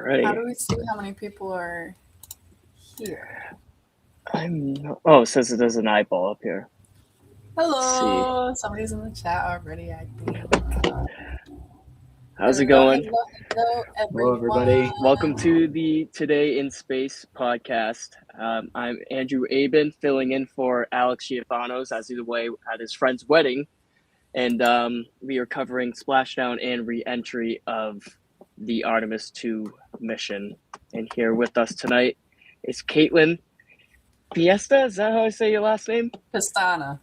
How Alrighty. do we see how many people are here? Oh, it says it does an eyeball up here. Hello. Somebody's in the chat already, I think. How's it going? Hello, Hello, everybody. Welcome to the Today in Space podcast. I'm Andrew Aben, filling in for Alex Giafanos as he's away at his friend's wedding. And we are covering splashdown and re-entry of the Artemis 2 mission. And here with us tonight is Caitlin Fiesta. Is that how I say your last name? Pastana.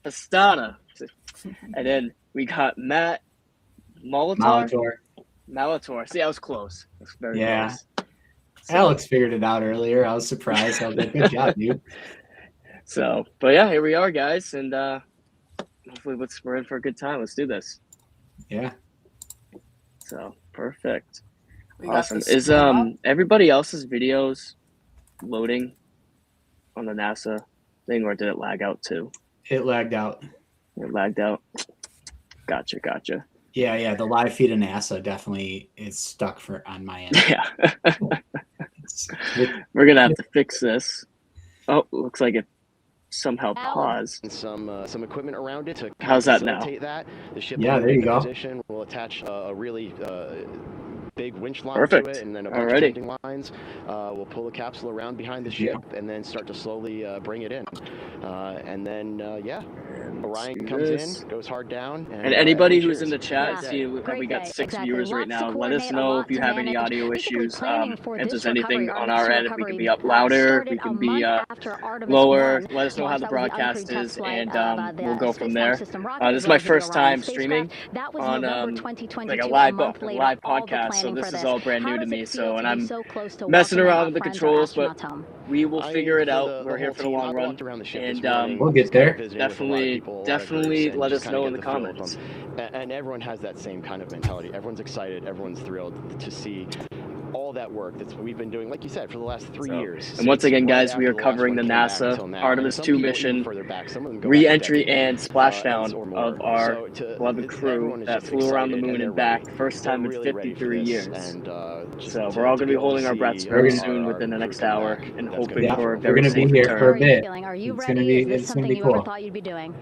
And then we got Matt Molitor. See, I was close. That's very close. So, Alex figured it out earlier. I was surprised. I was like, good job, dude. So, but yeah, here we are, guys. And hopefully we're in for a good time. Let's do this. Yeah. So, perfect. We got Awesome. this Is up. everybody else's videos loading on the NASA thing, or did it lag out too? It lagged out. It lagged out. Gotcha. Yeah. The live feed of NASA definitely is stuck on my end. Yeah. We're gonna have to fix this. Oh, looks like it somehow paused. And some equipment around it to How's that now? that. The ship Yeah, there you go. Position. We'll attach a really big winch line Perfect. to it, and then a bunch of tending lines. We'll pull the capsule around behind the ship, and then start to slowly bring it in. And then Orion comes in, goes hard down. And anybody who's in the chat, see that we got 6 viewers right now. Let us know if you have any audio issues. If there's anything on our end, if we can be up louder, if we can be lower. Let us know how the broadcast is, and we'll go from there. This is my first time streaming on like a live podcast, so this is all brand new to me. And I'm messing around with the controls, but we will figure it out. We're here for the long run, and we'll get there. Definitely let us know in the comments. And everyone has that same kind of mentality. Everyone's excited. Everyone's thrilled to see all that work that we've been doing, like you said, for the last 3 years. And once again, guys, we are covering the NASA Artemis 2 mission, re-entry and splashdown of our beloved crew that flew around the moon and back, first time in 53 years. So we're all going to be holding our breaths very soon within the next hour and hoping for a very safe return. We're going to be here for a bit. Are you it's ready? Gonna be, Is this it's something gonna be you cool. ever thought you'd be doing?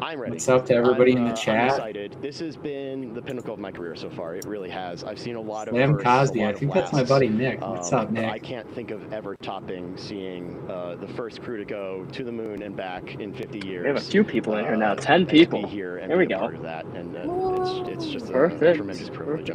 I'm ready. What's up to everybody in the chat? I'm excited. This has been the pinnacle of my career so far. It really has. I've seen a lot of Slim firsts, Cosby. a lot I think of that's my lasts. buddy Nick. What's up, Nick? I can't think of ever topping seeing the first crew to go to the moon and back in 50 years. We have a few people in here now, 10 people. Here we go. Part of that, and it's just a tremendous privilege.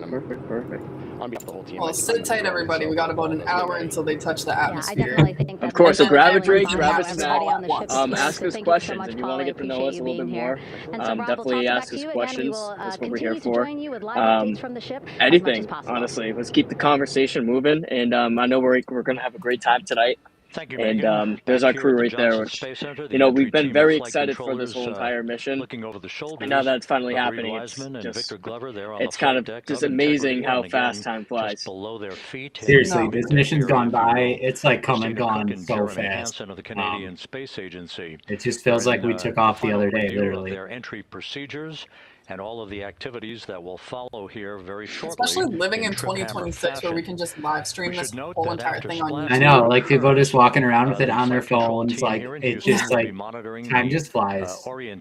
Perfect. On behalf of the whole team. Well, sit tight, everybody. We got about an hour until they touch the atmosphere. Yeah, I definitely think Of course, so grab a drink, everyone grab a has snack, everybody on the ship. ask us questions if you want to get to know us a little bit more. Definitely ask us questions. That's what we're here for. Anything, honestly. Let's keep the conversation moving, and I know we're going to have a great time tonight. Thank you, and there's our crew right there, which, we've been very excited for this whole entire mission. And now that it's finally happening, it's kind of just amazing how fast time flies. Seriously, this mission's gone by. It's like come and gone so fast. It just feels like we took off the other day, literally. Their entry procedures and all of the activities that will follow here very shortly. Especially living in 2026 where we can just live stream this whole entire thing on YouTube. I know, like people are just walking around with it on their phones, like it just like time just flies. Yeah.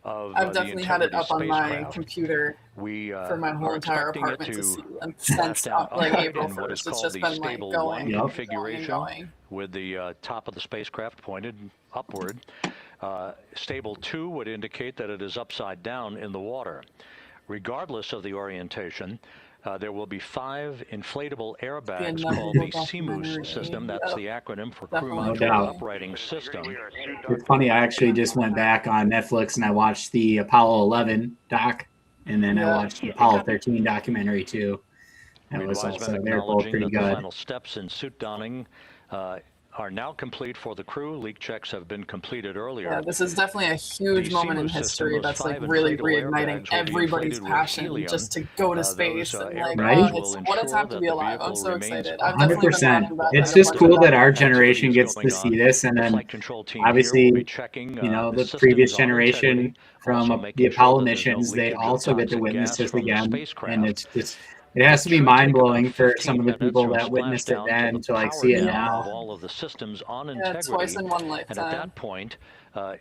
I've definitely had it up on my computer for my whole entire apartment to see since like April 1st. It's just been like going and going. With the top of the spacecraft pointed upward. Stable 2 would indicate that it is upside down in the water. Regardless of the orientation, there will be 5 inflatable airbags called the CMOOS system. That's the acronym for Crew Mounted Uprighting System. It's funny, I actually just went back on Netflix and I watched the Apollo 11 doc, and then I watched the Apollo 13 documentary too. That was also, they're both pretty good. The final steps in suit donning are now complete for the crew. Leak checks have been completed earlier. Yeah, this is definitely a huge moment in history that's like really reigniting everybody's passion just to go to space and like, what a time to be alive. I'm so excited. I've definitely been running back. It's just cool that our generation gets to see this, and then obviously, you know, the previous generation from the Apollo missions, they also get to witness this again, and it's just. It has to be mind-blowing for some of the people that witnessed it then to like see it now. All of the systems on integrity. Twice in one lifetime. And at that point,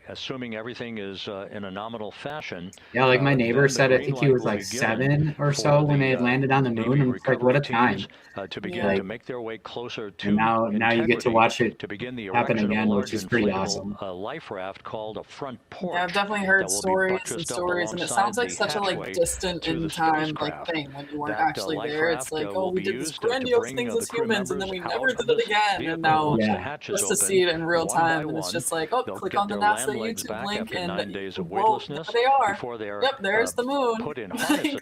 assuming everything is in a nominal fashion. Yeah, like my neighbor said, I think he was like 7 or so when they had landed on the moon, and it's like, what a time. To begin to make their way closer to now you get to watch it happen again, which is pretty awesome. Life raft called a front porch. Yeah, I've definitely heard stories, and it sounds like such a like distant in time like thing when you weren't actually there. It's like, oh, we did this grandiose things as humans, and then we never did it again, and now just to see it in real time, and it's just like, oh, click on the NASA YouTube link, and whoa, there they are. Yep, there's the moon.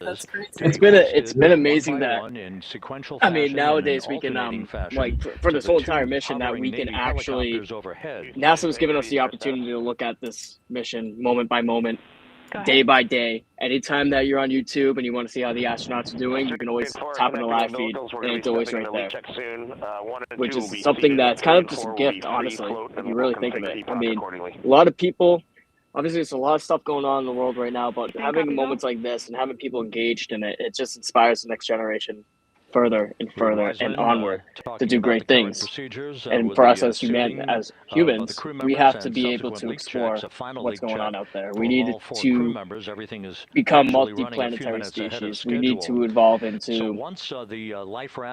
That's crazy. It's been amazing that, I mean, nowadays we can like for this whole entire mission that we can actually, NASA was giving us the opportunity to look at this mission moment by moment, day by day. Anytime that you're on YouTube and you want to see how the astronauts are doing, you can always tap in the live feed, and it's always right there. Which is something that's kind of just a gift, honestly, if you really think of it. I mean, a lot of people, obviously there's a lot of stuff going on in the world right now, but having moments like this and having people engaged in it, it just inspires the next generation further and further and onward to do great things. And for us as humans, we have to be able to explore what's going on out there. We need to become multi-planetary species. We need to evolve into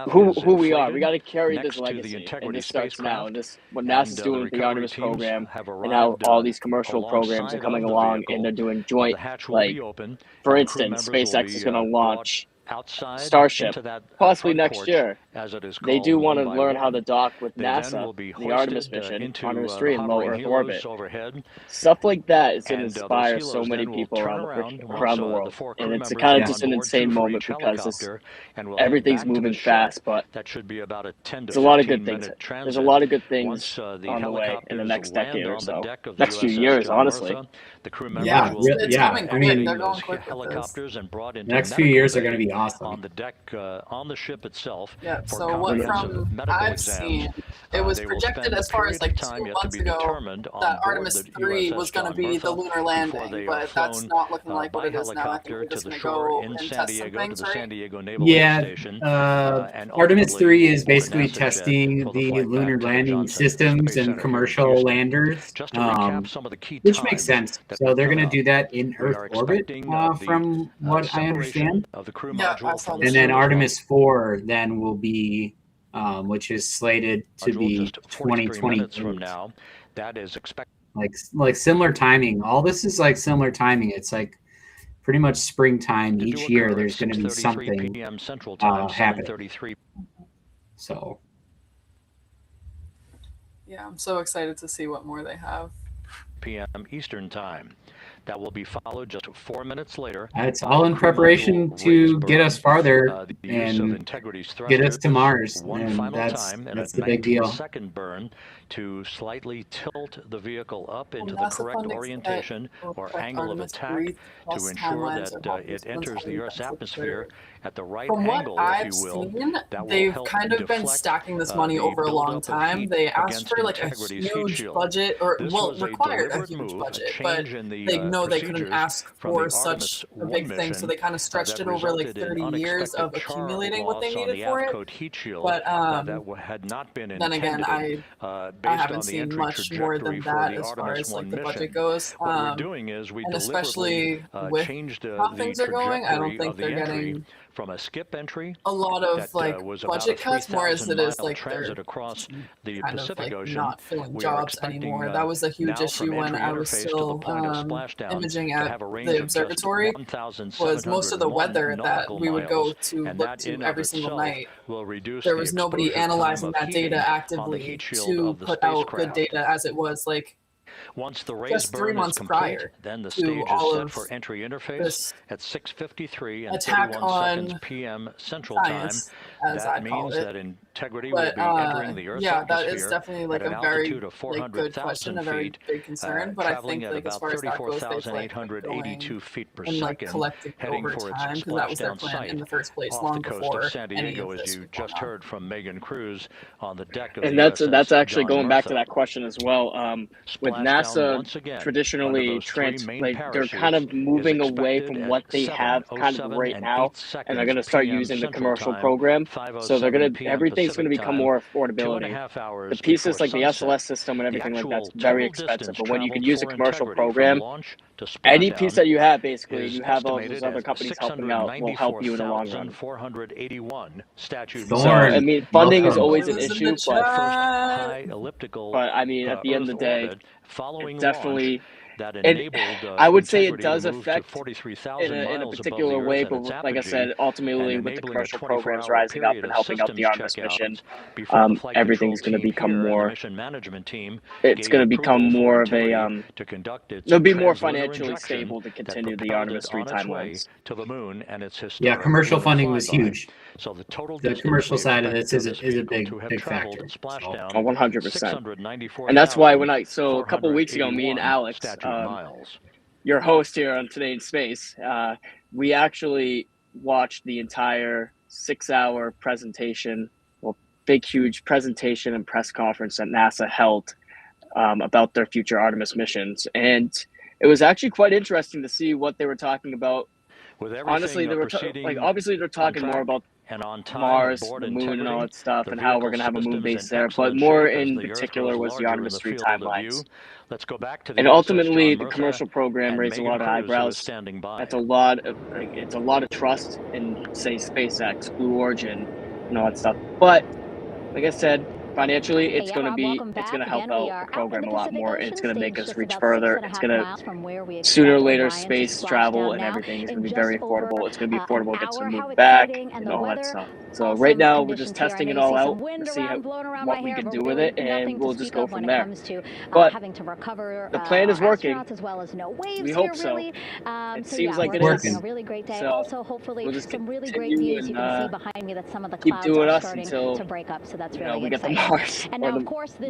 who we are. We got to carry this legacy, and this starts now. And this, what NASA's doing with the Artemis program, and how all these commercial programs are coming along, and they're doing joint, like, for instance, SpaceX is going to launch Starship, possibly next year. They do want to learn how to dock with NASA, the Artemis mission, Artemis 3 in low Earth orbit. Stuff like that is going to inspire so many people around the world. And it's kind of just an insane moment because everything's moving fast, but there's a lot of good things. There's a lot of good things on the way in the next decade or so. Next few years, honestly. Yeah. I mean, the next few years are going to be awesome. On the deck, on the ship itself. Yeah, so what from I've seen, it was projected as far as like 2 months ago that Artemis 3 was going to be the lunar landing, but that's not looking like what it is now. I think we're just going to go and test some things, right? Yeah, Artemis 3 is basically testing the lunar landing systems and commercial landers, which makes sense. So they're going to do that in Earth orbit, from what I understand. Yeah, and then Artemis 4 then will be, which is slated to be 2020 from now. That is expected. Like similar timing. All this is like similar timing. It's like pretty much springtime each year. There's going to be something happening. So. Yeah, I'm so excited to see what more they have. p.m. Eastern Time. That will be followed just 4 minutes later. It's all in preparation to get us farther and get us to Mars. And that's the big deal. Second burn to slightly tilt the vehicle up into the correct orientation or angle of attack to ensure that it enters the Earth's atmosphere at the right angle, if you will. From what I've seen, they've kind of been stacking this money over a long time. They asked for like a huge budget, or well, required a huge budget, but they know they couldn't ask for such a big thing, so they kind of stretched it over like 30 years of accumulating what they needed for it. But then again, I haven't seen much more than that as far as like the budget goes. And especially with how things are going, I don't think they're getting from a skip entry, a lot of like budget cuts, more as it is like they're across the kind Pacific of like Ocean. Not filling jobs anymore. That was a huge issue when I was still imaging at the observatory. Was most of the weather that we would go to look to every single night. There was nobody analyzing that data actively to put out good data as it was like. Once the raised just 3 burn months is complete, prior then the to stage all is set of for entry interface at 6:53 and attack 31 seconds on p.m. Central science, Time. as That I call means it. that in integrity will be entering the Earth's yeah, that atmosphere is definitely like at a an very altitude of good question, 400,000 a very feet, big concern. But I traveling think at like as about far as that goes, they've like going 34,882 feet per and like second, collected heading over for its time because that was their splashdown plan in site the first place, off long the coast before of San any Diego, of as this you was going just on. heard from Megan Cruz on the deck of And the that's USS actually John going back to Murtha. that question as well. With Splashdown once NASA again traditionally under those three main they're kind of parachutes moving is away expected from at what they have kind of 7:07 right and now, 8 and they're going to seconds start PM using the Central commercial Time, program. So they're 5:07 going to PM everything's going to Pacific become Time, more affordability. 2.5 hours The pieces before like the sunset. SLS system and The everything like that's actual very total expensive. distance But when you can traveled use a for commercial integrity from program, launch to any piece splashdown that you have basically, and is you have all those estimated other at companies helping out, will help you in the long run. 694,481 statute Thorn, So I mean, funding is welcome. always an Who's in the issue, the but first chat? high elliptical I mean, at the end Earth of the day, orbit following it definitely. launch that And enabled I would say it integrity to does move to affect 43,000 in a miles above particular the way, Earth at its but like I apogee, said, and ultimately with the enabling a commercial programs 24-hour rising up period and of helping out the systems Artemis checkouts mission, before the flight control everything's going to team become here and the more. mission management team It's gave going to become approval for more of a. integrity to conduct its It'll be more translunar financially injection stable to that continue the propelled Artemis it 3 on its way timelines. to the moon and its Yeah, historic commercial lunar funding was flyby. huge. So the total The distance commercial we side of expect this is this a vehicle big to have big traveled factor. at So. splashdown 100%. And that's why when so a couple weeks ago, me and 694,481 Alex, statute miles. your host here on Today in Space, we actually watched the entire 6-hour presentation, big, huge presentation and press conference that NASA held about their future Artemis missions. And it was actually quite interesting to see what they were talking about. With Honestly, they were obviously they're talking more about and on time, Mars, aboard the moon, and all that stuff, the and how we're going to have a moon base there. But more in particular was the Artemis 3 timelines. Let's go back to the and USS ultimately, John the Murtha, commercial program raised a lot of eyebrows. That's a lot of it's a lot of trust in, say, SpaceX, Blue Origin, and all that stuff. But like I said, financially, it's going to help out the program a lot more. It's going to make us reach further. It's going to sooner or later space travel and everything is going to be very affordable. It's going to be affordable to get to the moon back and all that stuff. So right now we're just testing it all out to see what we can do with it, and we'll just go from there. But the plan is working. We hope so. It seems like it is. So we'll just continue and keep doing us until we get the Mars or the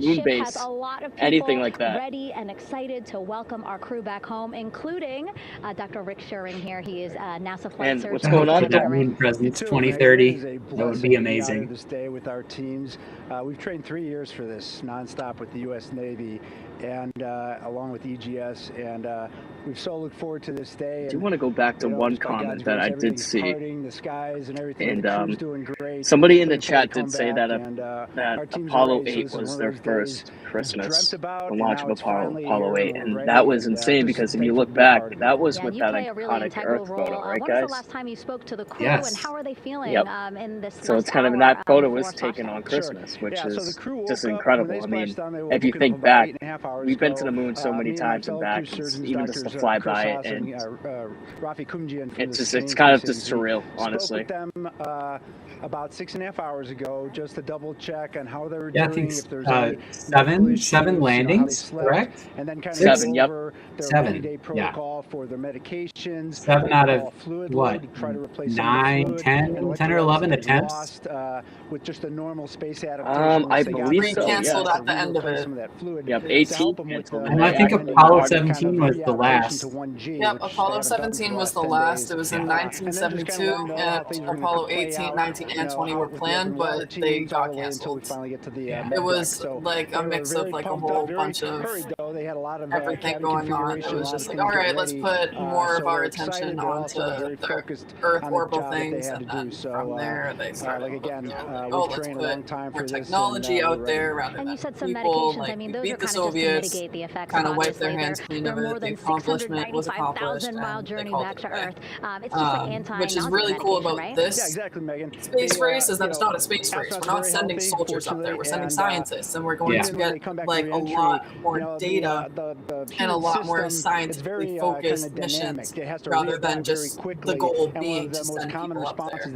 moon base, anything like that. Ready and excited to welcome our crew back home, including Dr. Rick Schuring here. He is NASA flight And surgeon. what's going on? That moon presence 2030. That would be amazing. This day with our teams. We've trained 3 years for this nonstop with the U.S. Navy and along with EGS, and we've so looked forward to this day. I do want to go back to one comment that I did see, and somebody in the chat did say that that Apollo 8 was their first Christmas, the launch of Apollo 8, and that was insane because if you look back, that was with that iconic Earth photo, right, guys? When was the last time you spoke to the crew, and how are they feeling in this So it's kind of, that photo was taken on Christmas, which is just incredible. I mean, if you think back, we've been to the moon so many times and back, even just to fly by it, and it's kind of just surreal, honestly. Spoke with them about 6.5 hours ago, just to double check on how they were Yeah, doing. I think seven landings, correct? And then kind of Seven, go yep. over their 7, 90-day protocol for their medications. 7 out of fluid what? load, try to replace 9, 10 or 11 attempts. Lost, with just a normal space adaptation. I believe so. Canceled Yes. at the end of it. Yep, 18 canceled. And I think Apollo 17 was the last. Yep, Apollo 17 was the last. It was in 1972, and Apollo 18, 19, and 20 were planned, but they got canceled. It was like a mix of like a whole bunch of everything going on. It was just like, all right, let's put more of our attention onto the Earth orbital things, and then from there they started looking at like, oh, let's put more technology out there rather than people. Like, we beat the Soviets, kind of wiped their hands clean of it. The accomplishment was accomplished, and they called it a day. Which is really cool about this space race is that it's not a space race. We're not sending soldiers up there. We're sending scientists, and we're going to get like a lot more data and a lot more scientifically focused missions rather than just the goal being to send people up there.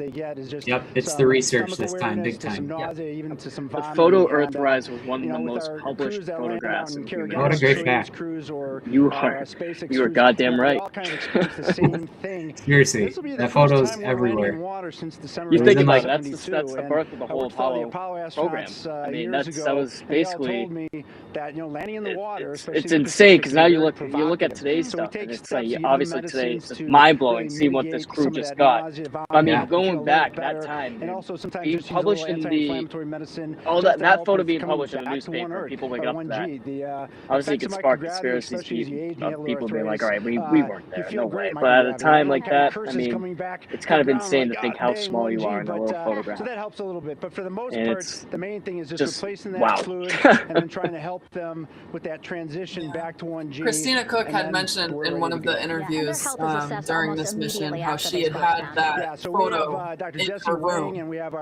Yep, it's the research this time, big time. The photo Earthrise was one of the most published photographs What a great fact. crews or You are goddamn right. All kind of experience the same thing. Seriously, that photo's everywhere. You think about like- it, that's the birth of the whole Apollo program. I mean, that was basically. Told me that, you know, landing in the water, it's insane because now you look at today's stuff, and it's like obviously today it's mind blowing. See what this crew just got. I mean, going back that time, and also sometimes being published in the that photo being published in the newspaper, people waking up to that. Obviously, it could spark conspiracies of people being like, all right, we weren't there, no way. But at a time like that, I mean, it's kind of insane to think how small you are in a little photograph. So that helps a little bit, but for the most And part, it's the main thing is just replacing that wow. fluid and then trying to help them with that transition back to 1G. Christina Cook had mentioned in one of the interviews during this mission how she had that photo in her room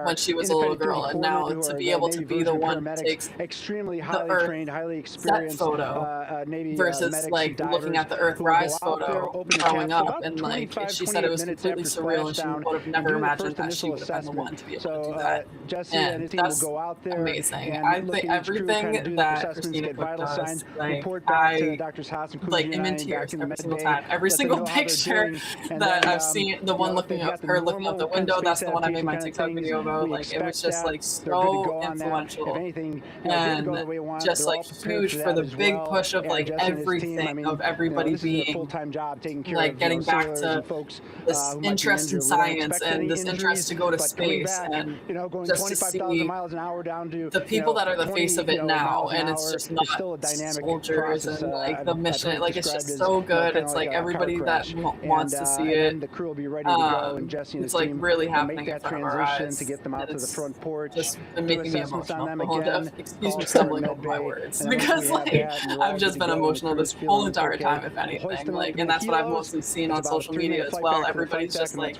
when she was a little girl, and now to be able to be the one who takes extremely the highly Earth trained, highly set experienced photo Navy versus medics like and looking at the divers Earth who rise go out there, photo open the growing caps up, about and like 25, she said it was 28 completely minutes after surreal, and she splashdown would have and never do the imagined first that she initial would have been the one assessment. to be able So to do that. Jesse and his team will go out there amazing. and I look think at each crew, kind of do everything the that assessments, Christina get Cook vital does, signs, like report back to I Drs. Haas and like Kujian am in back tears in the every med single bay, time. Every let them single know how they're picture doing, and that then, I've seen, the one looking they've up got the her looking out the normal kind window, of that's space the one I made my adaptation TikTok kind of video things. about. We Like it was expect just that. like They're good to so go on that. influential. If anything, didn't go the way we want, Just they're all like prepared huge for for that the as big well. push of And like Jesse and his team, everything I mean, of everybody this is a being full-time job taking care like of getting back sailors to and folks this who might be interest in injured. We don't science expect any and this injuries, interest to go to but coming space, back, and going just to 25,000 see miles an hour down to the people that are the 20, face of it now, miles an and it's hour just is still a not dynamic soldiers process. and like the I've mission, heard like it's described just as, so good. kinda It's like a car everybody crash. that wants to see And it. then the crew will be ready to go, and Jesse and his It's like team really will happening make in that front of our transition eyes, to get them out and to the it's front porch, just been do making me assessments on emotional. them again. Excuse me stumbling over my words, because like I've just been emotional this whole entire time, if anything. Like, and that's what I've mostly seen on social media as well. Everybody's just like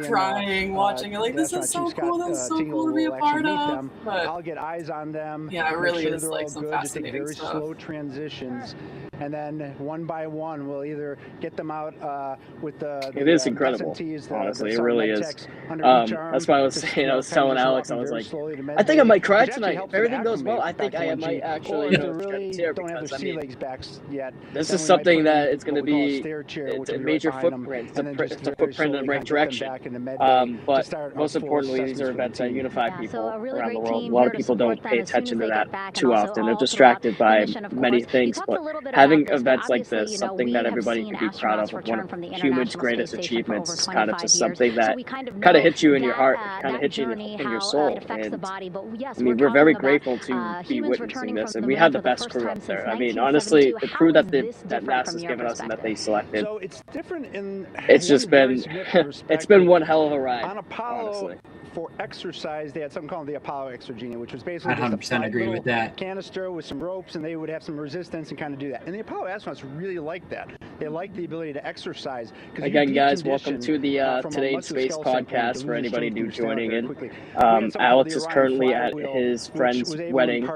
crying, watching it, like this is so cool. That's so cool to be a part of. But I'll get eyes on them. yeah, it really sure is they're like all some good, just take fascinating very stuff. slow transitions, and then one by one we'll either get them out with the It is incredible. SMTs, Honestly, it really is. That's why I was saying, I was telling Alex, I was like, I think I might cry tonight. If everything goes well, I think I might actually, shed a tear, because I mean, this is something that it's going to be, it's a major footprint. It's a footprint in the right direction. But most importantly, these are events that unify people around the world. A lot of people don't pay attention to that too often. They're distracted by many things, but having events like this, something that everybody can be proud of one of humans' greatest achievements, is kind of just something that kind of hits you in your heart, kind of hits you in your soul. And I mean, we're very grateful to be witnessing this, and we had the best crew up there. I mean, honestly, the crew that NASA's given us and that they selected, so it's different in it's just been it's been one hell of a ride. On Apollo, honestly. For exercise, they had something called the Apollo Exergenia, which was basically 100% agree with that. Canister with some ropes, and they would have some resistance and kind of do that. And the Apollo astronauts really liked that. They liked the ability to exercise. Again, guys, welcome to the Today in Space podcast for anybody new joining in. Alex is currently at his friend's wedding,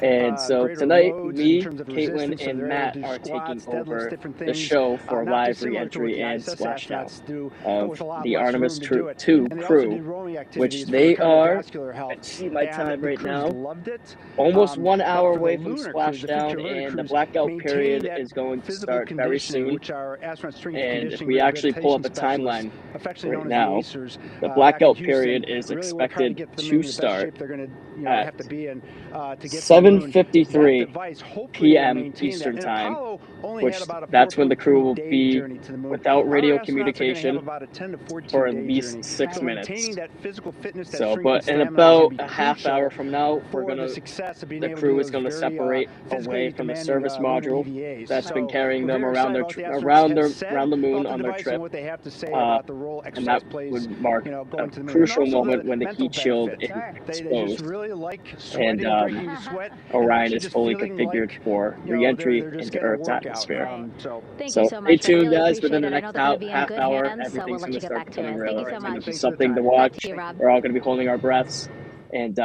and so tonight, me, Caitlin, and Matt are taking over the show for live reentry and splashdown of the Artemis 2 crew, which they are, let's see my time right now, almost 1 hour away from splashdown, and the blackout period is going to start very soon. And if we actually pull up a timeline right now, the blackout period is expected to start at 7:53 p.m. Eastern Time, which that's when the crew will be without radio communication for at least 6 minutes. So, but in about a half hour from now, the crew is gonna separate away from the service module that's been carrying them around the moon on their trip, and that would mark a crucial moment when the heat shield is exposed, and Orion is fully configured for re-entry into Earth's atmosphere. So stay tuned, guys. Within the next half hour, everything's going to start becoming real. It's going to be something to watch. We're all going to be holding our breaths, and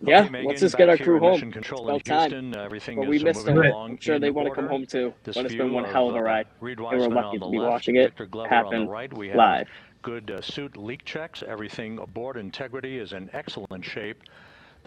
yeah, let's just get our crew home. It's about time. But we missed them. I'm sure they want to come home too. But it's been one hell of a ride, and we're lucky to be watching it happen live. Good suit leak checks. Everything aboard integrity is in excellent shape.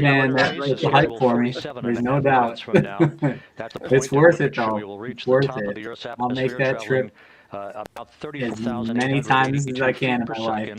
times, man. That's a hype for me. There's no doubt. It's worth it, though. It's worth it. I'll make that trip as many times as I can in my life.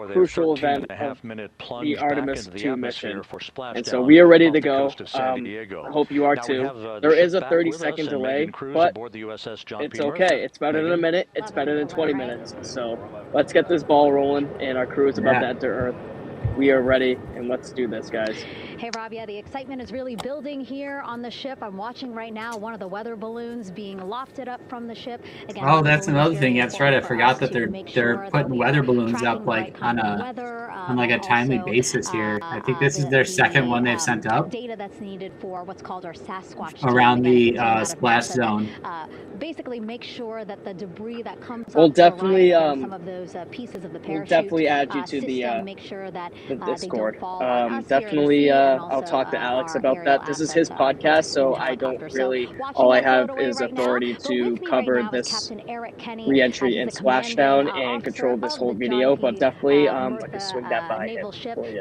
crucial event of the Artemis 2 mission. And so we are ready to go. I hope you are too. There is a 30-second delay, but it's okay. It's better than a minute. It's better than 20 minutes. So let's get this ball rolling, and our crew is about to enter Earth. We are ready, and let's do this, guys. Hey, Rob, yeah, the excitement is really building here on the ship. I'm watching right now one of the weather balloons being lofted up from the ship. Again, oh, that's another thing. That's right. I forgot that they're putting weather balloons up like on like a timely basis here. I think this is their second one they've sent up. Data that's needed for what's called our Sasquatch around the splash zone. Basically, make sure that the debris that comes We'll up definitely some of those pieces of the parachute. We'll definitely add you to the make sure that the Discord. they don't fall on us Definitely, here at I'll talk to Alex about that. This is his podcast, so I don't really. All I have is authority to cover this reentry and splashdown and control this whole video. But definitely, I can swing that by him.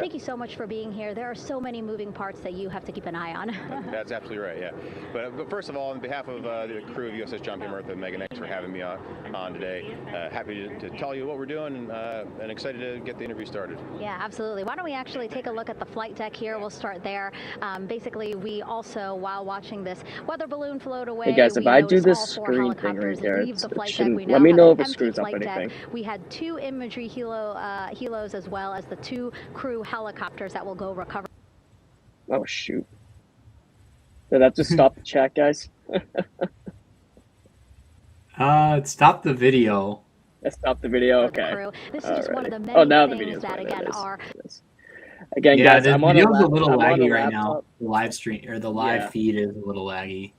Thank you so much for being here. There are so many moving parts that you have to keep an eye on. That's absolutely right. Yeah. But first of all, on behalf of the crew of USS John P. Murtha and Megan, thanks for having me on today. Happy to tell you what we're doing and excited to get the interview started. Yeah, absolutely. Why don't we actually take a look at the flight deck here? We'll start there. Basically, we also, while watching this weather balloon float away, hey guys, if I do this screen thing right there, let me know if it screws up anything. We had 2 imagery helos as well as the 2 crew helicopters that will go recover. Oh shoot! Did that just stop the chat, guys? Stop the video. Let's stop the video. Okay. This is just one of the many now the things video's that again are. Again, yeah, guys, the I'm on video's a little laggy right laptop. now. The live stream or the live feed is a little laggy.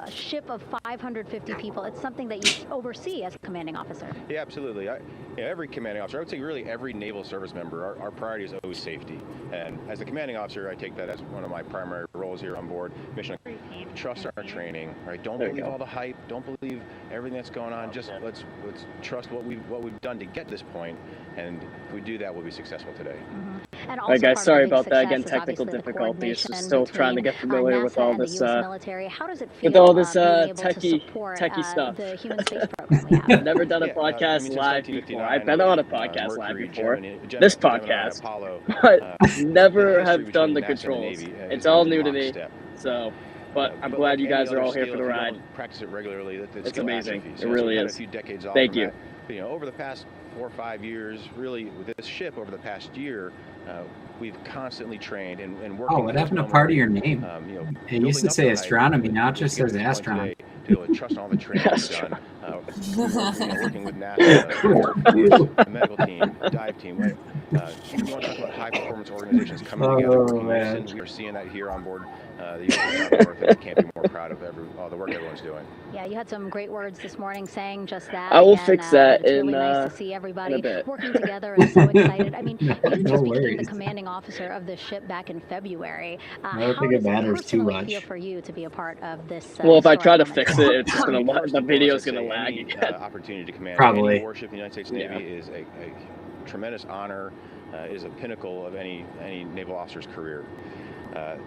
Ship of 550 people. It's something that you oversee as a commanding officer. Yeah, absolutely. Every commanding officer, I would say really every naval service member, our priority is always safety. And as a commanding officer, I take that as one of my primary roles here on board. Mission, trust our training. Right? Don't believe all the hype. Don't believe everything that's going on. Just let's trust what we've done to get to this point. And if we do that, we'll be successful today. And all right, guys, sorry about that. Again, technical difficulties. Still trying to get familiar with all this. How does it feel with all this techie stuff. The human space program we have? I've never done a podcast live before. I've been on a podcast live before. This podcast, but never have done the controls. It's all new to me. So, but I'm glad you guys are all here for the ride. Practice it regularly. It's amazing. It really is. Thank you. Over the past 4 or 5 years, really with this ship over the past year, we've constantly trained and worked. Oh, what happened to part of your name? It used to say Astronomy, now it just says Astronaut. To trust all the training we've done. Working with NASA, the medical team, dive team. Right? We want to talk about high performance organizations coming together. We are seeing that here on board the USS. I can't be more proud of all the work everyone's doing. Yeah, you had some great words this morning saying just that. I will fix that in really nice to see everybody working together and so excited. I mean, you just became the commanding officer of this ship back in February. I don't think it matters too much. Feel for you to be a part of this? Well, if I try to fix it, it's just gonna the video's gonna lag again. Opportunity to command probably any warship in the United States Navy is a tremendous honor. Is a pinnacle of any naval officer's career.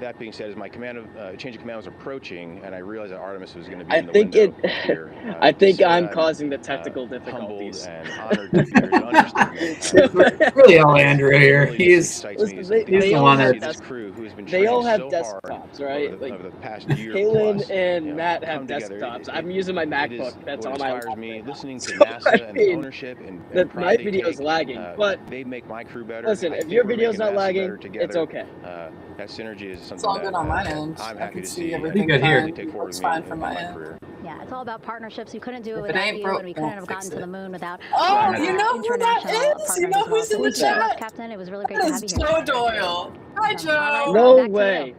That being said, as my change of command was approaching, and I realized that Artemis was going to be in the window here, I think I'm causing the technical difficulties. And honored to be here to understand. Really, all Andrew here. He's the one that's they all have desktops, right? Like over the past year Kaylin and Matt have desktops. I'm using my MacBook. That's on my laptop. Me listening to NASA and ownership and my video's lagging, but they make my crew better. Listen, if your video's not lagging, it's okay. That synergy is something it's all good on my end. I'm happy to see everything good here. It's fine from my end. Yeah, it's all about partnerships. We couldn't do it without you, and we couldn't have gotten to the moon without. Oh, you know who that is? You know who's in the chat? Captain, it was really great to have you here. Joe Doyle. Hi, Joe. No way.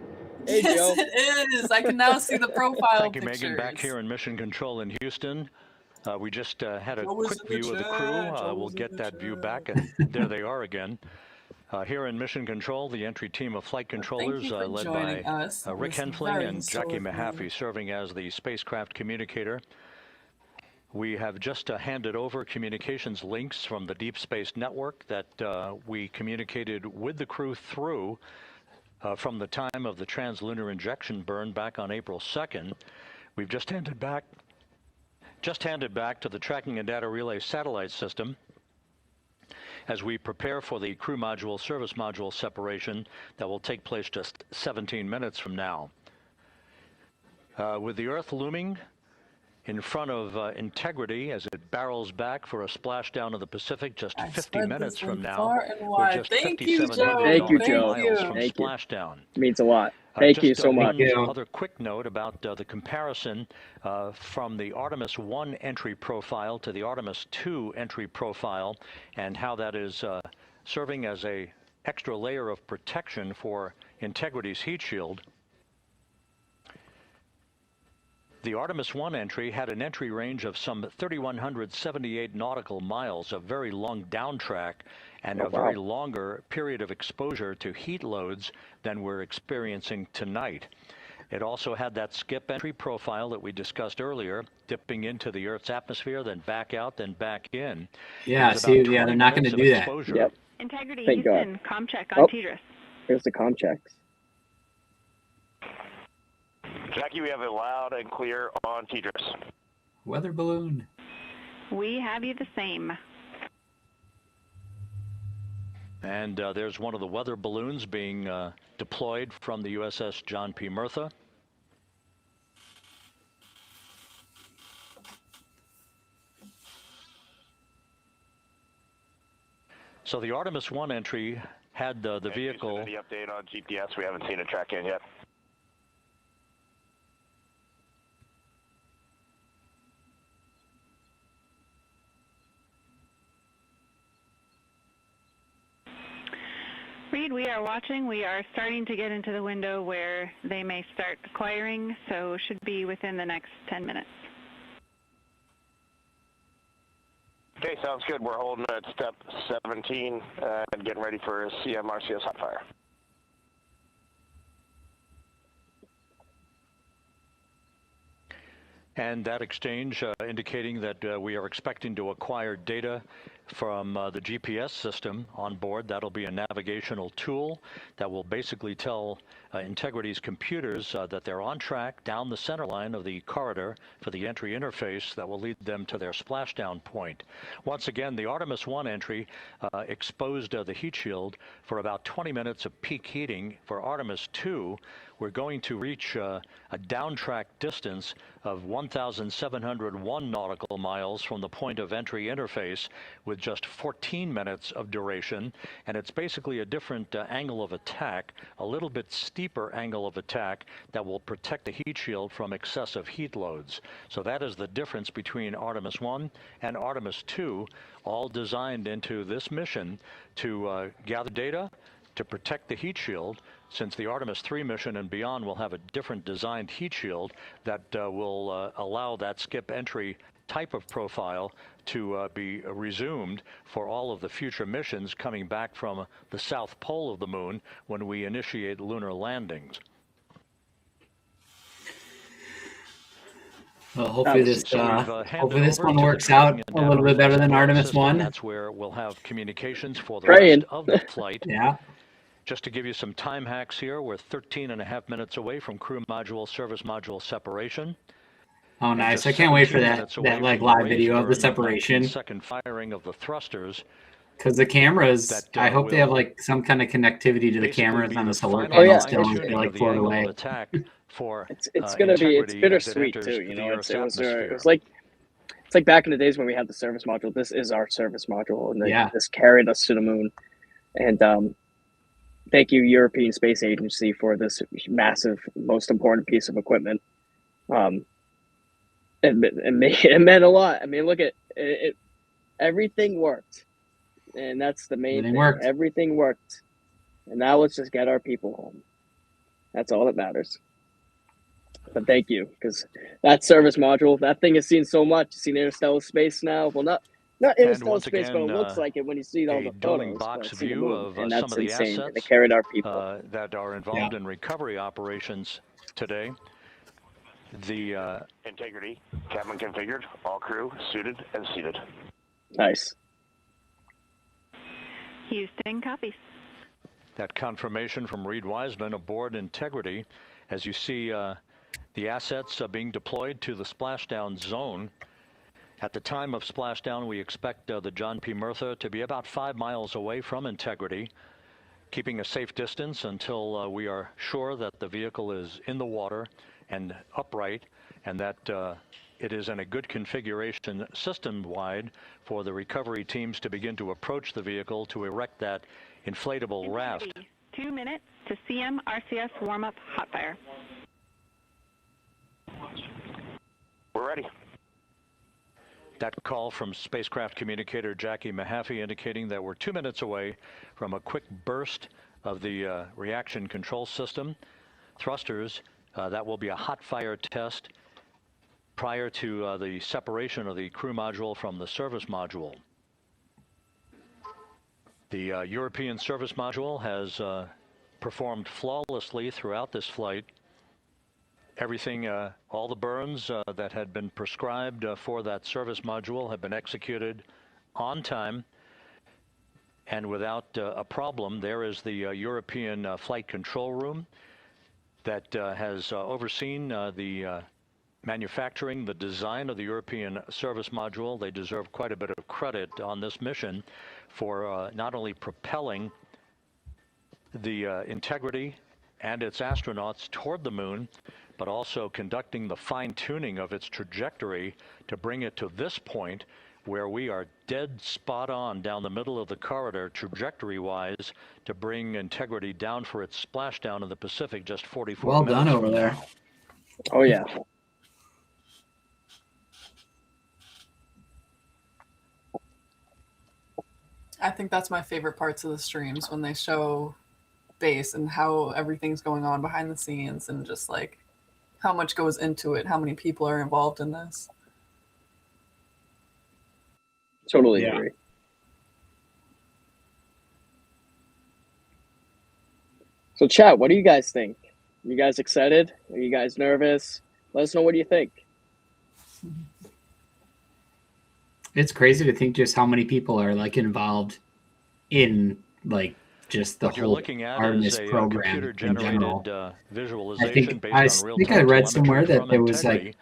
Hey, yes, Joe. it is. I can now see the profile Thank you, pictures. Megan. Back here in Mission Control in Houston. We just had a quick view of the crew. We'll get that view back, and there they are again. Here in Mission Control, the entry team of flight controllers led by Rick Henfling and Jackie Mahaffey serving as the spacecraft communicator. We have just handed over communications links from the Deep Space Network that we communicated with the crew through from the time of the translunar injection burn back on April 2nd. We've just handed back to the Tracking and Data Relay satellite system as we prepare for the crew module service module separation that will take place just 17 minutes from now. With the Earth looming in front of Integrity as it barrels back for a splashdown of the Pacific just 50 minutes from now. We're just Thank you, 5,700 Joe. Thank you, nautical Joe. miles from Thank you. splashdown. Means a lot. Thank you so much. One other quick note about the comparison from the Artemis 1 entry profile to the Artemis 2 entry profile, and how that is serving as a extra layer of protection for Integrity's heat shield. The Artemis 1 entry had an entry range of some 3,178 nautical miles, a very long down track, and a very longer period of exposure to heat loads than we're experiencing tonight. It also had that skip entry profile that we discussed earlier, dipping into the Earth's atmosphere, then back out, then back in. Yeah, see, yeah, they're not going to do that. Yep. Integrity, Thank Houston, God. comm check on TDRS. Here's the comm checks. Jackie, we have it loud and clear on TDRS. Weather balloon. We have you the same. And there's one of the weather balloons being deployed from the USS John P. Murtha. So the Artemis 1 entry had the vehicle. Any update on GPS? We haven't seen a track in yet. Reed, we are watching. We are starting to get into the window where they may start acquiring, so should be within the next 10 minutes. Okay, sounds good. We're holding at step 17 and getting ready for CMRCS hot fire. And that exchange indicating that we are expecting to acquire data from the GPS system on board. That'll be a navigational tool that will basically tell Integrity's computers that they're on track down the center line of the corridor for the entry interface that will lead them to their splashdown point. Once again, the Artemis 1 entry exposed the heat shield for about 20 minutes of peak heating. For Artemis 2, we're going to reach a downtrack distance of 1,701 nautical miles from the point of entry interface, with just 14 minutes of duration. And it's basically a different angle of attack, a little bit steeper angle of attack that will protect the heat shield from excessive heat loads. So that is the difference between Artemis 1 and Artemis 2, all designed into this mission to gather data, to protect the heat shield, since the Artemis 3 mission and beyond will have a different designed heat shield that will allow that skip entry type of profile to be resumed for all of the future missions coming back from the south pole of the moon when we initiate lunar landings. Well, hopefully this one works out a little bit better than Artemis 1. That's where we'll have communications for the rest of the flight. Yeah. Just to give you some time hacks here, we're 13.5 minutes away from crew module, service module separation. Oh, nice. I can't wait for that like live video of the separation. Second firing of the thrusters. Because the cameras, I hope they have like some kind of connectivity to the cameras on the solar panels still as they like float away. It's gonna be, it's bittersweet too, you know. It's like back in the days when we had the service module. This is our service module, and this carried us to the moon. And thank you, European Space Agency, for this massive, most important piece of equipment. It meant a lot. I mean, look at it. Everything worked, and that's the main thing. Everything worked, and now let's just get our people home. That's all that matters. But thank you, because that service module, that thing has seen so much. You've seen interstellar space now. Well, not interstellar space, but it looks like it when you see all the photos. Box view of and some that's of the insane. assets And they carried our people that are involved in recovery operations today. The Integrity, cabin configured, all crew suited and seated. Nice. Houston, copies. That confirmation from Reed Wiseman aboard Integrity, as you see the assets being deployed to the splashdown zone. At the time of splashdown, we expect the John P. Murtha to be about 5 miles away from Integrity, keeping a safe distance until we are sure that the vehicle is in the water and upright, and that it is in a good configuration system-wide for the recovery teams to begin to approach the vehicle to erect that inflatable raft. 2 minutes to CM RCS warm-up hot fire. We're ready. That call from spacecraft communicator Jackie Mahaffey indicating that we're 2 minutes away from a quick burst of the reaction control system. Thrusters, that will be a hot fire test prior to the separation of the crew module from the service module. The European service module has performed flawlessly throughout this flight. Everything, all the burns that had been prescribed for that service module have been executed on time and without a problem. There is the European flight control room that has overseen the manufacturing, the design of the European service module. They deserve quite a bit of credit on this mission for not only propelling the Integrity and its astronauts toward the moon, but also conducting the fine-tuning of its trajectory to bring it to this point where we are dead spot on down the middle of the corridor trajectory-wise to bring Integrity down for its splashdown in the Pacific just 44 well minutes done over from there. now. Oh, yeah. I think that's my favorite parts of the streams, when they show base and how everything's going on behind the scenes and just like how much goes into it, how many people are involved in this. Totally agree. So chat, what do you guys think? Are you guys excited? Are you guys nervous? Let us know, what do you think? It's crazy to think just how many people are like involved in like just the whole Artemis program in general. Visualization I think I read somewhere that there was like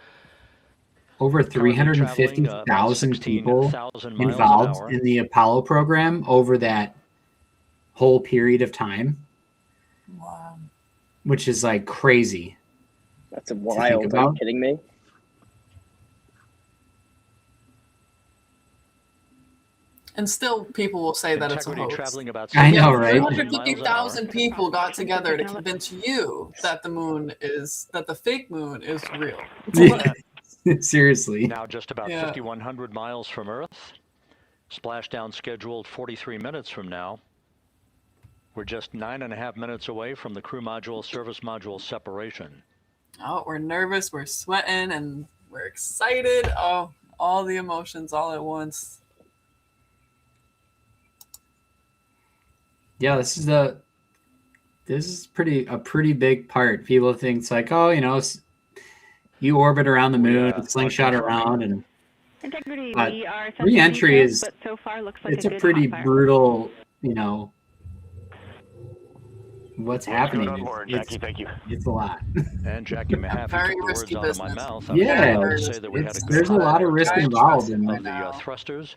over 350,000 people involved in the Apollo program over that whole period of time. Wow. Which is like crazy. That's a wild. Are you kidding me? And still, people will say that it's a hoax. I know, right? 350,000 people got together to convince you that the moon is, that the fake moon is real. Seriously. Now just about 5,100 miles from Earth. Splashdown scheduled 43 minutes from now. We're just 9.5 minutes away from the crew module, service module separation. Oh, we're nervous, we're sweating, and we're excited. Oh, all the emotions all at once. Yeah, this is a pretty big part. People think it's like, oh, you know, you orbit around the moon, slingshot around, and Integrity, re-entry is but so far looks like it's a pretty brutal, you know, what's happening. Jackie, thank you. It's a lot. And Jackie Mahaffey took the words out of my mouth. Yeah, there's a lot of risk involved in the thrusters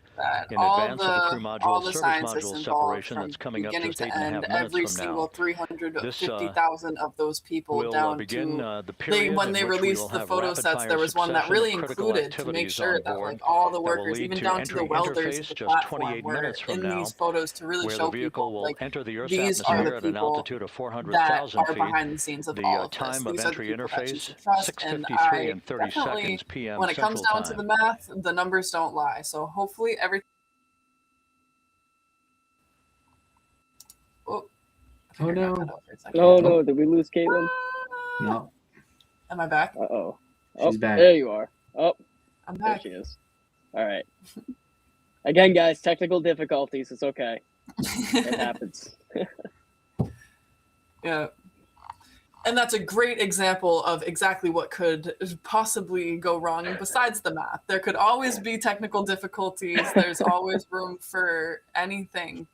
in all advance of the crew module, service module separation that's coming up just 8.5 minutes every from now. single 350,000 of those people down to when they released the photo sets, there was one that really included to make sure that like all the workers, even down to the welders of the platform, were in these photos to really show people like these are the people that are behind the scenes of all of this. Time of These are the entry people that you interface, should trust, 6:53 and 30 seconds p.m. when it comes Central down to the math, the numbers don't lie. So hopefully everything. Oh no! No! Did we lose Caitlin? No. Am I back? Uh-oh. She's back. There you are. Oh, I'm back. There she is. All right. Again, guys, technical difficulties. It's okay. It happens. Yeah. And that's a great example of exactly what could possibly go wrong besides the math. There could always be technical difficulties. There's always room for anything.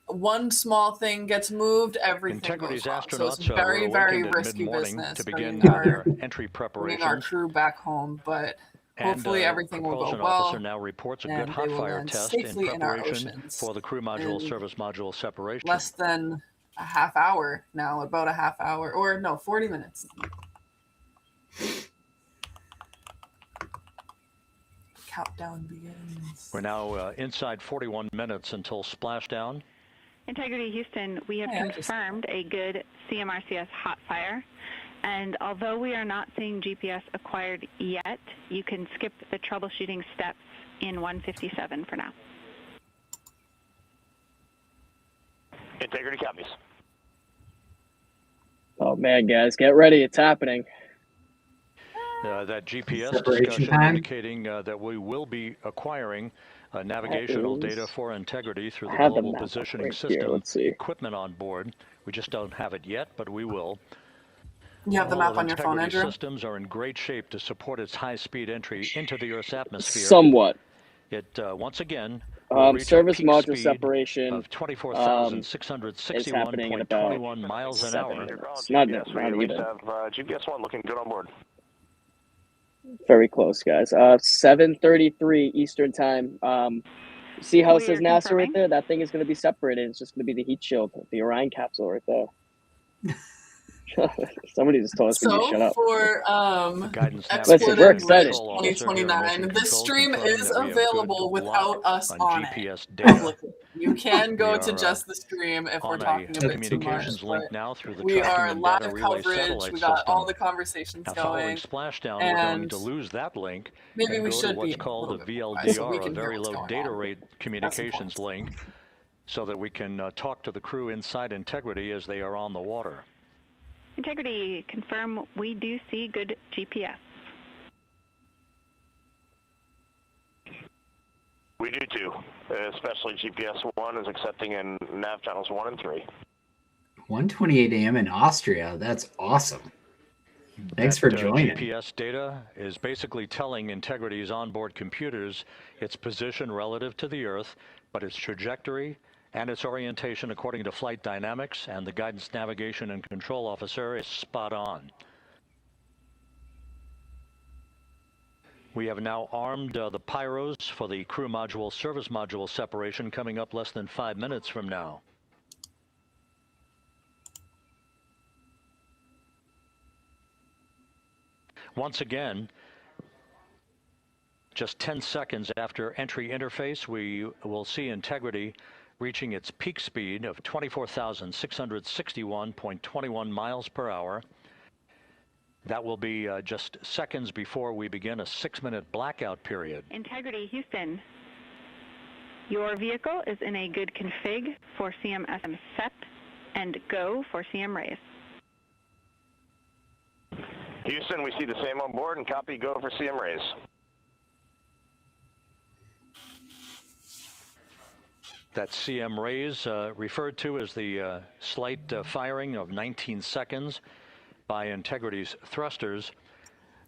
One small thing gets moved, everything goes wrong. So it's very, very risky business to begin their entry preparations. bringing our crew back home, but hopefully everything will go well. Officer now reports a good hot fire test in preparation for the crew module, service module separation. Less than a half hour now, about a half hour, or no, 40 minutes. Countdown begins. We're now inside 41 minutes until splashdown. Integrity Houston, we have confirmed a good CMRCS hot fire. And although we are not seeing GPS acquired yet, you can skip the troubleshooting steps in 157 for now. Integrity copies. Oh man, guys, get ready. It's happening. That GPS discussion indicating that we will be acquiring navigational data for Integrity through the Global Positioning System equipment on board. We just don't have it yet, but we will. You have the map on your phone, Andrew? Systems are in great shape to support its high-speed entry into the Earth's atmosphere. Somewhat. It once again service module separation of 24,661.21 miles an hour. It's not even. GPS 1 looking good on board. Very close, guys. 7:33 Eastern time. See how it says NASA right there? That thing is going to be separated. It's just going to be the heat shield, the Orion capsule right there. Somebody just told us to shut up. So for Listen, we're excited. 2029, the stream is available without us on it publicly. You can go to just the stream if we're talking a bit too much. We are live coverage. We got all the conversations going. Splashdown, we're going to lose that link. Maybe we should what's called the VLDR, a very low data rate communications link, so that we can talk to the crew inside Integrity as they are on the water. Integrity, confirm we do see good GPS. We do too, especially GPS 1 is accepting in nav channels 1 and 3. 1:28 a.m. in Austria. That's awesome. Thanks for joining. GPS data is basically telling Integrity's onboard computers its position relative to the Earth, but its trajectory and its orientation according to flight dynamics and the guidance, navigation, and control officer is spot on. We have now armed the pyros for the crew module service module separation coming up less than 5 minutes from now. Once again, just 10 seconds after entry interface, we will see Integrity reaching its peak speed of 24,661.21 miles per hour. That will be just seconds before we begin a 6-minute blackout period. Integrity Houston, your vehicle is in a good config for CMSM set and go for CM raise. Houston, we see the same on board and copy go for CM raise. That CM raise referred to as the slight firing of 19 seconds by Integrity's thrusters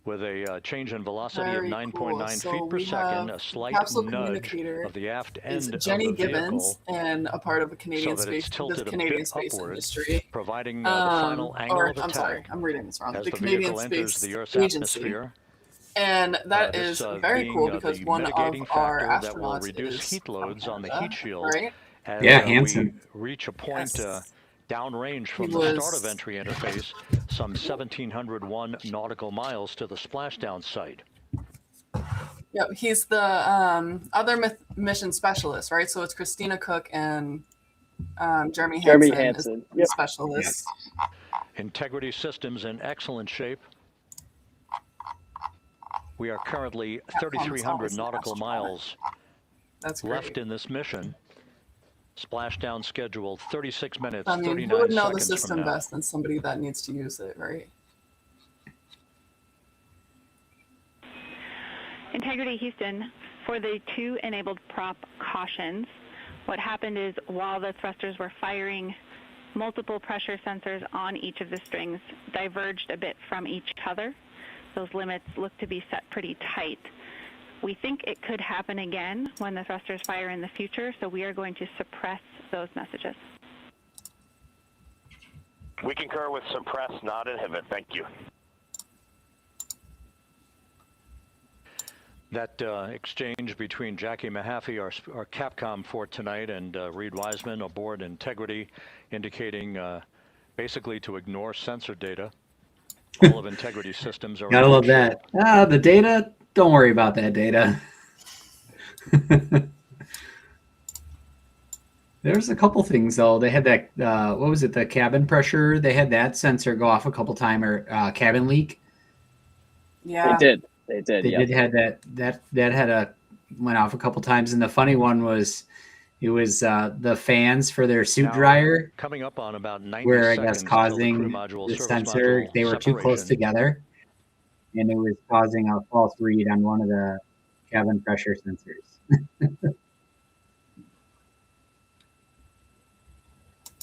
with a change in velocity of 9.9 feet per second, a slight nudge of the aft end of Jenny the Gibbons vehicle, and a part of a Canadian so space, the Canadian space industry. Providing the final angle of attack. I'm sorry, I'm reading this wrong. As The the Canadian vehicle enters Space the Earth's Agency. atmosphere. And that This, is very being, cool because the one of mitigating our factor that will astronauts reduce is heat loads from on the Canada, heat shield right? as Yeah, we Hansen. reach a point Yes. downrange from He the was- start of entry interface, some 1,701 nautical miles to the splashdown site. Yep, he's the other mission specialist, right? So it's Christina Cook and Jeremy Hansen. Yep. Specialists. Integrity systems in excellent shape. We are currently 3,300 nautical miles That's left great. in this mission. Splashdown scheduled 36 minutes, I mean, 39 who would know the seconds system from now. best than somebody that needs to use it, right? Integrity Houston, for the 2 enabled prop cautions, what happened is while the thrusters were firing, multiple pressure sensors on each of the strings diverged a bit from each other. Those limits look to be set pretty tight. We think it could happen again when the thrusters fire in the future, so we are going to suppress those messages. We concur with suppress, not inhibit. Thank you. That exchange between Jackie Mahaffey, our Capcom for tonight, and Reed Wiseman aboard Integrity, indicating basically to ignore sensor data. All of Integrity systems are. Gotta love that. The data, don't worry about that data. There's a couple things though. They had that what was it? The cabin pressure. They had that sensor go off a couple times, or cabin leak. Yeah, They did. They did had that had went off a couple times, and the funny one was it was the fans for their suit dryer coming up on about 90 where I seconds guess causing the sensor, they were too close together, and it was causing a false read on one of the cabin pressure sensors.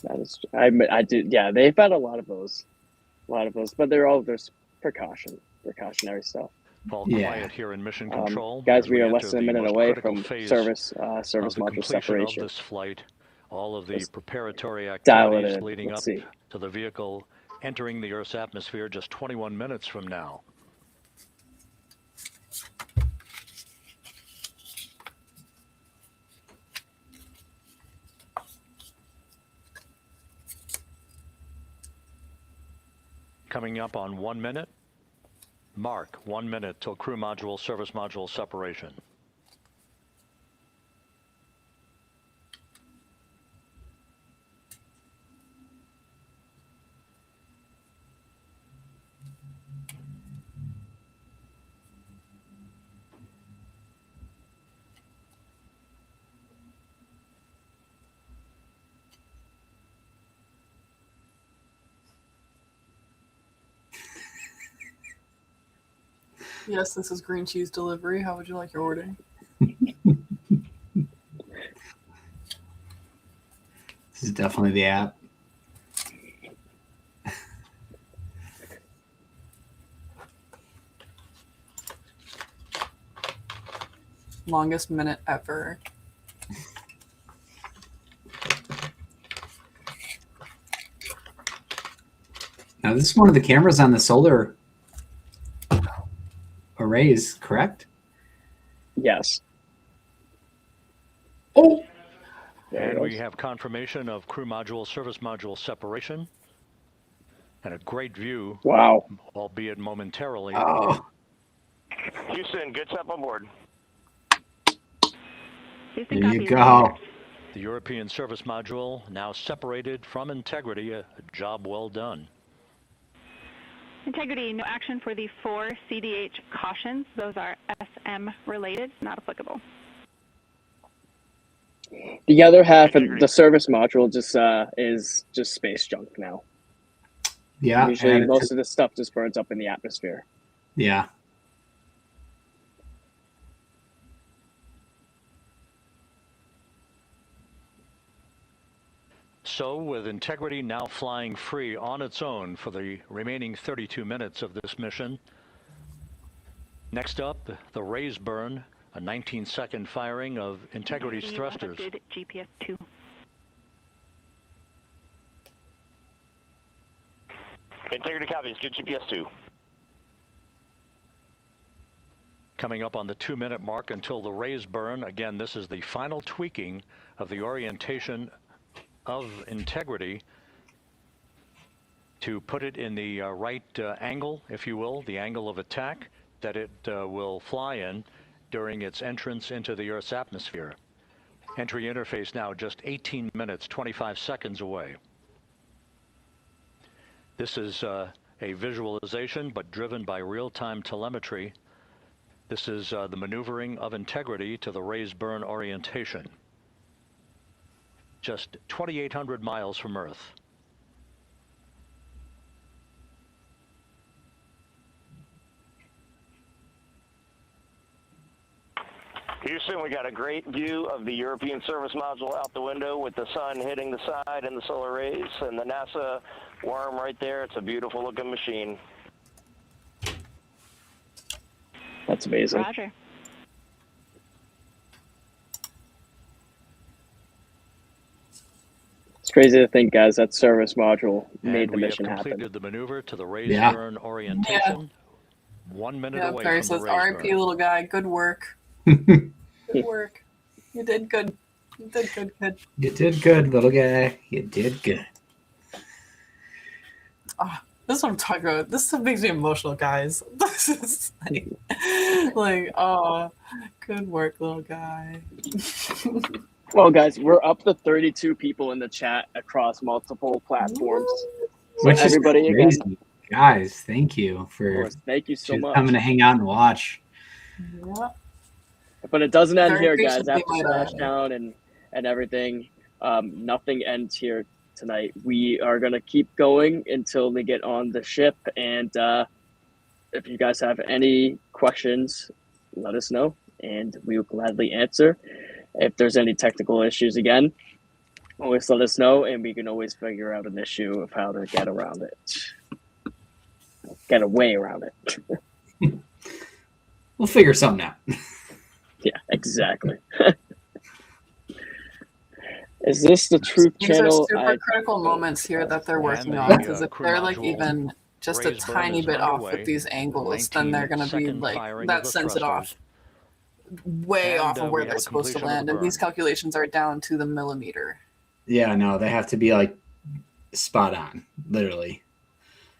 That is, I did, yeah. They've had a lot of those, but they're all there's precautionary stuff. All quiet here in mission control. Guys, we are less than a minute away from service module separation. Of this flight, all of the preparatory activities leading up to the vehicle entering the Earth's atmosphere just 21 minutes from now. Coming up on 1 minute. Mark, 1 minute till crew module, service module separation. Yes, this is green cheese delivery. How would you like your order? This is definitely the app. Longest minute ever. Now, this is one of the cameras on the solar arrays, correct? Yes. Oh. And we have confirmation of crew module, service module separation. And a great view. Wow. Albeit momentarily. Oh. Houston, good step on board. There you go. The European service module now separated from Integrity. A job well done. Integrity, no action for the 4 CDH cautions. Those are SM related, not applicable. The other half of the service module just is just space junk now. Yeah. Usually most of the stuff just burns up in the atmosphere. Yeah. So, with Integrity now flying free on its own for the remaining 32 minutes of this mission. Next up, the raise burn, a 19-second firing of Integrity's thrusters. Good GPS 2. Integrity copies, good GPS 2. Coming up on the 2-minute mark until the raise burn. Again, this is the final tweaking of the orientation of Integrity to put it in the right angle, if you will, the angle of attack that it will fly in during its entrance into the Earth's atmosphere. Entry interface now just 18 minutes, 25 seconds away. This is a visualization, but driven by real-time telemetry. This is the maneuvering of Integrity to the raise burn orientation. Just 2,800 miles from Earth. Houston, we got a great view of the European service module out the window with the sun hitting the side and the solar rays and the NASA worm right there. It's a beautiful looking machine. That's amazing. Roger. It's crazy to think, guys, that service module made the mission happen. We have completed the maneuver to the raise burn orientation. 1 minute away Barry from says, the raise RIP, burn. little guy. Good work. Good work. You did good. You did good, kid. You did good, little guy. You did good. This is what I'm talking about. This stuff makes me emotional, guys. This is like, oh, good work, little guy. Well, guys, we're up to 32 people in the chat across multiple platforms. So Which everybody is crazy. Again, guys, thank you for thank you so much coming to hang out and watch. Yeah. But it doesn't end Very here, guys. After patiently, Splashdown and everything, nothing ends here tonight. We are gonna keep going until we get on the ship. And if you guys have any questions, let us know, and we will gladly answer. If there's any technical issues, again, always let us know, and we can always figure out an issue of how to get around it. Get a way around it. We'll figure something out. Yeah, exactly. Is this the Truth These Channel? These are super critical moments here that they're working on, because if they're like even just a tiny bit off with these angles, then they're going to be like, that sends it off way off of where they're supposed to land. And these calculations are down to the millimeter. Yeah, no, they have to be like spot on, literally.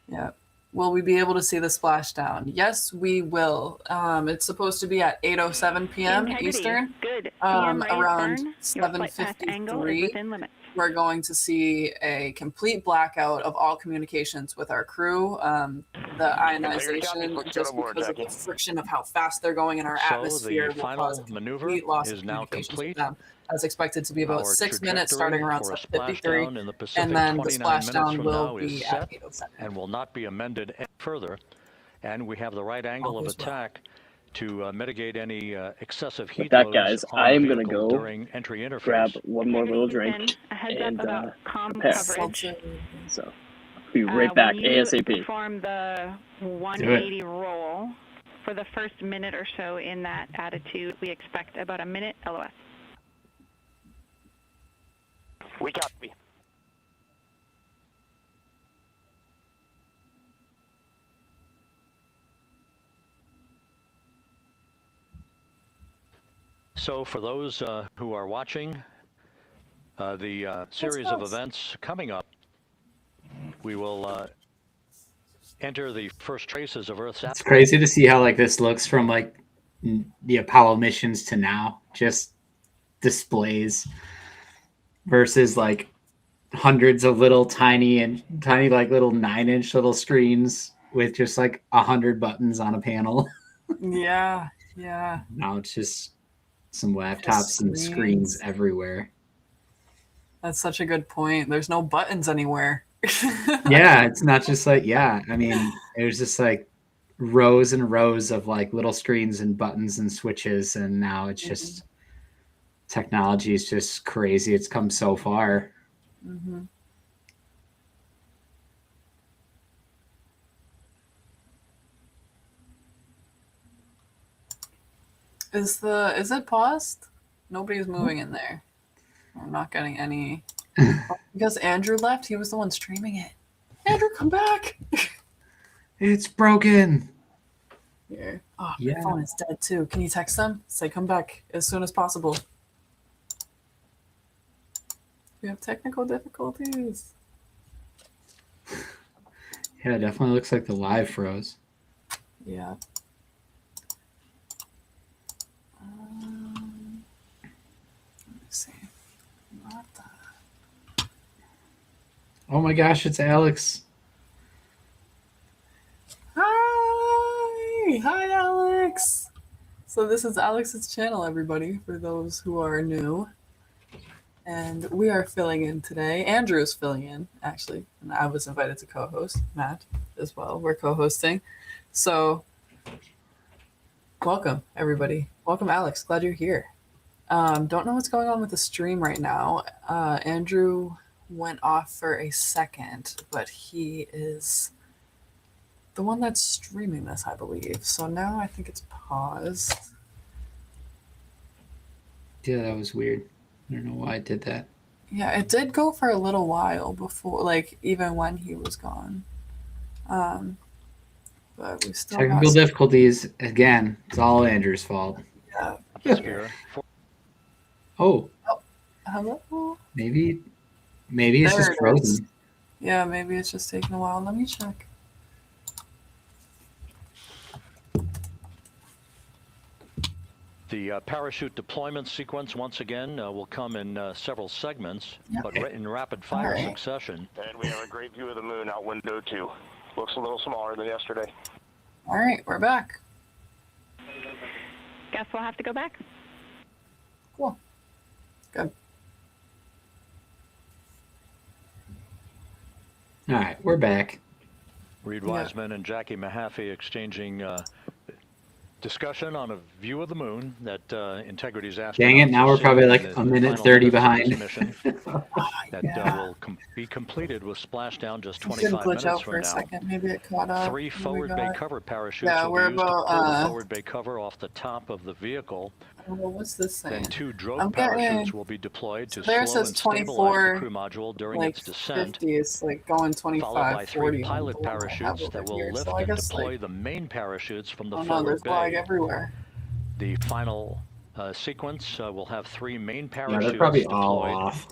Yeah. Will we be able to see the splashdown? Yes, we will. It's supposed to be at 8:07 p.m. Eastern. Good. Around 7:53. We're going to see a complete blackout of all communications with our crew. The ionization, just because of the friction of how fast they're going in our atmosphere, will cause a complete loss of communications with them. As expected to be about 6 minutes, starting around 7:53, and then the splashdown will be at 8:07. And will not be amended any further. And we have the right angle of attack to mitigate any excessive heat loads. With that, loads guys, I am going to go during entry interface. grab one more little drink and prepare. So I'll be right back ASAP. Perform the 180 roll for the first minute or so in that attitude. We expect about a minute. LOS. We copy. So for those who are watching the series of events coming up, we will enter the first traces of Earth's. It's crazy to see how like this looks from like the Apollo missions to now, just displays versus like hundreds of little tiny like little 9-inch little screens with just like 100 buttons on a panel. Yeah. Now it's just some laptops and screens everywhere. That's such a good point. There's no buttons anywhere. Yeah, it's not just like, I mean, it was just like rows and rows of like little screens and buttons and switches, and now it's just technology is just crazy. It's come so far. Mm-hmm. Is it paused? Nobody's moving in there. I'm not getting any. Because Andrew left, he was the one streaming it. Andrew, come back! It's broken. Here. Oh, my phone is dead too. Can you text them? Say come back as soon as possible. We have technical difficulties. Yeah, it definitely looks like the live froze. Yeah. Let's see. Not that. Oh my gosh, it's Alex. Hi, Alex. So this is Alex's channel, everybody, for those who are new. And we are filling in today. Andrew is filling in, actually. And I was invited to co-host. Matt as well. We're co-hosting. So welcome, everybody. Welcome, Alex. Glad you're here. Don't know what's going on with the stream right now. Andrew went off for a second, but he is the one that's streaming this, I believe. So now I think it's paused. Yeah, that was weird. I don't know why I did that. Yeah, it did go for a little while before, like, even when he was gone. But we still technical difficulties again. It's all Andrew's fault. Yeah. Oh, hello. Maybe it's just frozen. Yeah, maybe it's just taking a while. Let me check. The parachute deployment sequence, once again, will come in several segments, but in rapid fire succession. And we have a great view of the moon out window 2. Looks a little smaller than yesterday. All right, we're back. Guess we'll have to go back. Cool. Good. All right, we're back. Reed Wiseman and Jackie Mahaffey exchanging discussion on a view of the moon that Integrity's astronauts. Dang it, now we're probably like a minute 30 behind. Mission that will be completed with splashdown just 25 glitch minutes out from for a now. second. Maybe it caught up. 3 forward bay cover parachutes Yeah, will we're be used to pull about, the forward bay cover off the top of the vehicle. Well, what's this saying? Then 2 drogue parachutes will be deployed to there slow says and stabilize 24, the crew module during like its descent. 50 is like going 25, Followed by 3 40 pilot parachutes that will here. lift So I and guess, deploy like, the main parachutes from the oh no, forward there's bay. lag everywhere. The final sequence will have 3 main Yeah, parachutes they're probably deployed. all off.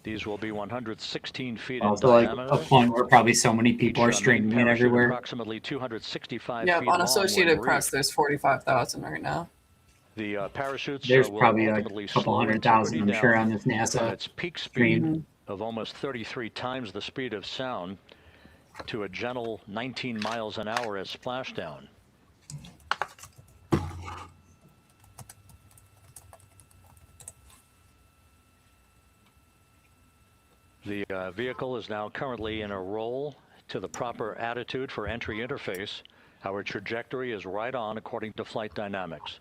These will be 116 feet Also, in like diameter. a point where probably so many people are streaming it everywhere. Approximately 265 Yeah, feet on long Associated when Press, reefed. there's 45,000 right now. The parachutes There's will probably like ultimately a couple slow 100,000, Integrity I'm sure, down on this from NASA its peak stream. speed of almost 33 times the speed of sound to a gentle 19 miles an hour at splashdown. The vehicle is now currently in a roll to the proper attitude for entry interface. Our trajectory is right on according to flight dynamics.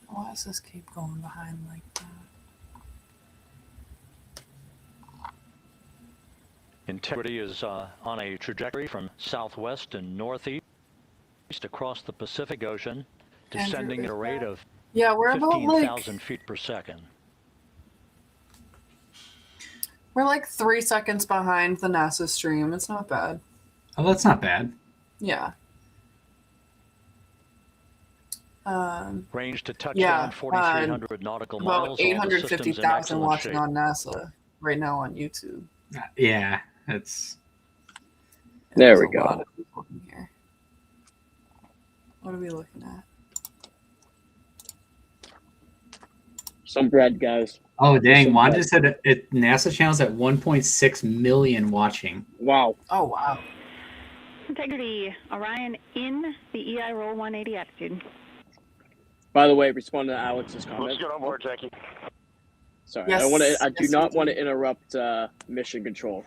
Why does this keep going behind like that? Integrity is on a trajectory from southwest and northeast across the Pacific Ocean, descending at a rate of we're about 15,000 feet per second. We're like 3 seconds behind the NASA stream. It's not bad. Oh, that's not bad. Yeah. Range to touchdown 4,300 nautical miles. About 850,000 watching on NASA right now on YouTube. Yeah, it's. There we go. Here. What are we looking at? Some bread, guys. Oh, dang. Wanda said it NASA channel's at 1.6 million watching. Wow. Oh, wow. Integrity, Orion in the EI roll 180 attitude. By the way, respond to Alex's comment. Let's get on board, Jackie. Sorry, Yes, I do not want to interrupt mission control,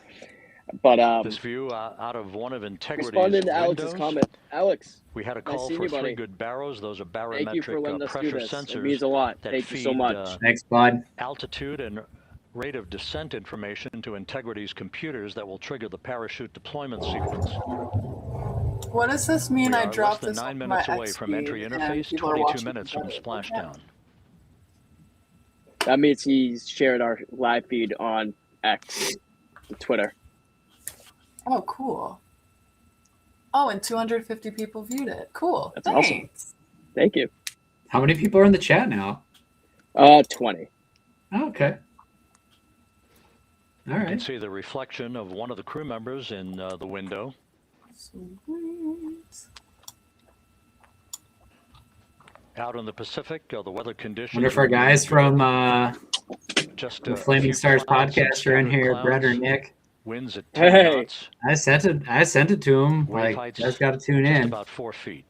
but this view out of one of Integrity's responding to Alex's windows, comment. Alex, we had a call for 3 good barrows. Those are barometric pressure sensors. It means a lot. That Thank you feed, so much. Thanks, bud. Altitude and rate of descent information to Integrity's computers that will trigger the parachute deployment sequence. What does this mean? I dropped less this than 9 on minutes my away from entry XP interface, and people are 22 watching minutes from splashdown. That means he's shared our live feed on X, Twitter. Oh, cool. Oh, and 250 people viewed it. Cool. That's Thanks. awesome. Thank you. How many people are in the chat now? 20. Oh, okay. All You can right. see the reflection of one of the crew members in the window. Sweet. Out in the Pacific, the weather conditions. Wonder if our guys from just the Flaming Stars podcast are in here, Brett or Nick. Winds at 10 Hey. knots. I sent it to him. Wave Like, heights you guys got to tune just in. about 4 feet.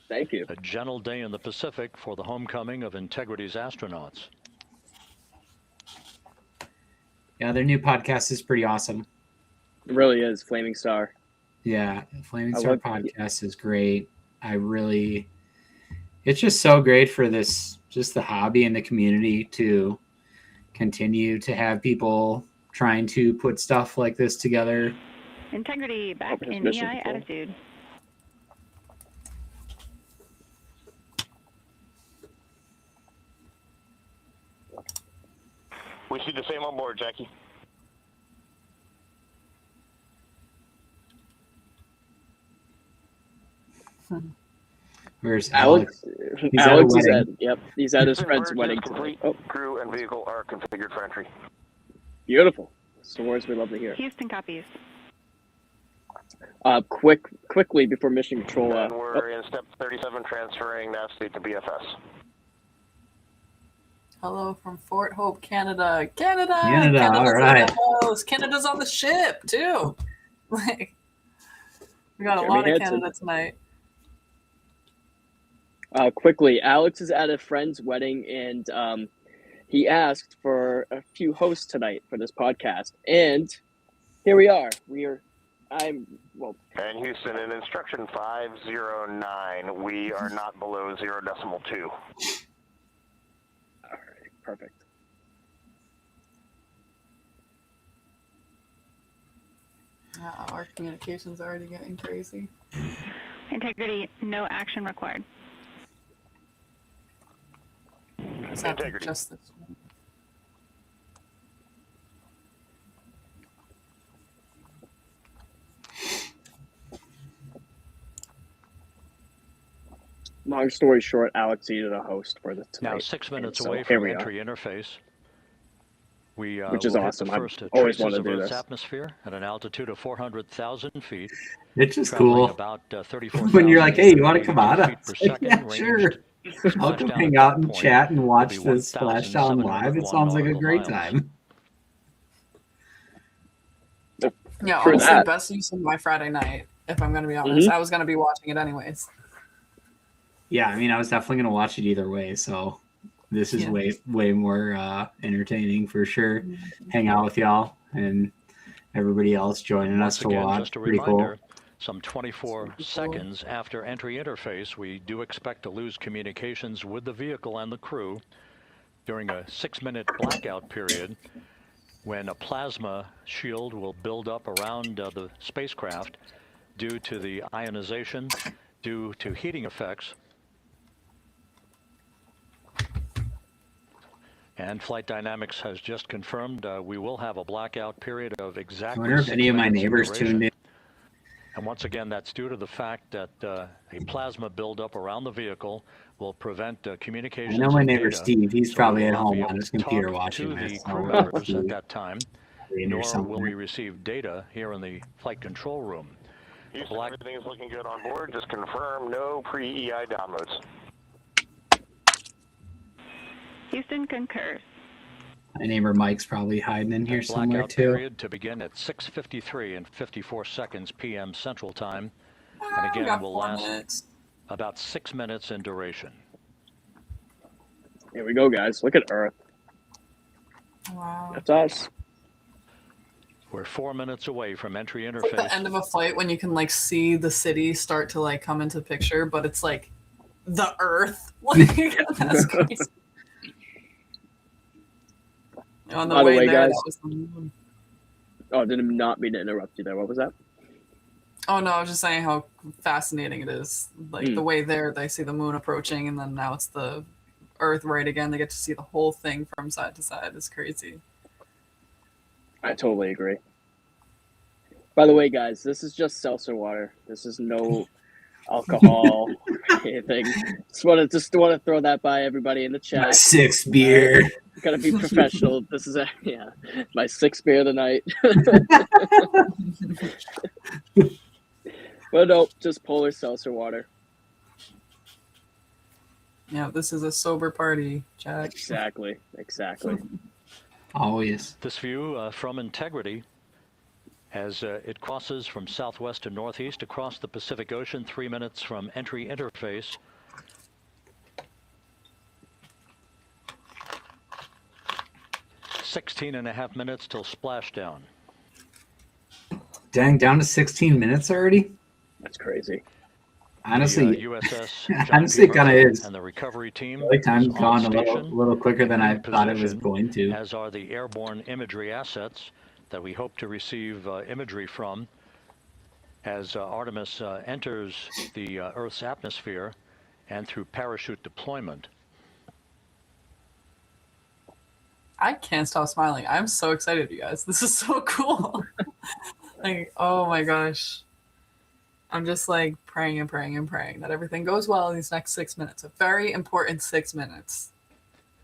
Thank you. A gentle day in the Pacific for the homecoming of Integrity's astronauts. Yeah, their new podcast is pretty awesome. It really is Flaming Star. Yeah, Flaming I Star love- podcast is great. It's just so great for just the hobby and the community to continue to have people trying to put stuff like this together. Integrity back Open his in mission EI control. attitude. We see the same on board, Jackie. Where's Alex? He's Alex at a is wedding. he's at his friend's wedding Complete tonight. Oh, crew and vehicle are configured for entry. beautiful. It's the words we love to hear. Houston copies. Quickly before mission control. And we're in step 37, transferring navigate to BFS. Hello from Fort Hope, Canada. Canada. Canada's all right. Canada's on the ship too. Like, we got a lot of Canada tonight. Quickly, Alex is at a friend's wedding, and he asked for a few hosts tonight for this podcast, and here we are. And Houston, in instruction 509, we are not below 0.2. All right, perfect. Our communication's already getting crazy. Integrity, no action required. Integrity. Just this one. Long story short, Alex needed a host for the tonight. Now 6 minutes away here from we entry interface. Which is awesome. The first I've always wanted traces to of do Earth's this. atmosphere at an altitude of 400,000 feet. It's just traveling cool. About 34,000 when you're like, hey, you want to come on? feet per second, Yeah, sure. ranged I'll come splashdown hang at out that and point chat and watch will be this Splashdown live. It 1,701 sounds like a nautical great miles. time. Yeah, For honestly, that. best use of my Friday night, if I'm going to be honest. I was going to be watching it anyways. Yeah, I mean, I was definitely going to watch it either way, so this is way more entertaining for sure. Hang out with y'all and everybody else joining us to watch. Just a Pretty reminder, cool. some 24 seconds after entry interface, we do expect to lose communications with the vehicle and the crew during a 6-minute blackout period when a plasma shield will build up around the spacecraft due to the ionization, due to heating effects. And Flight Dynamics has just confirmed we will have a blackout period of exactly 6 minutes. I wonder if any of my neighbors tuned in. And once again, that's due to the fact that a plasma buildup around the vehicle will prevent communications. I know my and neighbor data. Steve. He's So probably we at will not home be on able his to computer talk watching to this. the So crew we'll members see at that time, Reenters nor will somewhere. we receive data here in the flight control room. Houston, everything is looking good on board. Just confirm no pre-EI downloads. Houston concurs. My neighbor Mike's probably hiding in here somewhere Blackout too. period to begin at 6:53 and 54 seconds p.m. Central Time, and again will last about 6 minutes in duration. Here we go, guys. Look at Earth. Wow. That's us. We're 4 minutes away from entry It's like interface. the end of a flight when you can like see the city start to like come into picture, but it's like the Earth. Like, that's crazy. On the By the way way, there, guys. that was the moon. Oh, I did not mean to interrupt you there. What was that? Oh no, I was just saying how fascinating it is. Like the way there, they see the moon approaching, and then now it's the Earth right again. They get to see the whole thing from side to side. It's crazy. I totally agree. By the way, guys, this is just seltzer water. This is no alcohol or anything. Just want to throw that by everybody in the chat. My 6th beer. Gotta be professional. This is my 6th beer of the night. But no, just polar seltzer water. Yeah, this is a sober party, Jack. Exactly. Always. This view from Integrity, as it crosses from southwest to northeast across the Pacific Ocean, 3 minutes from entry interface. $16.5 minutes till splashdown. Dang, down to 16 minutes already? That's crazy. Honestly, The USS John honestly, P. it kind of Murphy is. and the recovery team Like time's is on gone a station little quicker than I in thought it was position, going to. as are the airborne imagery assets that we hope to receive imagery from as Artemis enters the Earth's atmosphere and through parachute deployment. I can't stop smiling. I'm so excited, you guys. This is so cool. Like, oh my gosh. I'm just like praying and praying and praying that everything goes well in these next 6 minutes. A very important 6 minutes.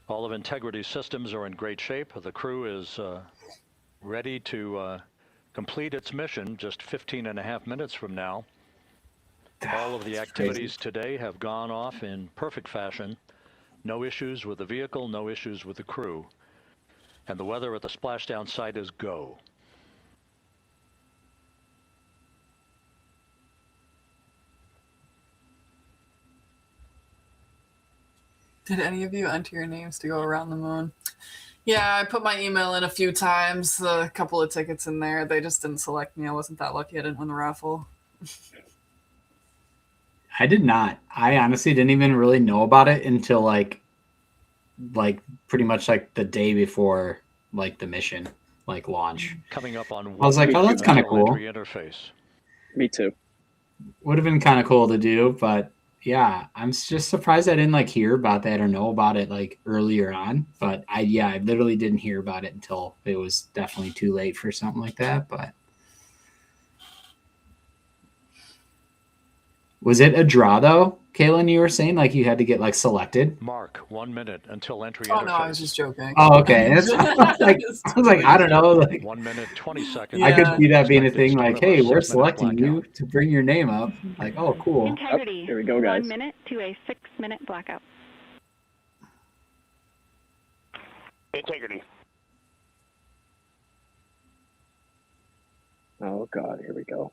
All of Integrity's systems are in great shape. The crew is ready to complete its mission just 15.5 minutes from now. All of the activities today have gone off in perfect fashion. No issues with the vehicle, no issues with the crew. And the weather at the splashdown site is go. Did any of you enter your names to go around the moon? Yeah, I put my email in a few times, a couple of tickets in there. They just didn't select me. I wasn't that lucky. I didn't win the raffle. I did not. I honestly didn't even really know about it until like pretty much like the day before like the mission like launch. Coming up on I was like, oh, that's kind of cool. Interface. Me too. Would have been kind of cool to do, but yeah, I'm just surprised I didn't like hear about that or know about it like earlier on. But I literally didn't hear about it until it was definitely too late for something like that. But was it a draw though, Kaylin? You were saying like you had to get like selected. Mark, 1 minute until entry. Oh no, I was just joking. Oh, okay. I was like, I don't know. Like 1 minute 20 seconds. I could see that being a thing. Like, hey, we're selecting you to bring your name up. Like, oh, cool. Integrity. Here we go, guys. 1 minute to a 6-minute blackout. Integrity. Oh God, here we go.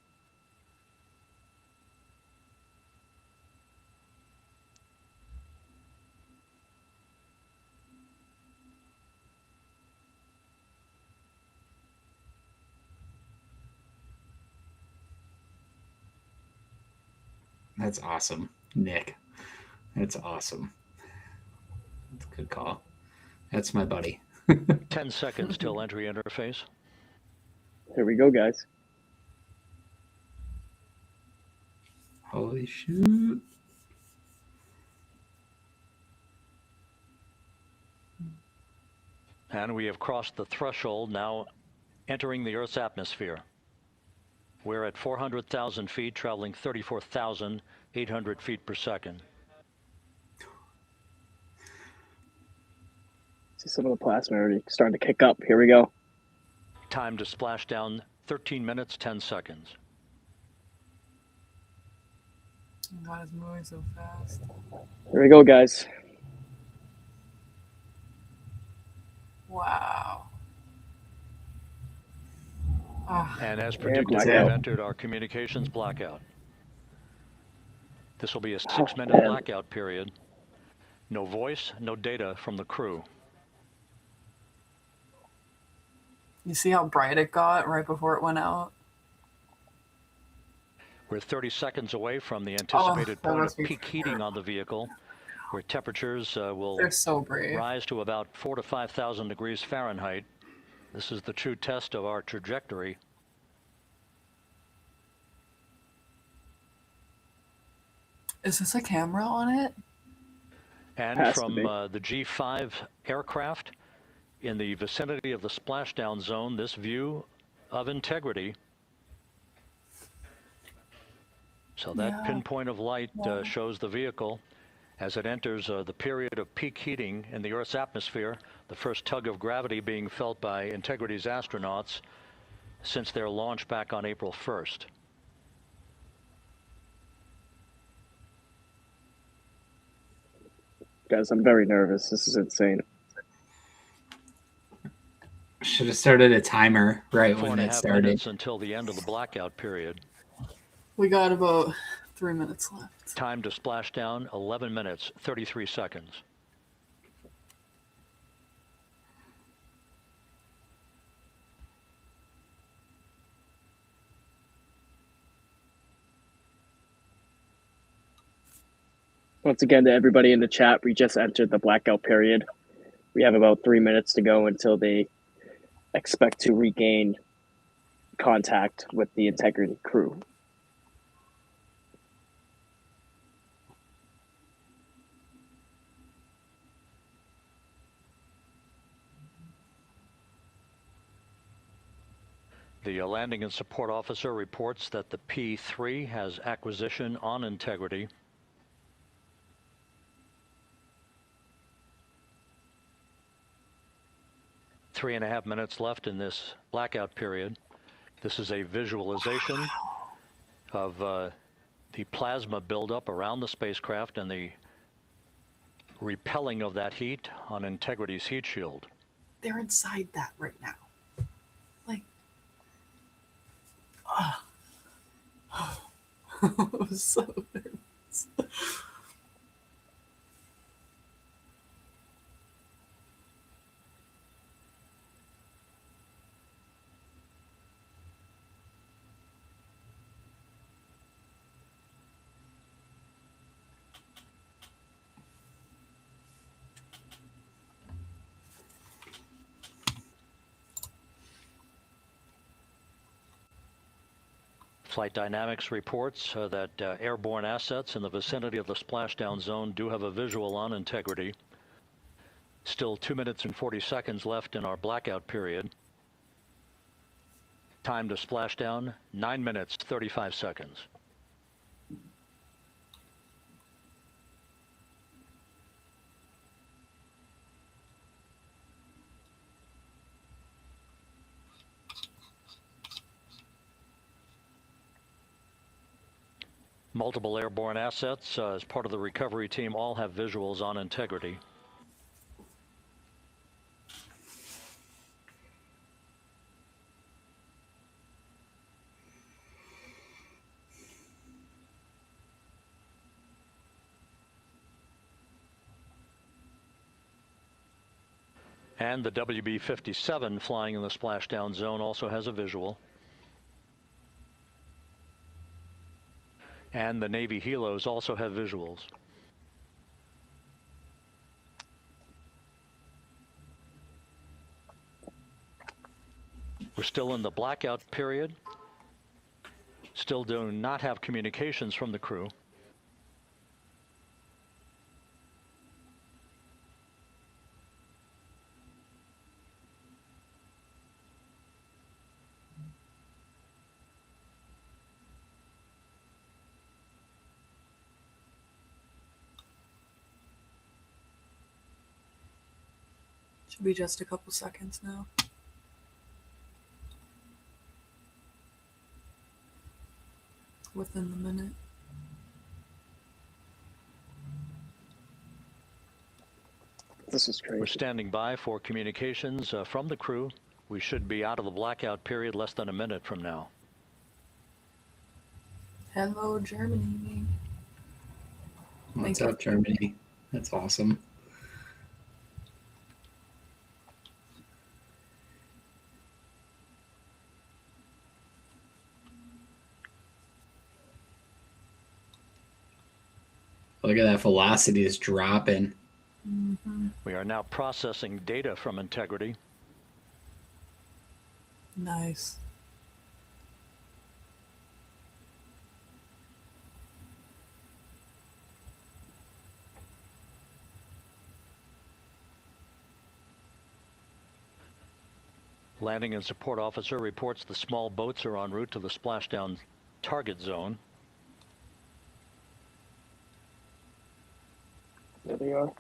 That's awesome, Nick. That's awesome. That's a good call. That's my buddy. 10 seconds till entry interface. Here we go, guys. Holy shoot. And we have crossed the threshold, now entering the Earth's atmosphere. We're at 400,000 feet, traveling 34,800 feet per second. See some of the plasma already starting to kick up. Here we go. Time to splash down 13 minutes, 10 seconds. Why is it moving so fast? Here we go, guys. Wow. And as predicted, we've entered our communications blackout. This will be a 6-minute blackout period. No voice, no data from the crew. You see how bright it got right before it went out? We're 30 seconds away from the anticipated point of peak heating on the vehicle, where temperatures will rise to about 4,000 to 5,000 degrees Fahrenheit. This is the true test of our trajectory. Is this a camera on it? And from the G5 aircraft in the vicinity of the splashdown zone, this view of Integrity. So that pinpoint of light shows the vehicle as it enters the period of peak heating in the Earth's atmosphere, the first tug of gravity being felt by Integrity's astronauts since their launch back on April 1st. Guys, I'm very nervous. This is insane. Should have started a timer right when it 4.5 started. minutes until the end of the blackout period. We got about 3 minutes left. Time to splash down, 11 minutes, 33 seconds. Once again, to everybody in the chat, we just entered the blackout period. We have about 3 minutes to go until they expect to regain contact with the Integrity crew. The landing and support officer reports that the P3 has acquisition on integrity. Three and a half minutes left in this blackout period. This is a visualization of the plasma buildup around the spacecraft and the repelling of that heat on Integrity's heat shield. They're inside that right now. Like, so nervous. Flight Dynamics reports that airborne assets in the vicinity of the splashdown zone do have a visual on Integrity. Still 2 minutes and 40 seconds left in our blackout period. Time to splashdown, 9 minutes, 35 seconds. Multiple airborne assets as part of the recovery team all have visuals on Integrity. And the WB-57 flying in the splashdown zone also has a visual. And the Navy helos also have visuals. We're still in the blackout period. Still do not have communications from the crew. Should be just a couple seconds now. Within the minute. This is crazy. We're standing by for communications from the crew. We should be out of the blackout period less than a minute from now. Hello, Germany. What's up, Germany? That's awesome. Look at that velocity is dropping. Mm-hmm. We are now processing data from Integrity. Nice. Landing and support officer reports the small boats are en route to the splashdown target zone. There they are.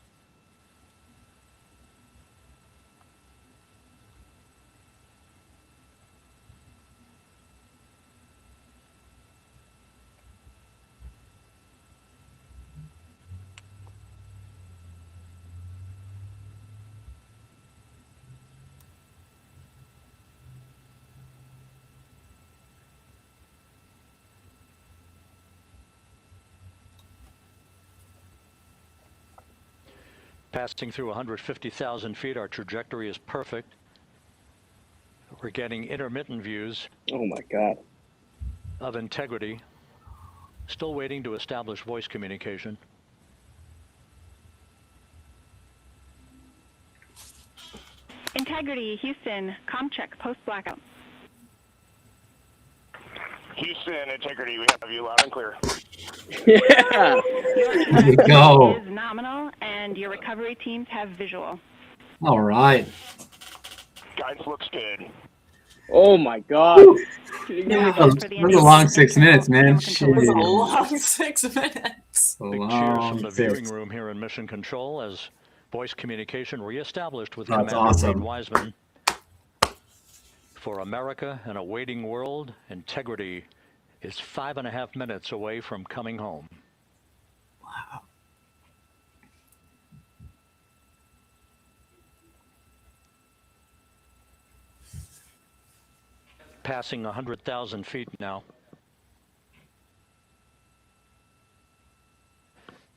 Passing through 150,000 feet, our trajectory is perfect. We're getting intermittent views. Oh my God. Of Integrity. Still waiting to establish voice communication. Integrity, Houston, comm check, post blackout. Houston, Integrity, we have you loud and clear. Yeah. There you go. Is nominal, and your recovery teams have visual. All right. Guidance looks good. Oh my God. Yeah. That was a long 6 minutes, man. It was a long 6 minutes. Big cheers from the viewing room here in Mission Control as voice communication reestablished with Commander awesome. Reed Wiseman. For America and a waiting world, integrity is 5.5 minutes away from coming home. Wow. Passing 100,000 feet now.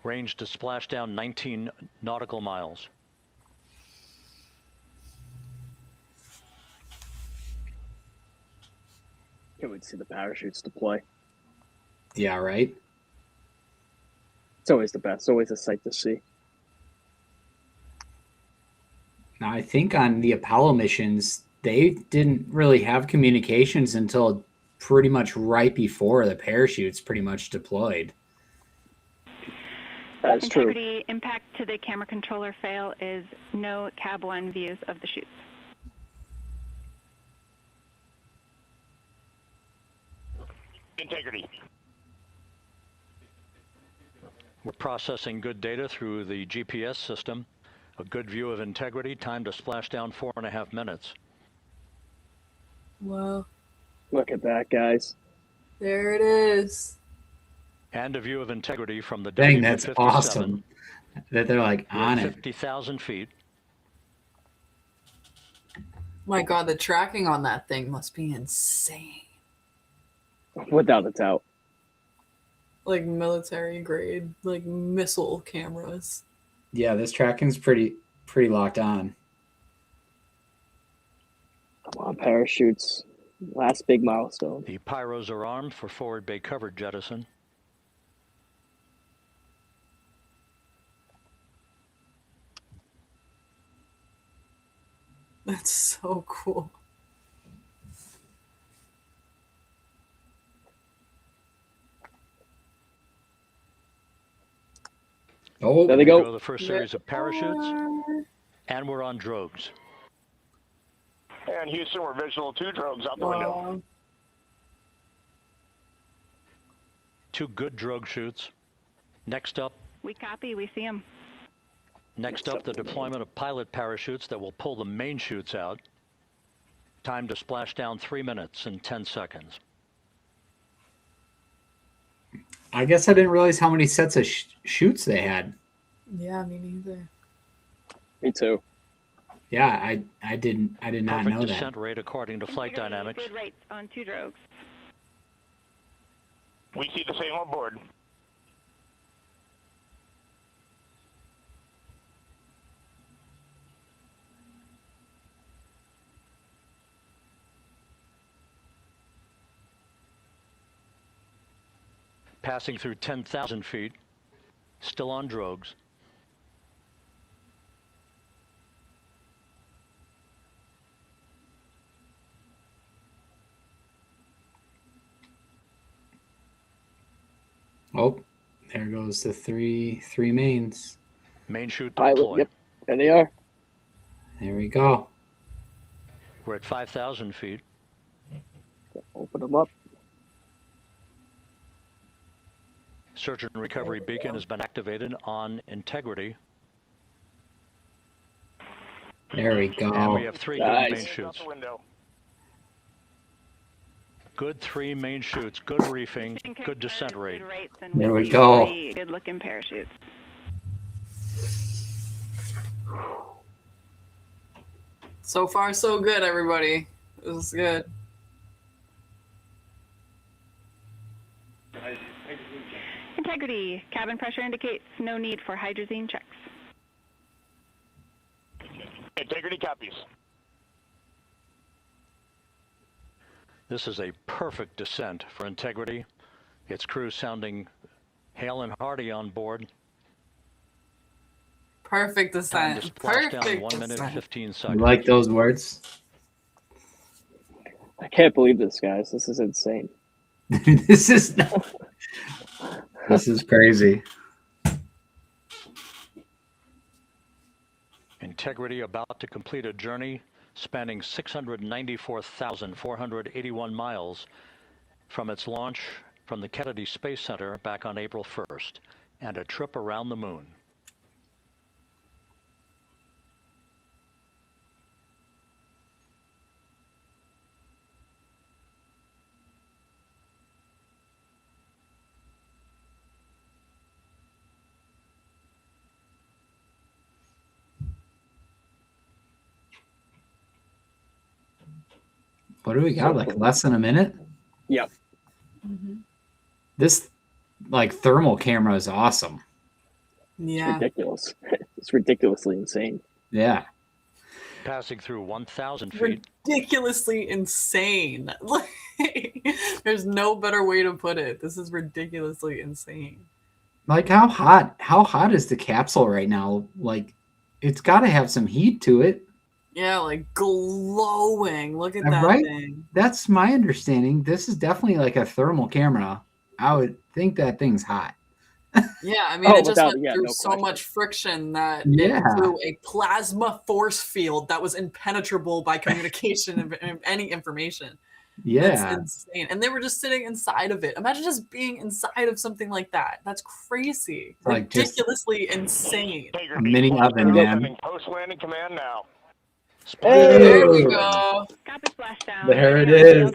Range to splashdown 19 nautical miles. Can't wait to see the parachutes deploy. Yeah, right? It's always the best. It's always a sight to see. Now, I think on the Apollo missions, they didn't really have communications until pretty much right before the parachutes pretty much deployed. That's Integrity impact to the camera controller fail is no cab 1 views of the chutes. Integrity. We're processing good data through the GPS system. A good view of integrity, time to splashdown 4.5 minutes. Wow. Look at that, guys. There it is. And a view of integrity from the Dang, that's W57 awesome. That they're like on it. 50,000 feet. My God, the tracking on that thing must be insane. Without a doubt. Like military grade, like missile cameras. Yeah, this tracking's pretty locked on. Come on, parachutes. Last big milestone. The pyros are armed for forward bay cover jettison. That's so cool. Oh, there they go. The first series of parachutes, and we're on drogues. And Houston, we're visual 2 drogues out the window. 2 good drogue shoots. Next up. We copy. We see them. Next up, the deployment of pilot parachutes that will pull the main chutes out. Time to splash down 3 minutes and 10 seconds. I guess I didn't realize how many sets of chutes they had. Yeah, me neither. Me too. Yeah, I did not know Perfect that. descent rate according to flight dynamics. Good rates on 2 drogues. We see the same on board. Passing through 10,000 feet, still on drogues. Oh, there goes the three mains. Main chute Pilot, deployed. yep, there they are. There we go. We're at 5,000 feet. Open them up. Search and recovery beacon has been activated on integrity. There we go. And we have 3 Nice. good main chutes. Good 3 main chutes, good reefing, good descent rate. There we go. Good looking parachutes. So far, so good, everybody. This is good. Integrity. Cabin pressure indicates no need for hydrazine checks. Integrity copies. This is a perfect descent for integrity. Its crew sounding hale and hearty on board. Perfect Time to descent. splash down Perfect 1 minute, descent. 15 You seconds. like those words? I can't believe this, guys. This is insane. This is crazy. Integrity about to complete a journey spanning 694,481 miles from its launch from the Kennedy Space Center back on April 1st, and a trip around the moon. What do we got? Like less than a minute? Yep. This like thermal camera is awesome. Yeah. It's ridiculous. It's ridiculously insane. Yeah. Passing through 1,000 feet. Ridiculously insane. There's no better way to put it. This is ridiculously insane. Like how hot is the capsule right now? Like it's got to have some heat to it. Yeah, like glowing. Look at that thing. That's my understanding. This is definitely like a thermal camera. I would think that thing's hot. Yeah, I mean, it just went through so much friction that it threw a plasma force field that was impenetrable by communication of any information. Yeah. That's insane. And they were just sitting inside of it. Imagine just being inside of something like that. That's crazy. Like ridiculously insane. A mini oven, man. Post-landing command now. There we go. Copy splashdown. There it is.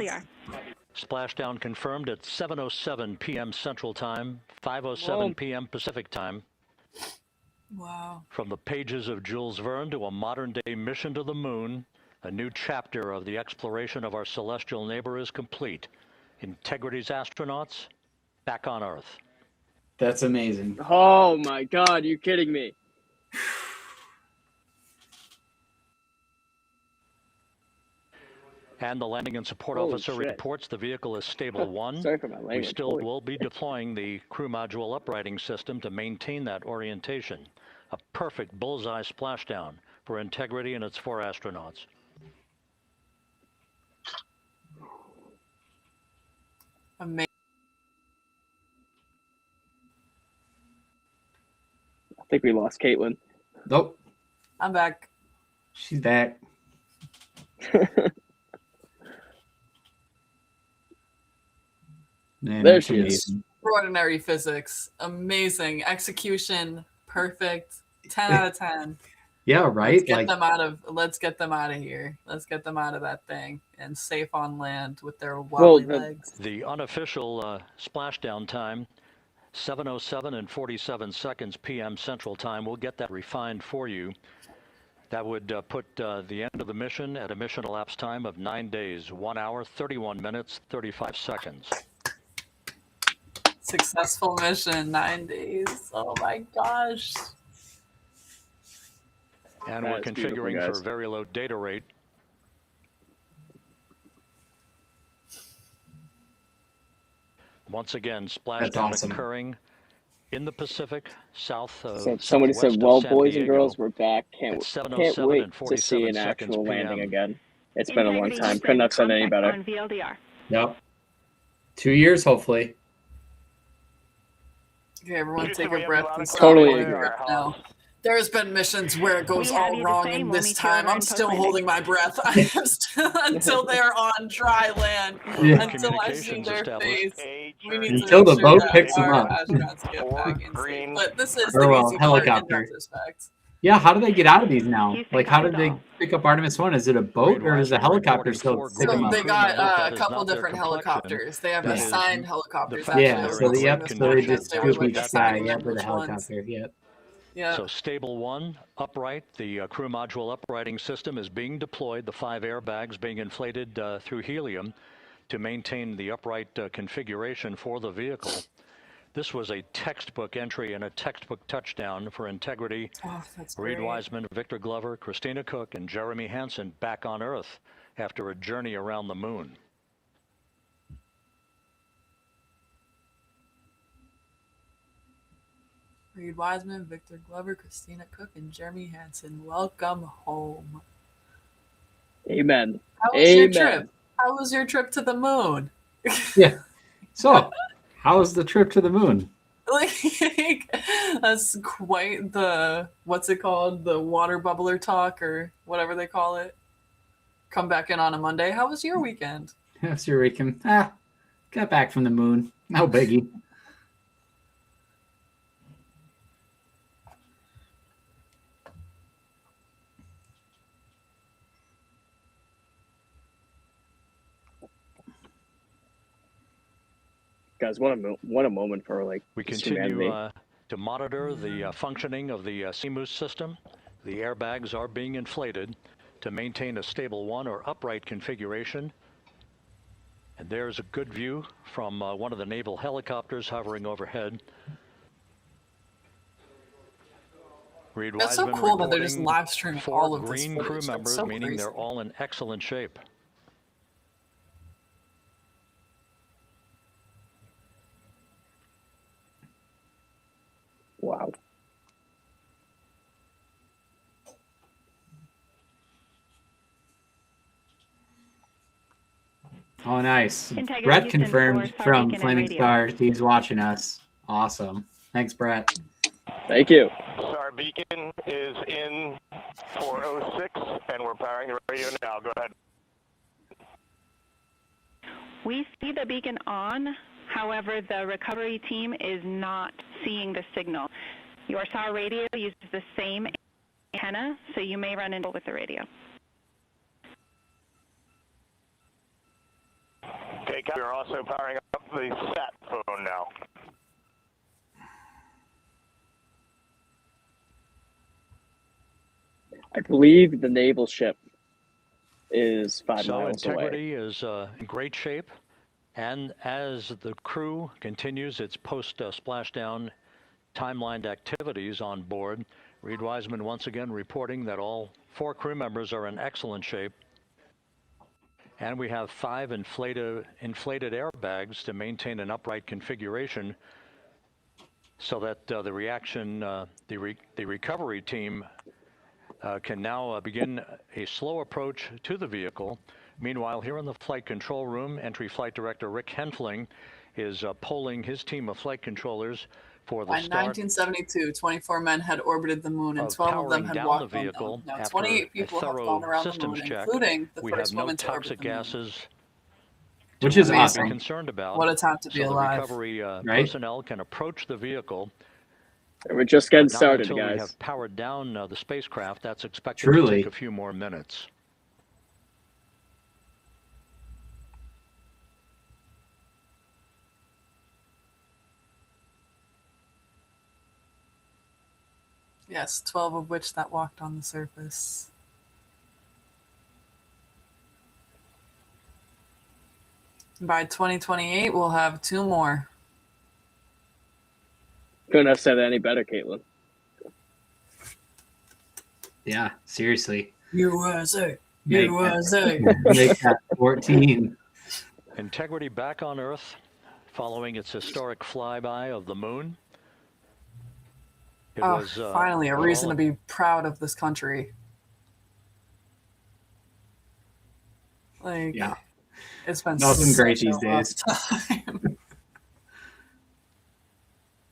Splashdown confirmed at 7:07 p.m. Central Time, 5:07 p.m. Pacific Time. Wow. From the pages of Jules Verne to a modern-day mission to the moon, a new chapter of the exploration of our celestial neighbor is complete. Integrity's astronauts back on Earth. That's amazing. Oh my God, you're kidding me. And the landing and support officer reports the vehicle is stable 1. Sorry for my language. We still will be deploying the crew module uprighting system to maintain that orientation. A perfect bullseye splashdown for Integrity and its 4 astronauts. Amazing. I think we lost Caitlin. Nope. I'm back. She's back. Man, there she is. Extraordinary physics. Amazing. Execution. Perfect. 10 out of 10. Yeah, right. Let's get them out of here. Let's get them out of that thing and safe on land with their wobbly legs. The unofficial splashdown time, 7:07 and 47 seconds p.m. Central Time. We'll get that refined for you. That would put the end of the mission at a mission elapsed time of 9 days, 1 hour, 31 minutes, 35 seconds. Successful mission, 9 days. Oh my gosh. And we're configuring for very low data rate. Once again, splashdown occurring in the Pacific, south of so somebody said, well, boys and girls, we're back. Can't wait to see an actual landing again. It's been a long time. Couldn't have said any better. Yep. 2 years, hopefully. Okay, everyone take a breath and stop. Totally agree. Now. There's been missions where it goes all wrong, and this time I'm still holding my breath. I am still until they're on dry land, until I see their face. We need until to the boat picks them up. But this is the easy helicopter. in retrospect. Yeah, how do they get out of these now? Like, how did they pick up Artemis 1? Is it a boat or is a helicopter still pick them up? They got a couple different helicopters. They have assigned helicopters. Yeah, so they just scoop each side with a helicopter. Yep. Yeah. So stable 1, upright. The crew module uprighting system is being deployed. The 5 airbags being inflated through helium to maintain the upright configuration for the vehicle. This was a textbook entry and a textbook touchdown for Integrity. Oh, that's Reed Wiseman, Victor Glover, Christina Cook, and Jeremy Hansen back on Earth after a journey around the moon. Reed Wiseman, Victor Glover, Christina Cook, and Jeremy Hansen. Welcome home. Amen. How was your trip? How was your trip to the moon? Yeah. So, how was the trip to the moon? Like, that's quite the, what's it called? The water bubbler talk or whatever they call it. come back in on a Monday. How was your weekend? How's your weekend? Got back from the moon. No biggie. Guys, what a moment for like We just continue humanity. to monitor the functioning of the CMOOS system. The airbags are being inflated to maintain a stable one or upright configuration. And there's a good view from one of the naval helicopters hovering overhead. It's so cool that they're just live streaming all of this green footage. crew That's members, so meaning crazy. they're all in excellent shape. Wow. Oh, nice. Integrity Brett Houston confirmed for from Beacon and Flaming radio. Stars. He's watching us. Awesome. Thanks, Brett. Thank you. Star Beacon is in 406, and we're powering the radio now. Go ahead. We see the beacon on. However, the recovery team is not seeing the signal. Your SAR radio uses the same antenna, so you may run into with the radio. Okay, we're also powering up the sat phone now. I believe the naval ship is 5 So miles away. integrity is in great shape. And as the crew continues its post-splashdown timelined activities on board, Reed Wiseman once again reporting that all 4 crew members are in excellent shape. And we have 5 inflated airbags to maintain an upright configuration so that the recovery team can now begin a slow approach to the vehicle. Meanwhile, here in the flight control room, Entry Flight Director Rick Henfling is polling his team of flight controllers for the By start 1972, 24 men had orbited the moon, and of 12 of them powering had down walked the on vehicle. them. Now, After 28 a people have thorough gone around the systems moon, check, including the we first have no woman to orbit toxic the moon. gases Which is to awesome. be concerned about. What a time to be so alive. the recovery Right? personnel can approach the vehicle. We're just getting Not started, until we guys. have powered down the spacecraft. That's expected Truly. to take a few more minutes. Yes, 12 of which that walked on the surface. By 2028, we'll have 2 more. Couldn't have said it any better, Caitlin. Yeah, seriously. USA. Make USA. Make that 14. Integrity back on Earth following its historic flyby of the moon. It was, finally, a reason all- to be proud of this country. Like, Yeah. it's been Nothing great such a these days. rough time.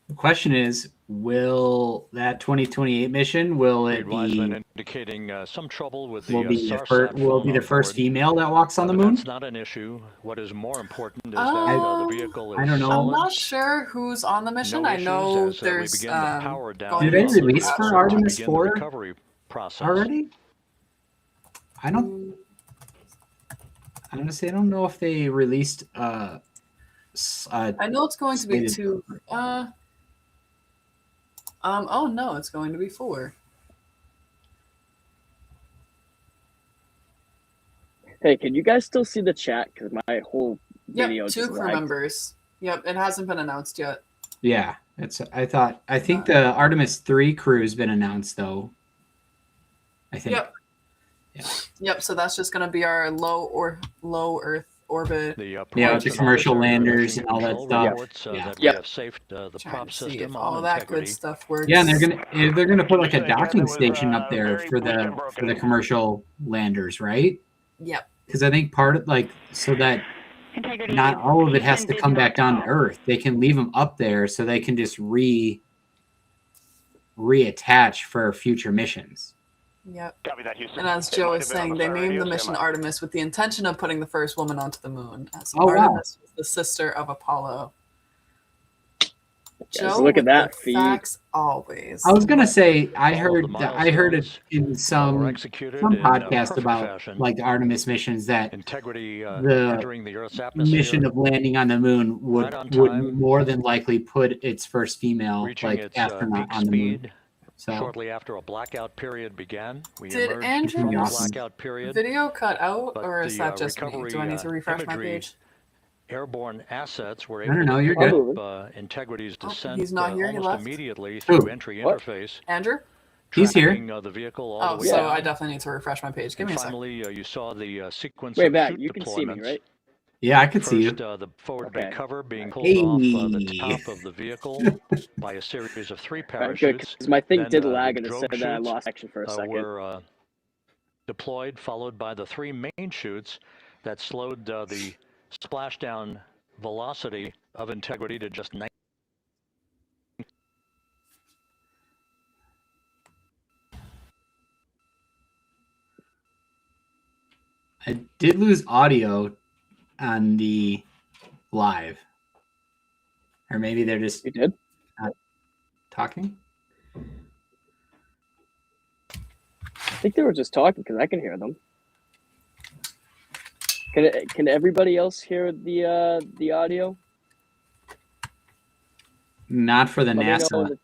The question is, will that 2028 mission, will it Reed Wiseman be indicating some trouble with the will be the SARSAT first will phone be the on first board. female that walks on the moon? That's not an issue. What is more important is that Um, the vehicle is I don't know. I'm solid. not sure who's on the mission. No I know issues as, there's we begin the power down going Did they to be some release for astronauts. Artemis begin the 4 recovery process. already? I don't. Honestly, I don't know if they released. I know it's going to be slated 2. Oh no, it's going to be 4. Hey, can you guys still see the chat? Because my whole video Yep, 2 just crew lagged. members. Yep, it hasn't been announced yet. Yeah, it's. I think the Artemis 3 crew has been announced though. I think. Yep. Yeah. Yep. So that's just going to be our low Earth orbit. The, Yeah, with the commercial personnel landers and all that control stuff. reports, Yeah. that we Yep. have safed the Trying prop to see system if on all that good integrity. stuff works. Yeah, and they're gonna put like a Again, that docking was, station up there very for weak and the broken. commercial landers, right? Yep. Because I think part of so that Integrity not all of it has to Houston come did back not down to call. Earth. They can leave them up there so they can just reattach for future missions. Yep. Copy that, Houston. And as It Joe might is have been on saying, they fire named radio, the mission stand by. Artemis with the intention of putting the first woman onto the moon. As Oh, wow. Artemis was the sister of Apollo. Joe, look at with that the feed. facts always. I was gonna say I All of heard the I heard it milestones in some were executed in podcast perfect about fashion. like the Artemis missions that Integrity the entering the Earth's atmosphere. mission of landing on the moon Right on would time. more than likely put its first female Reaching like its astronaut peak on the moon. speed So shortly after a blackout period began. We Did emerged Andrew's from the Awesome. blackout period. video cut out, But or is the, that just me? recovery, Do I need to refresh my imagery page? Airborne assets were I able don't know, to you're pick good. up Integrity's Oh, descent he's not here, he almost left? immediately Who? through entry What? interface. Andrew? He's here. Tracking, the vehicle all Oh, the way so down. I definitely need to refresh my page. Give And me a second. finally, you saw the sequence Way of back, chute you can see me, deployments. right? Yeah, I could see First, you. the forward bay Okay. cover being pulled Hey. off the top of the vehicle by a series of 3 Right, good, parachutes. because my thing Then, did the lag and it drogue said that I chutes, lost action for a second. were deployed, followed by the 3 main chutes that slowed the splashdown velocity of Integrity to just 9. I did lose audio on the live, or maybe they're just You did? not talking. I think they were just talking because I can hear them. Can everybody else hear the audio? Not for the Let me know NASA. that-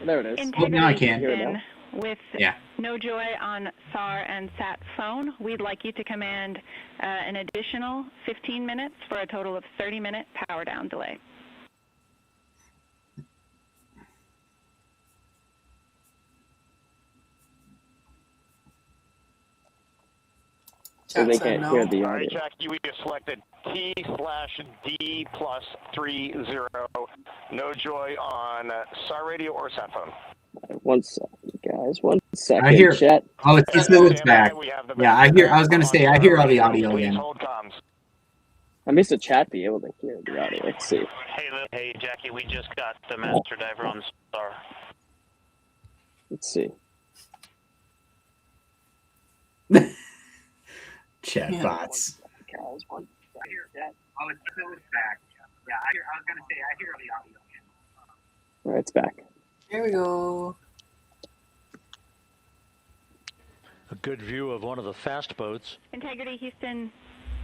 There it is. Oh, now I can. Hear it now. With Yeah. no joy on SAR and SAT phone, we'd like you to command an additional 15 minutes for a total of 30-minute power down delay. So they Chat said can't no. hear the All right, audio. Jackie, we have selected T/D+30. No joy on SAR radio or sat phone. One second, guys. One second. I hear. Chat. Oh, it's Stand back. by, we have the Yeah, I hear. I was gonna say I hear all the audio Please again. hold comms. I missed the chat be able to hear the audio. Let's see. Hey, Jackie, we just got the master diver on SAR. Let's see. Chat Yeah. bots. Guys, one All right, it's back. Here we go. A good view of one of the fast boats. Integrity Houston,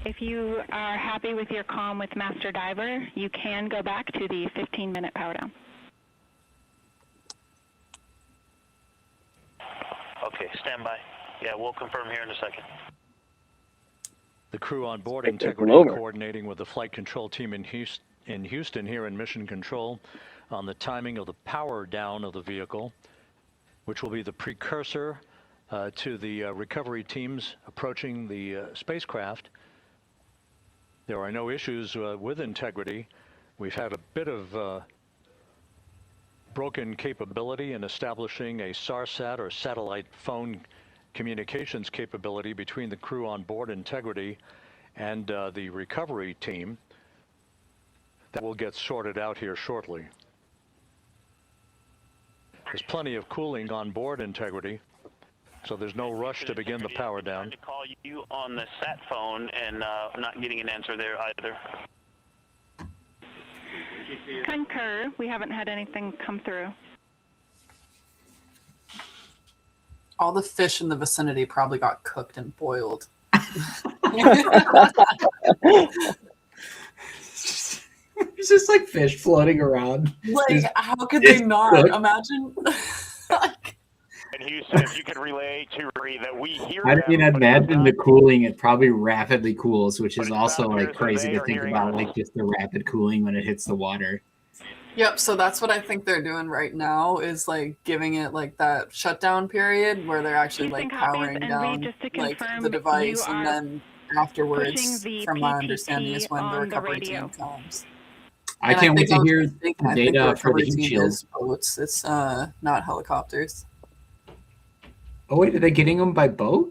if you are happy with your comm with Master Diver, you can go back to the 15-minute power down. Okay, stand by. Yeah, we'll confirm here in a second. The crew on board Take that Integrity over. coordinating with the flight control team in Houston here in Mission Control on the timing of the power down of the vehicle, which will be the precursor to the recovery teams approaching the spacecraft. There are no issues with Integrity. We've had a bit of broken capability in establishing a SARSAT or satellite phone communications capability between the crew on board Integrity and the recovery team. That will get sorted out here shortly. There's plenty of cooling on board Integrity, so there's no rush to begin the power down. I tried to call you on the sat phone and not getting an answer there either. Concur, we haven't had anything come through. All the fish in the vicinity probably got cooked and boiled. It's just like fish floating around. Like, how could they not? cooked. Imagine. And Houston, if you could relay to Ree that we hear I them, mean, but imagine the cooling. It probably rapidly cools, which But is it's also not clear like that crazy they to are think hearing about, us. like just the rapid cooling when it hits the water. Yep, so that's what I think they're doing right now is like giving it like that shutdown period where they're actually Houston like copies, powering and down Reed, just to like confirm, the device, you and are then afterwards, pushing the from my PTT understanding, is when the on the recovery radio. team comes. I And can't wait think to hear I think the data for the recovery heat team shield. is boats. It's not helicopters. Oh wait, are they getting them by boat?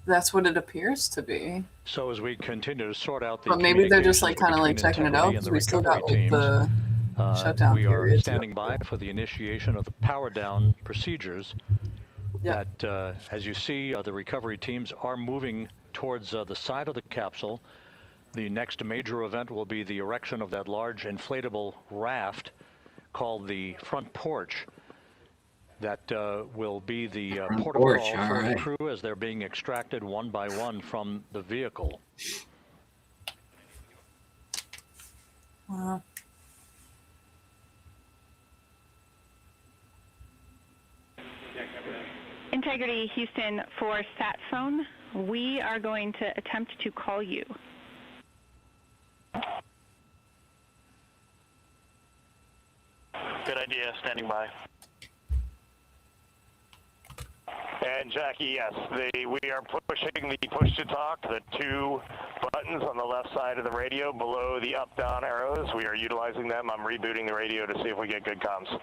That's what it appears to be. So as we continue to sort out the But maybe they're just like communications kind of like between checking it out Integrity and because the we still got recovery like teams, the shutdown we are period. standing by for the initiation of the power down procedures. that, as you see, the recovery teams are moving towards the side of the capsule. The next major event will be the erection of that large inflatable raft called the front porch. That will be the port of call for the crew as they're being extracted one by one from the vehicle. Wow. Integrity Houston for sat phone. We are going to attempt to call you. Good idea, standing by. And Jackie, yes, we are pushing the push to talk, the 2 buttons on the left side of the radio below the up-down arrows. We are utilizing them. I'm rebooting the radio to see if we get good comms.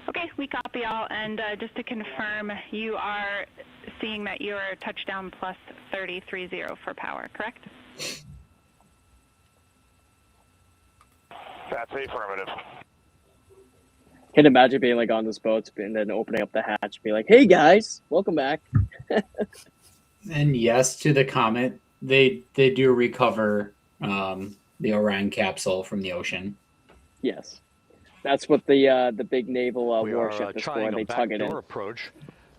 Okay, we copy all, and just to confirm, you are seeing that you are touchdown plus 3030 for power, correct? That's affirmative. Can imagine being like on this boat and then opening up the hatch, be like, "Hey guys, welcome back." And yes, to the comment, they do recover the Orion capsule from the ocean. Yes, that's what the big naval warship is for. They tug it in. Approach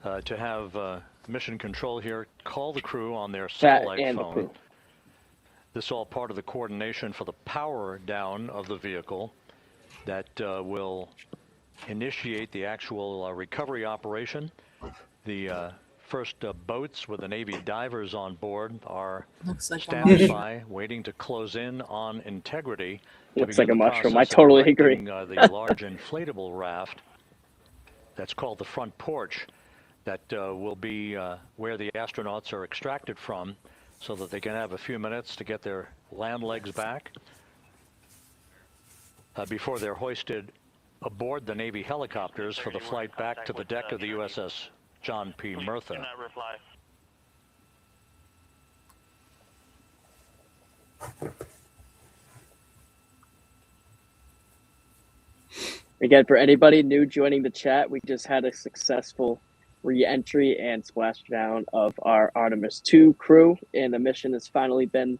to have mission control here call the crew on their satellite phone. This is all part of the coordination for the power down of the vehicle that will initiate the actual recovery operation. The first boats with the Navy divers on board are standing by, waiting to close in on Integrity. Looks like a mushroom. I totally agree. The large inflatable raft that's called the front porch that will be where the astronauts are extracted from so that they can have a few minutes to get their land legs back before they're hoisted aboard the Navy helicopters for the flight back to the deck of the USS John P. Murtha. Again, for anybody new joining the chat, we just had a successful re-entry and splashdown of our Artemis 2 crew, and the mission has finally been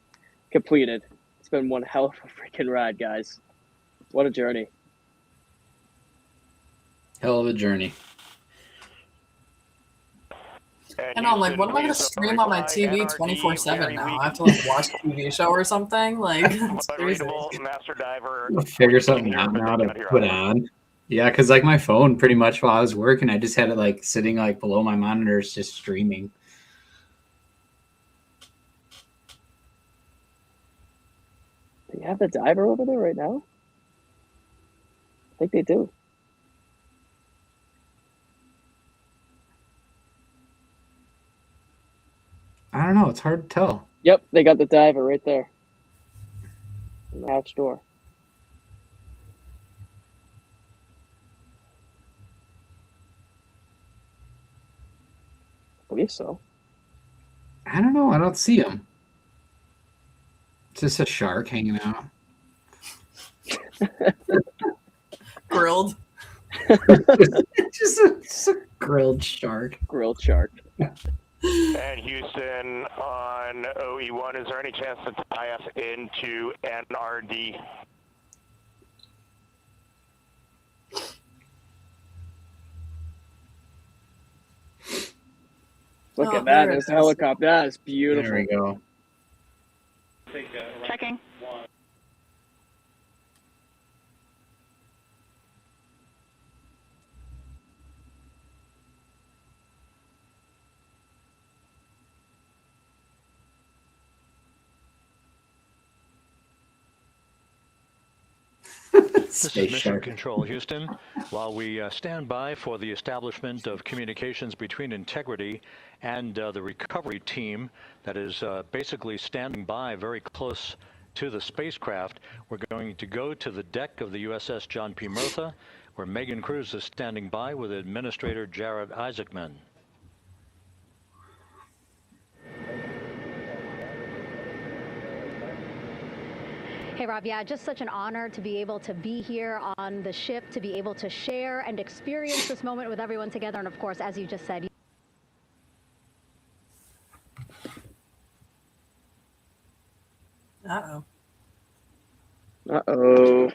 completed. It's been one hell of a freaking ride, guys. What a journey. Hell of a journey. And I'm like, what am I going to stream on my TV 24/7 now? I have to like watch a TV show or something? Like, it's crazy. Master diver. I'll figure something out now to put on. Yeah, because like my phone, pretty much while I was working, I just had it like sitting like below my monitors, just streaming. Do you have the diver over there right now? I think they do. I don't know. It's hard to tell. Yep, they got the diver right there. In the hatch door. I believe so. I don't know. I don't see him. It's just a shark hanging out. Grilled. just a grilled shark. Grilled shark. And Houston on OE1, is there any chance to tie us into NRD? Look at that. There's a helicopter. That is beautiful. There we go. Checking. This is Mission Control, Houston. While we stand by for the establishment of communications between Integrity and the recovery team that is basically standing by very close to the spacecraft, we're going to go to the deck of the USS John P. Murtha, where Megan Cruz is standing by with Administrator Jared Isaacman. Hey, Rob, yeah, just such an honor to be able to be here on the ship, to be able to share and experience this moment with everyone together. And of course, as you just said, Uh-oh. Uh-oh.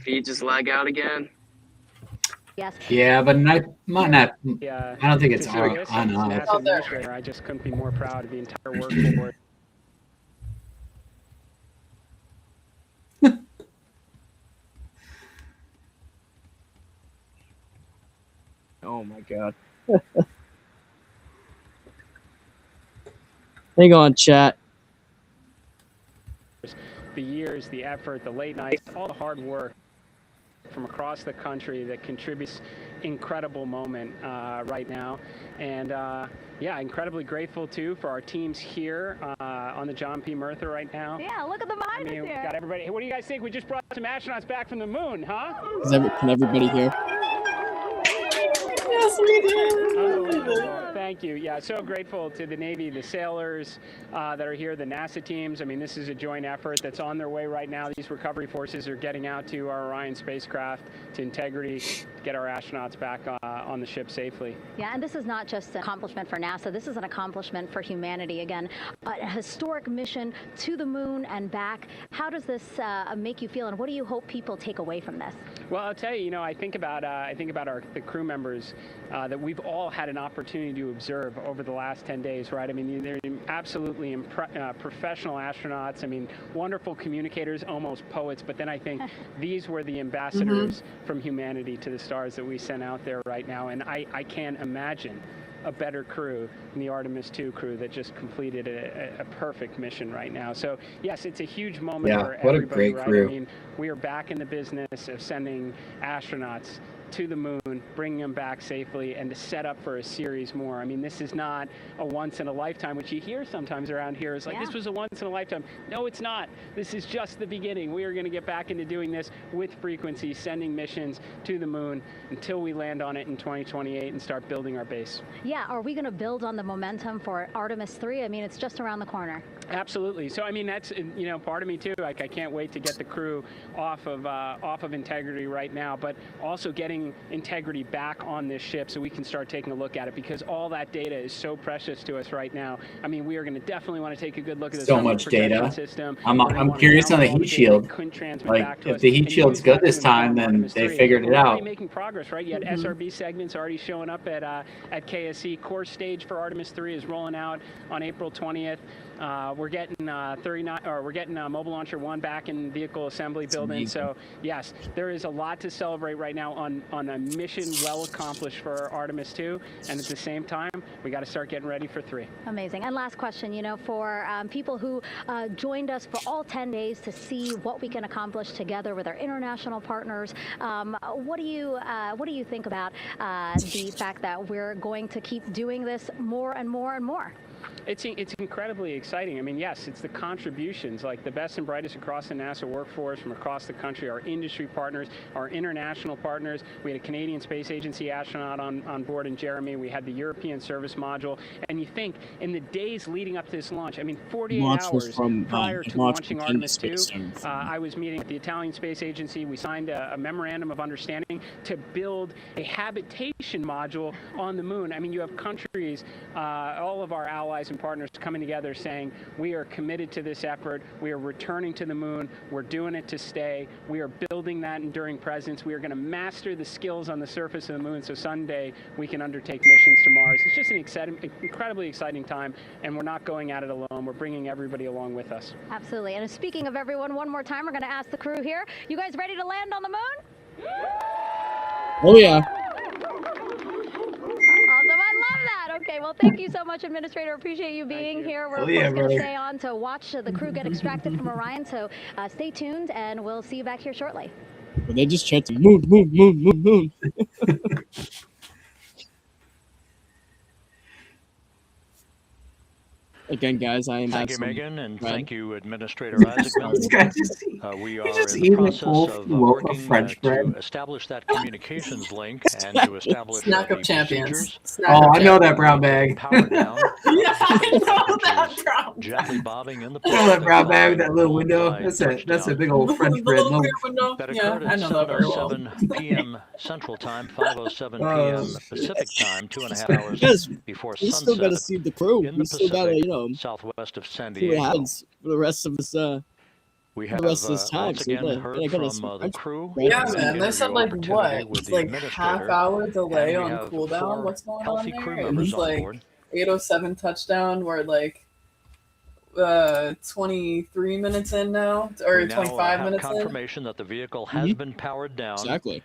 Feed just lag out again. yes. Yeah, but I don't think it's on us. NASA administrator, I just couldn't be more proud of the entire workforce. Oh my God. Hang on, chat. The years, the effort, the late nights, all the hard work from across the country that contributes incredible moment right now. And yeah, incredibly grateful too for our teams here on the John P. Murtha right now. Yeah, look at the behind us here. We got everybody. Hey, what do you guys think? We just brought some astronauts back from the moon, huh? Can everybody hear? Yes, we did. Unbelievable. Thank you. Yeah, so grateful to the Navy, the sailors that are here, the NASA teams. I mean, this is a joint effort that's on their way right now. These recovery forces are getting out to our Orion spacecraft, to Integrity, to get our astronauts back on the ship safely. Yeah, and this is not just an accomplishment for NASA. This is an accomplishment for humanity. Again, a historic mission to the moon and back. How does this make you feel, and what do you hope people take away from this? Well, I'll tell you, you know, I think about the crew members that we've all had an opportunity to observe over the last 10 days, right? I mean, they're absolutely professional astronauts. I mean, wonderful communicators, almost poets. But then I think these were the ambassadors from humanity to the stars that we sent out there right now. And I can't imagine a better crew than the Artemis II crew that just completed a perfect mission right now. So yes, it's a huge moment for everybody. What a great crew. I mean, we are back in the business of sending astronauts to the moon, bringing them back safely, and to set up for a series more. I mean, this is not a once in a lifetime, which you hear sometimes around here. It's like, this was a once in a lifetime. No, it's not. This is just the beginning. We are going to get back into doing this with frequency, sending missions to the moon until we land on it in 2028 and start building our base. Yeah, are we going to build on the momentum for Artemis 3? I mean, it's just around the corner. Absolutely. So, I mean, that's, you know, part of me too. Like, I can't wait to get the crew off of Integrity right now, but also getting Integrity back on this ship so we can start taking a look at it, because all that data is so precious to us right now. I mean, we are going to definitely want to take a good look at this. So much data. System. I'm curious on the heat shield. Like, if the heat shield's good this time, then they figured it out. Making progress, right? You had SRB segments already showing up at KSC. Core stage for Artemis 3 is rolling out on April 20th. We're getting Mobile Launcher 1 back in vehicle assembly building. So yes, there is a lot to celebrate right now on a mission well accomplished for Artemis 2, and at the same time, we got to start getting ready for 3. Amazing. And last question, you know, for people who joined us for all 10 days to see what we can accomplish together with our international partners, what do you think about the fact that we're going to keep doing this more and more and more? It's incredibly exciting. I mean, yes, it's the contributions, like the best and brightest across the NASA workforce from across the country, our industry partners, our international partners. We had a Canadian Space Agency astronaut on board in Jeremy. We had the European Service Module. And you think, in the days leading up to this launch, I mean, 48 hours prior to launching Artemis 2, I was meeting with the Italian Space Agency. We signed a memorandum of understanding to build a habitation module on the moon. I mean, you have countries, all of our allies and partners coming together saying, we are committed to this effort. We are returning to the moon. We're doing it to stay. We are building that enduring presence. We are going to master the skills on the surface of the moon so someday we can undertake missions to Mars. It's just an incredibly exciting time, and we're not going at it alone. We're bringing everybody along with us. Absolutely. And speaking of everyone, one more time, we're going to ask the crew here, you guys ready to land on the moon? Oh, yeah. Okay, well, thank you so much, Administrator. Appreciate you being here. We're, of course, going to stay on to watch the crew get extracted from Orion, so stay tuned, and we'll see you back here shortly. Well, they just tried to moon. Again, guys, I am. Thank you, Megan, and thank you, Administrator This Isaacman. guy just, We he's are just in the eating a process full of loaf of working French bread. to establish that communications link and to establish Snack the of champions. procedures. Snack Oh, of I know that champions. brown bag. Power down. Yeah, I know that Which is brown gently bag. bobbing in the You know that Pacific, brown bag with following that little a window? worldwide That's a big touchdown old French The bread. little No, weird window. that Yeah, occurred I at know that very well. 7:07 p.m. Central Time, 5:07 Oh, p.m. Pacific Time, 2.5 hours Yes, before we still got to sunset see the crew. in We the still got to, Pacific, southwest of San see what Diego. happens for the rest of this. We have the rest of this time. once So again I heard gotta from the crew. Yeah, an man. They said interview like opportunity what? with the Like administrator, half-hour delay and we on have cooldown. 4 What's going on healthy crew there? members It's on like board. 8:07 touchdown. We're like 23 minutes in now, or We now 25 have minutes in. confirmation that the vehicle has been powered down. Exactly.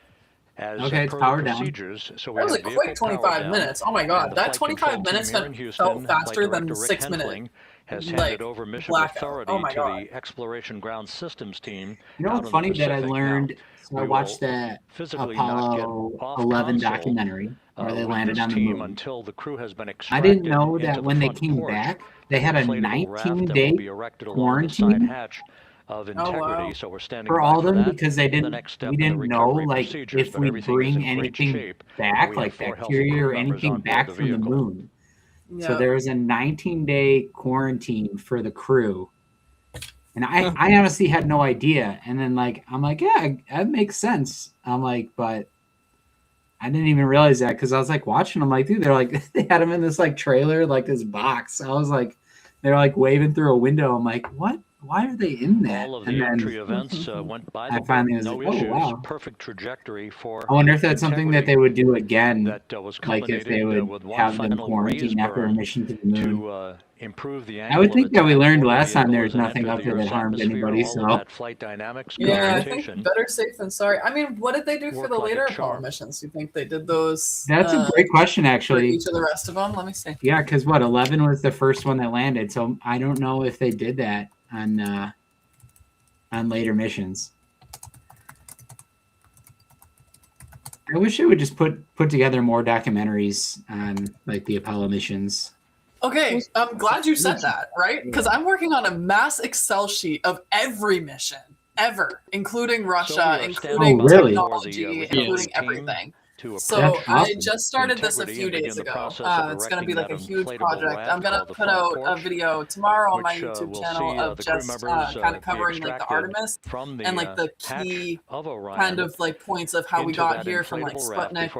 As Okay, it's per powered the down. procedures. So we That was a have vehicle quick power 25 down, minutes. Oh my and god, the that flight 25 control minutes team here in felt Houston, faster than the Flight 6 Director Rick minute. Hentling has like, handed over mission blackout. authority Oh my to god. the Exploration Ground Systems team. You know out what's in funny the that I Pacific. learned? Now, So I we watched will that physically not get Apollo off 11 console, documentary where they with landed this on the team moon. until the crew has been I extracted didn't know into that the when they front came porch. back, they had a Inflatable raft that will 19-day be erected along the side quarantine hatch of Oh integrity. wow. So we're standing for by all of for them that. because they The didn't. next step We in the didn't know recovery like procedures, if but we everything is bring in great anything shape. back, We like have 4 healthy bacteria crew or members anything on board back the from the vehicle. moon. So Yeah. there was a 19-day quarantine for the crew. And I honestly had no idea. And then like I'm like, yeah, that makes sense. I'm like, but I didn't even realize that because I was like watching them like, dude, they're like they had them in this like trailer, like this box. I was like, they're like waving through a window. I'm like, what? Why are they in that? All of And the then entry events went by I the finally book, was no like, oh issues, wow. perfect trajectory for I wonder if that's something that they would do again, that was like if they culminated would with one have them final quarantine raise after a burn mission to the moon. to improve the I angle would of think that we attack learned for the last time vehicle there's as it nothing entered up the there that Earth's harmed atmosphere. anybody. All So of that flight dynamics Yeah, I computation. think better safe than sorry. I mean, what did they do for Work the like a later Apollo charm. missions? Do you think they did those that's a great question, for actually. each of the rest of them? Let me see. Yeah, because what 11 was the first one that landed, so I don't know if they did that on later missions. I wish they would just put together more documentaries on like the Apollo missions. Okay, I'm glad you said that, right? Because I'm working on a mass Excel sheet of every mission ever, including Russia, including Oh, really? technology, including everything. So That's I awesome. just started this a few days ago. It's going to be like a huge project. I'm going to put out a video tomorrow on my YouTube channel of just kind of covering like the Artemis and like the key kind of like points of how we got here from like Sputnik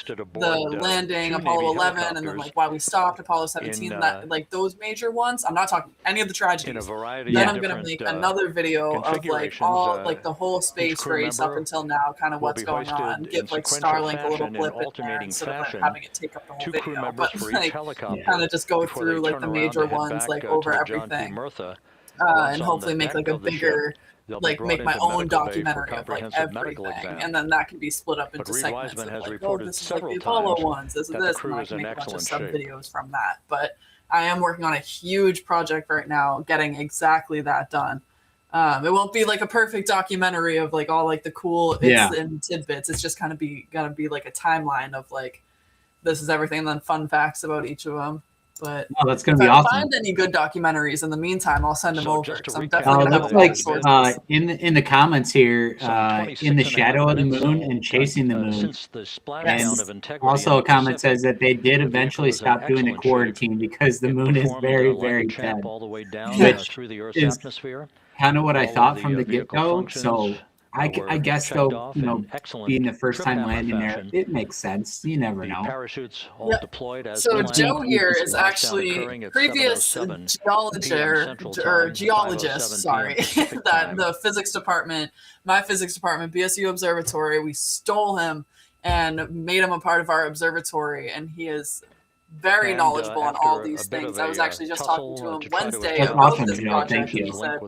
to the landing, Apollo 11, and then like why we stopped, Apollo 17, that like those major ones. I'm not talking any of the tragedies. Then I'm going to make another video of like all like the whole space race up until now, kind of what's going on, give like Starlink a little blip in there instead of like, having it take up the whole video, but like kind of just go through like the major ones like over everything, and hopefully make like a bigger like make my own documentary of like everything, and then that can be split up into segments of like, oh, this is like the Apollo ones, this is this, and I can make a bunch of sub videos from that. But I am working on a huge project right now, getting exactly that done. It won't be like a perfect documentary of like all like the cool bits and tidbits. It's just kind of gonna be like a timeline of like this is everything, and then fun facts about each of them. But that's gonna be if awesome. I find any good documentaries in the meantime, I'll send them over. I'm definitely gonna have looks a like in the comments here, in the shadow of the moon and chasing the moon. And also a comment says that they did eventually stop doing the quarantine because the moon is very, very dead, which is kind of what I thought from the get-go. So I guess though, you know, being the first time landing there, it makes sense. You never know. Parachutes all deployed as so planned. Joe here is actually previous geologist, sorry, that the physics department, my physics department, BSU Observatory, we stole him and made him a part of our observatory, and he is very knowledgeable on all these things. I was actually just talking to him Wednesday about this project. He said,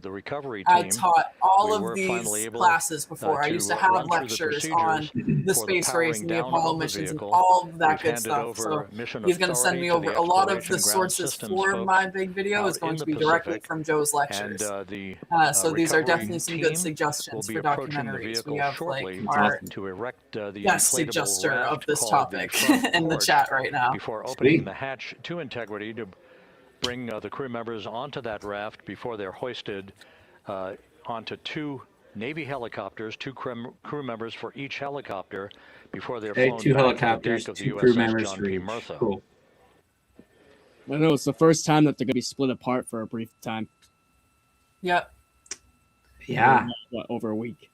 I taught all of these classes before. I used to have lectures on the space race and the Apollo missions and all of that good stuff. So he's going to send me over a lot of the sources for my big video is going to be directly from Joe's lectures. So these are definitely some good suggestions for documentaries. We have like our guest suggester of this topic in the chat right now. The hatch to integrity to bring the crew members onto that raft before they're hoisted onto 2 Navy helicopters, 2 crew members for each helicopter before they're flown 2 back helicopters, to the 2 deck of the crew USS members John for P. each. Murtha. Cool. I know it's the first time that they're going to be split apart for a brief time. Yep. Yeah. What, over a week?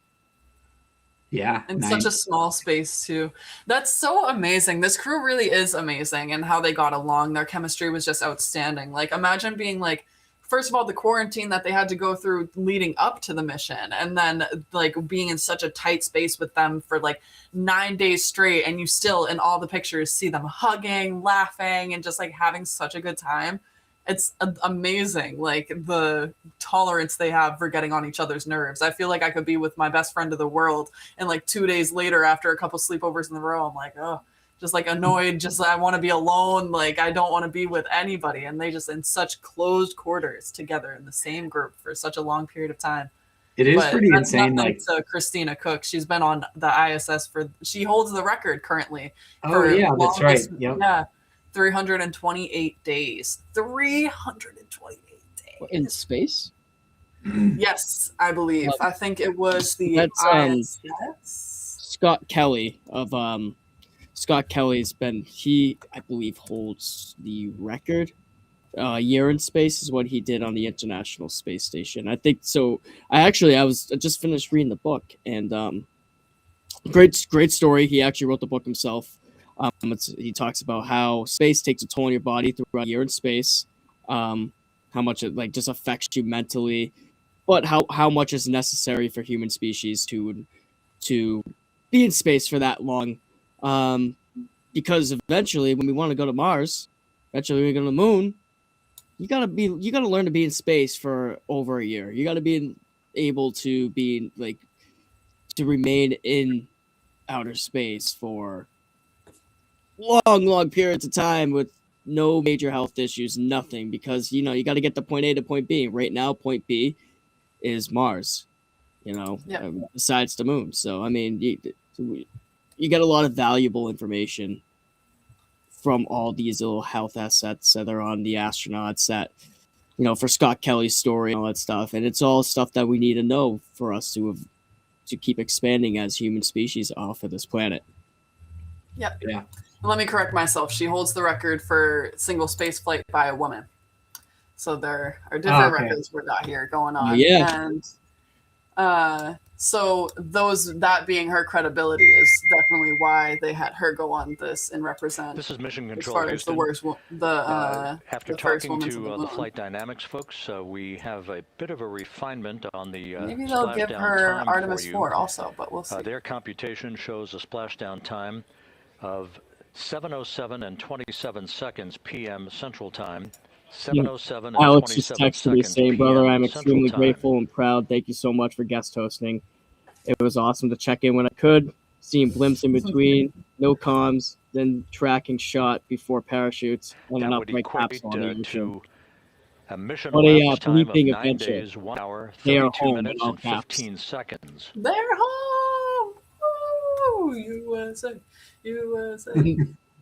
Yeah. In such a small space too. That's so amazing. This crew really is amazing, and how they got along. Their chemistry was just outstanding. Like, imagine being like, first of all, the quarantine that they had to go through leading up to the mission, and then like being in such a tight space with them for like 9 days straight, and you still in all the pictures see them hugging, laughing, and just like having such a good time. It's amazing, like the tolerance they have for getting on each other's nerves. I feel like I could be with my best friend of the world, and like 2 days later, after a couple sleepovers in a row, I'm like, oh, just like annoyed, just I want to be alone, like I don't want to be with anybody. And they just in such closed quarters together in the same group for such a long period of time. It is pretty insane. Like to Christina Cook, she's been on the ISS she holds the record currently. Oh yeah, that's right. Yep. Yeah, 328 days. 328 days in space. Yes, I believe. I think it was the that's ISS. Scott Kelly of Scott Kelly's been, I believe, holds the record. A year in space is what he did on the International Space Station. I think so. I just finished reading the book, and great story. He actually wrote the book himself. He talks about how space takes a toll on your body throughout a year in space, how much it like just affects you mentally, but how much is necessary for human species to be in space for that long. Because eventually, when we want to go to Mars, eventually when we go to the moon, you gotta learn to be in space for over a year. You gotta be able to be like to remain in outer space for long periods of time with no major health issues, nothing, because you got to get to point A to point B. Right now, point B is Mars. Besides the moon. So I mean, you get a lot of valuable information from all these little health assets that are on the astronauts that, for Scott Kelly's story and all that stuff. And it's all stuff that we need to know for us to keep expanding as human species off of this planet. Yep. Yeah. Let me correct myself. She holds the record for single space flight by a woman. So there are different records we got here going on. Yeah. And so that being her credibility is definitely why they had her go on this and represent. This is Mission Control. As far as the worst, after the first talking woman to the flight dynamics folks, we have a bit of a refinement on the maybe they'll give her Artemis 4 also, but we'll see. Their computation shows a splashdown time of 7:07 and 27 seconds p.m. Central Time. 7:07 and Alex 27 just texted me seconds saying, "Brother, I'm Central extremely Time. grateful and proud. Thank you so much for guest hosting. It was awesome to check in when I could, seeing blimps in between, no comms, then tracking shot before parachutes, and an upright capsule on the ocean. To a mission What a elapsed time of bleeping 9 adventure. days, 1 hour, They are 32 home minutes, in all and caps. 15 seconds. They're home. Woo! USA.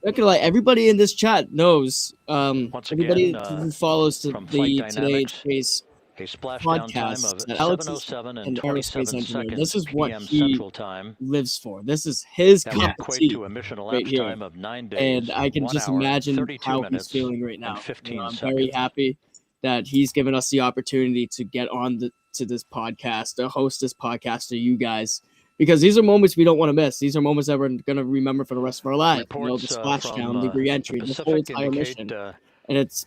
Look at everybody in this chat knows. Once Everybody again, who follows the from Flight Today in Dynamics, Space a splashdown time podcast of that Alex is 7:07 and an 27 aerospace engineer. seconds This is what p.m. he Central Time. lives for. This is his That would cup of equate tea to a mission right elapsed here. time of 9 days, And I can 1 just hour, imagine 32 how minutes, he's feeling right now. and 15 I'm seconds. very happy that he's given us the opportunity to get on to this podcast, to host this podcast to you guys. Because these are moments we don't want to miss. These are moments that we're going to remember for the rest of our lives. Reports, the splashdown, from, the reentry, the this whole Pacific entire indicate, mission. And it's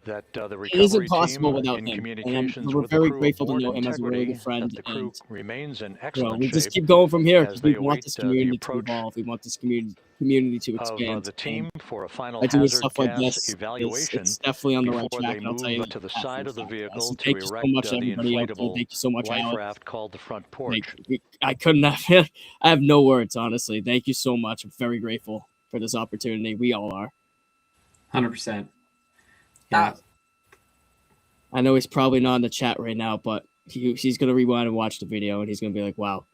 that the it recovery isn't possible team without in him. And communications we're with the very crew grateful to aboard know him as a really integrity, good friend. that the crew And remains in excellent we shape just keep going from here as because they we want await this the community to approach evolve. We want this community to of expand. the team for a final I do hazard stuff like gas this. evaluation It's definitely on the right before track. they And I'll tell you move to the that side for of the a fact, guys. vehicle So to thank you so erect much, the everybody out there. inflatable Thank you so much, life Alex. raft called the front porch. I couldn't have. I have no words, honestly. Thank you so much. I'm very grateful for this opportunity. We all are. 100%. Yeah. I know he's probably not in the chat right now, but he's going to rewind and watch the video, and he's going to be like, wow.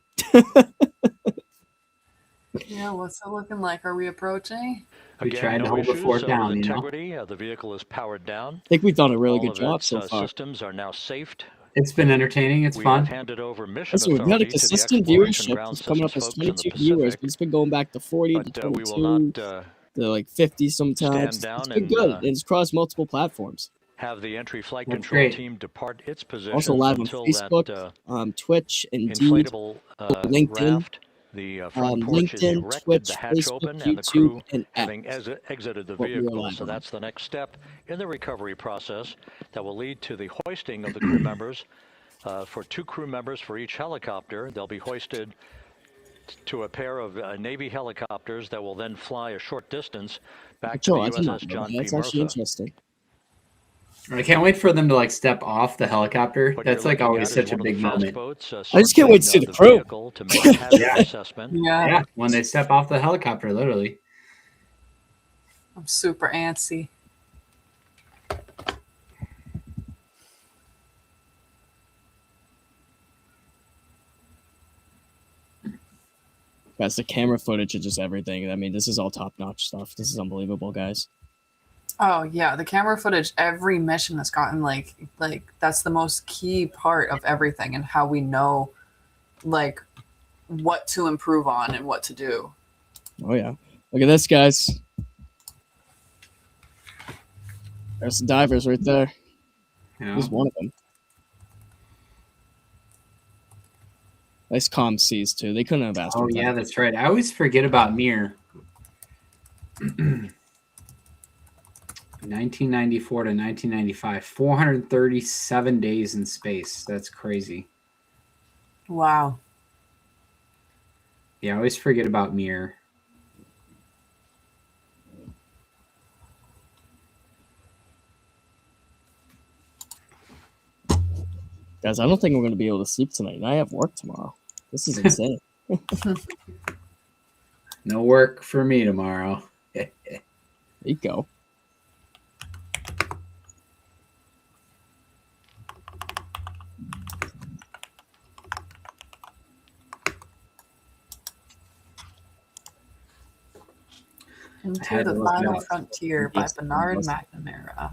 Yeah, what's it looking like? Are we approaching? We Again, tried to no hold the issues fort down, with you know. integrity. The vehicle is powered down. I think we've done a really All good of job its so far. systems are now safed. It's been entertaining. It's We fun. have handed over mission Listen, we've got a authority to the consistent Exploration viewership. Ground It's coming up Systems as folks in the 22 viewers, Pacific. but it's been going back to 40 to But we will 22 not to like 50 sometimes. stand It's down been and good. And it's crossed multiple platforms. have the entry flight That's control great. team depart its position Also live on until Facebook, that Twitch, Indeed, inflatable LinkedIn, raft, the front porch is LinkedIn, erected, Twitch, the hatch Facebook, open, and the YouTube, crew and having X. exited the What we are vehicle. live So on. that's the next step in the recovery process that will lead to the hoisting of the crew members. For 2 crew members for each helicopter, they'll be hoisted to a pair of Navy helicopters that will then fly a short distance back to Joe, the I did not USS know John that. P. That's actually Murtha. interesting. I can't wait for them to like step off the helicopter. What That's you're like looking always at such is a one of the big fast moment. boats, I just can't wait to see circling the crew. vehicle to make a hazard Yeah. assessment. Yeah, when they step off the helicopter, literally. I'm super antsy. Guys, the camera footage is just everything. I mean, this is all top-notch stuff. This is unbelievable, guys. Oh yeah, the camera footage, every mission has gotten like that's the most key part of everything and how we know like what to improve on and what to do. Oh, yeah. Look at this, guys. There's the divers right there. Yeah. Here's one of them. Nice calm seas, too. They couldn't have asked Oh for yeah, that. that's right. I always forget about Mir. 1994 to 1995, 437 days in space. That's crazy. Wow. Yeah, I always forget about Mir. Guys, I don't think we're going to be able to sleep tonight. And I have work tomorrow. This is insane. No work for me tomorrow. There you go. Into the Final Frontier by Bernard McNamara.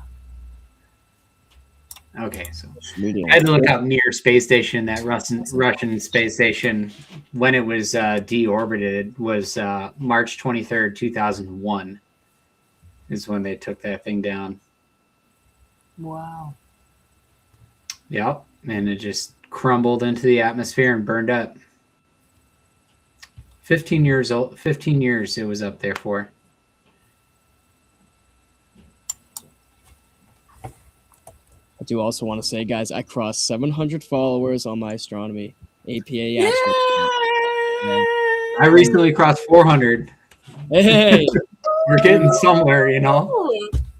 Okay, so I had to look up Mir space station. That Russian space station, when it was deorbited, was March 23rd, 2001. Is when they took that thing down. Wow. Yep, and it just crumbled into the atmosphere and burned up. 15 years old. 15 years it was up there for. I do also want to say, guys, I crossed 700 followers on my Astronomy APA. Yeah! I recently crossed 400. Hey, we're getting somewhere, you know.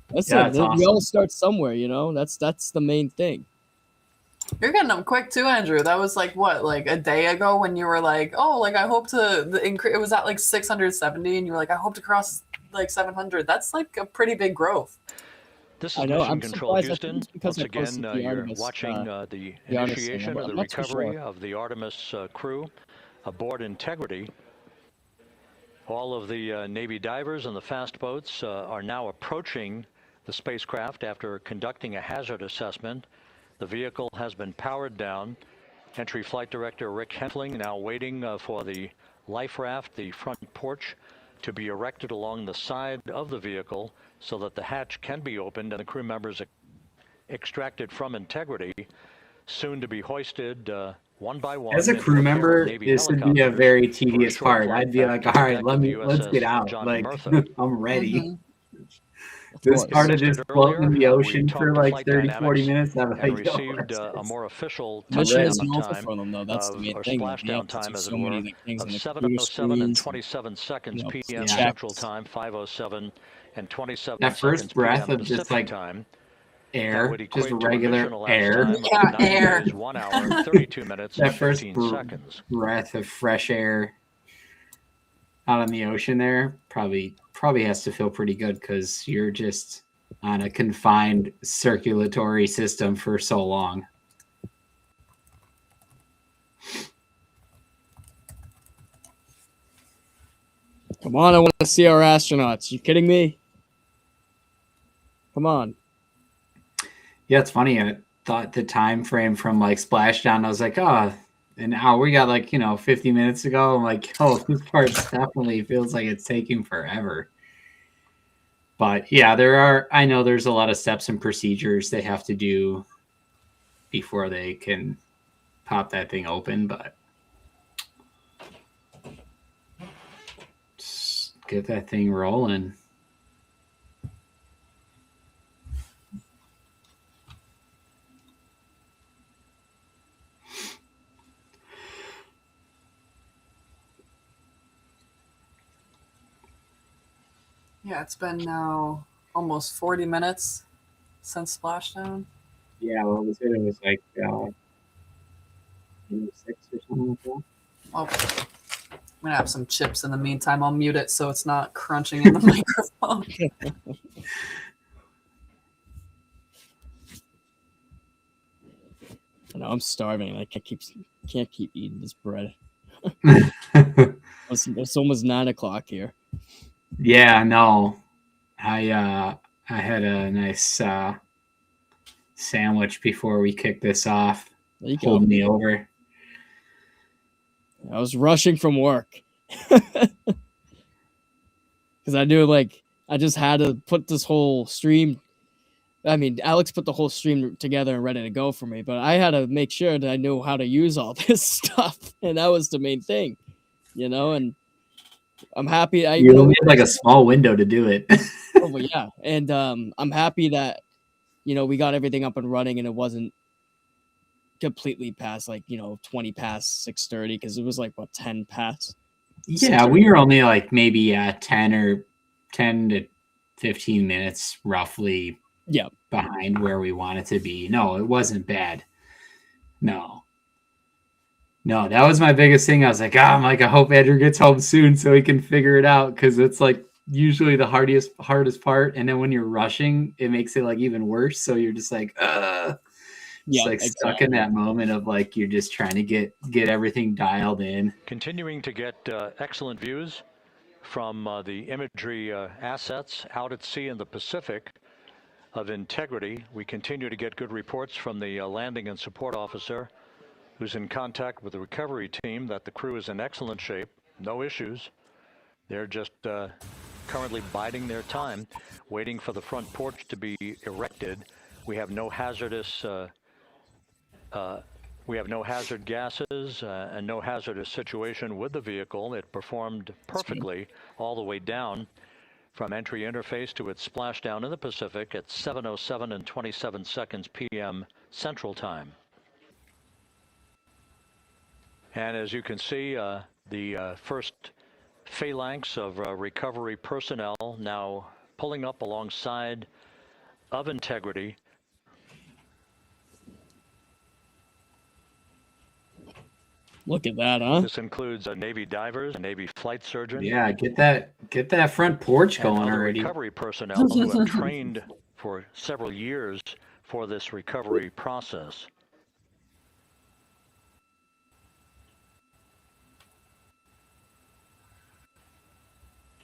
That's awesome. We all start somewhere, you know. That's the main thing. You're getting them quick too, Andrew. That was like what, like a day ago when you were like, oh, like I hope to increase. It was at like 670, and you were like, I hope to cross like 700. That's like a pretty big growth. This is Mission Control Houston. Once again, you're watching the initiation of the recovery of the Artemis crew aboard Integrity. All of the Navy divers and the fast boats are now approaching the spacecraft after conducting a hazard assessment. The vehicle has been powered down. Entry Flight Director Rick Hentling now waiting for the life raft, the front porch, to be erected along the side of the vehicle so that the hatch can be opened and the crew members extracted from Integrity, soon to be hoisted one by one. As a crew member, this would be a very tedious part. I'd be like, all right, let's get out. Like, I'm ready. Mm-hmm. This part of just floating in the ocean for like 30, 40 minutes. I'm like, received a more official mission is time also for them, though. That's the main thing. Splashdown time, as it were, of 7:07 and 27 seconds p.m. Yeah. Central Time, 5:07 and 27 that first breath of just like time. air, just regular air. Yeah, air. 1 hour, 32 minutes, That and first 15 seconds. breath of fresh air out on the ocean there probably has to feel pretty good because you're just on a confined circulatory system for so long. Come on, I want to see our astronauts. You kidding me? Come on. Yeah, it's funny. I thought the time frame from like splashdown, I was like, oh, an hour. We got like, 50 minutes ago. I'm like, oh, this part definitely feels like it's taking forever. But yeah, I know there's a lot of steps and procedures they have to do before they can pop that thing open, but just get that thing rolling. Yeah, it's been now almost 40 minutes since splashdown. Yeah, what was it? It was like 6 or something like that. Well, I'm gonna have some chips in the meantime. I'll mute it so it's not crunching in the microphone. No, I'm starving. I can't keep eating this bread. It's almost 9 o'clock here. Yeah, no. I had a nice sandwich before we kicked this off. Holding me over. I was rushing from work. Because I knew, I just had to put this whole stream. I mean, Alex put the whole stream together and ready to go for me, but I had to make sure that I knew how to use all this stuff, and that was the main thing, and I'm happy. You only had a small window to do it. Oh, yeah, and I'm happy that, we got everything up and running, and it wasn't completely past 20 past 6:30, because it was 10 past. Yeah, we were only maybe 10 to 15 minutes roughly behind where we wanted to be. No, it wasn't bad. No, that was my biggest thing. I was like, I hope Andrew gets home soon so he can figure it out, because it's usually the hardest part, and then when you're rushing, it makes it even worse. So you're just stuck in that moment of you're just trying to get everything dialed in. Continuing to get excellent views from the imagery assets out at sea in the Pacific of integrity. We continue to get good reports from the landing and support officer, who's in contact with the recovery team, that the crew is in excellent shape, no issues. They're just currently biding their time, waiting for the front porch to be erected. We have no hazardous hazard gases and no hazardous situation with the vehicle. It performed perfectly all the way down from entry interface to its splashdown in the Pacific at 7:07 and 27 seconds p.m. Central Time. And as you can see, the first phalanx of recovery personnel now pulling up alongside of integrity. Look at that, huh? This includes Navy divers, Navy flight surgeons. Yeah, get that front porch going already. Recovery personnel who have trained for several years for this recovery process.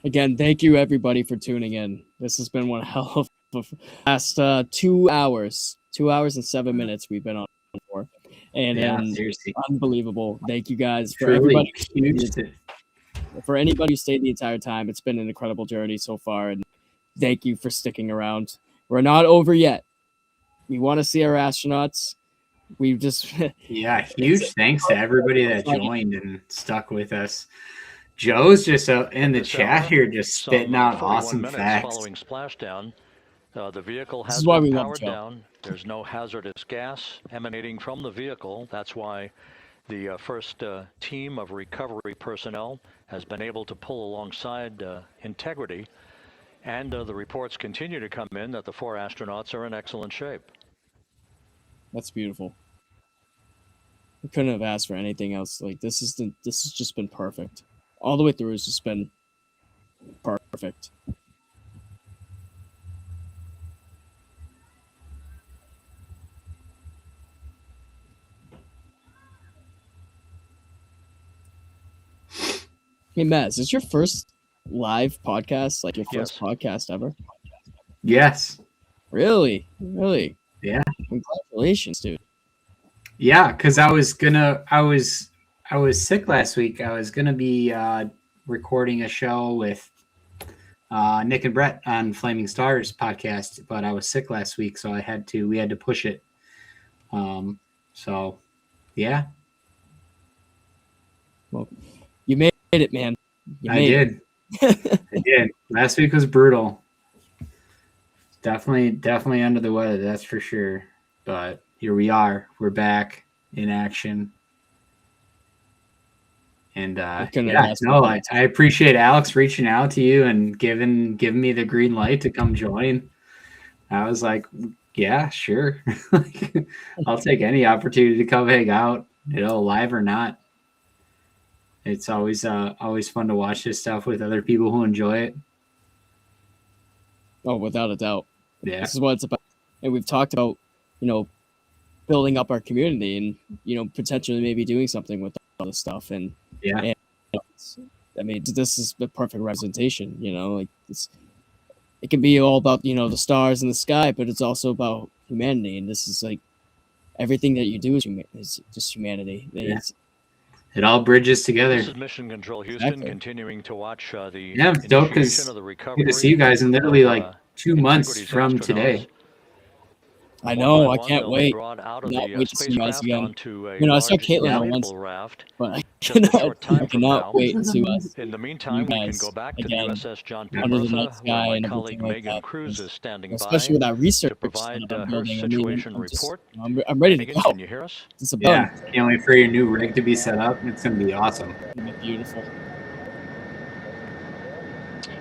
Again, thank you everybody for tuning in. This has been one hell of a last 2 hours. 2 hours and 7 minutes we've been on for. And seriously, unbelievable. Thank you guys for Truly everybody. For anybody who stayed the entire time, it's been an incredible journey so far, and thank you for sticking around. We're not over yet. We want to see our astronauts. We've just huge thanks to everybody that joined and stuck with us. Joe's just in the chat here, just spitting out awesome facts. Following splashdown, the vehicle has been powered down. There's no hazardous gas emanating from the vehicle. That's why the first team of recovery personnel has been able to pull alongside integrity. And the reports continue to come in that the 4 astronauts are in excellent shape. That's beautiful. We couldn't have asked for anything else. This has just been perfect. All the way through, it's just been perfect. Hey, Matt, is this your first live podcast, like your first podcast ever? Yes. Really? Really? Yeah. Congratulations, dude. Yeah, because I was sick last week. I was gonna be recording a show with Nick and Brett on Flaming Stars podcast, but I was sick last week, so we had to push it. So yeah. Well, you made it, man. I did. I did. Last week was brutal. Definitely under the weather, that's for sure. But here we are. We're back in action. And I appreciate Alex reaching out to you and giving me the green light to come join. I was like, yeah, sure. I'll take any opportunity to come hang out, live or not. It's always fun to watch this stuff with other people who enjoy it. Oh, without a doubt. Yeah. This is what it's about. And we've talked about, building up our community and, potentially maybe doing something with all this stuff. And yeah, this is the perfect representation, it can be all about, the stars in the sky, but it's also about humanity. And this is like everything that you do is just humanity. Yeah. It all bridges together. This is Mission Control Houston, continuing to watch the it's dope because good to see you guys in literally like 2 months from today. I know. I can't wait. Not wait to see you guys again. I saw Caitlin on Wednesday, but I cannot wait to see us. In the meantime, we can go back to the USS John P. Under the Bertha, night sky where and my colleague everything like Megan that. Cruz is standing Especially with that research to provide that I'm her building. situation report. I'm ready to Megan, go. can you hear us? It's a Yeah, can't wait for your new rig to be set up. It's going to be awesome. It's going to be beautiful.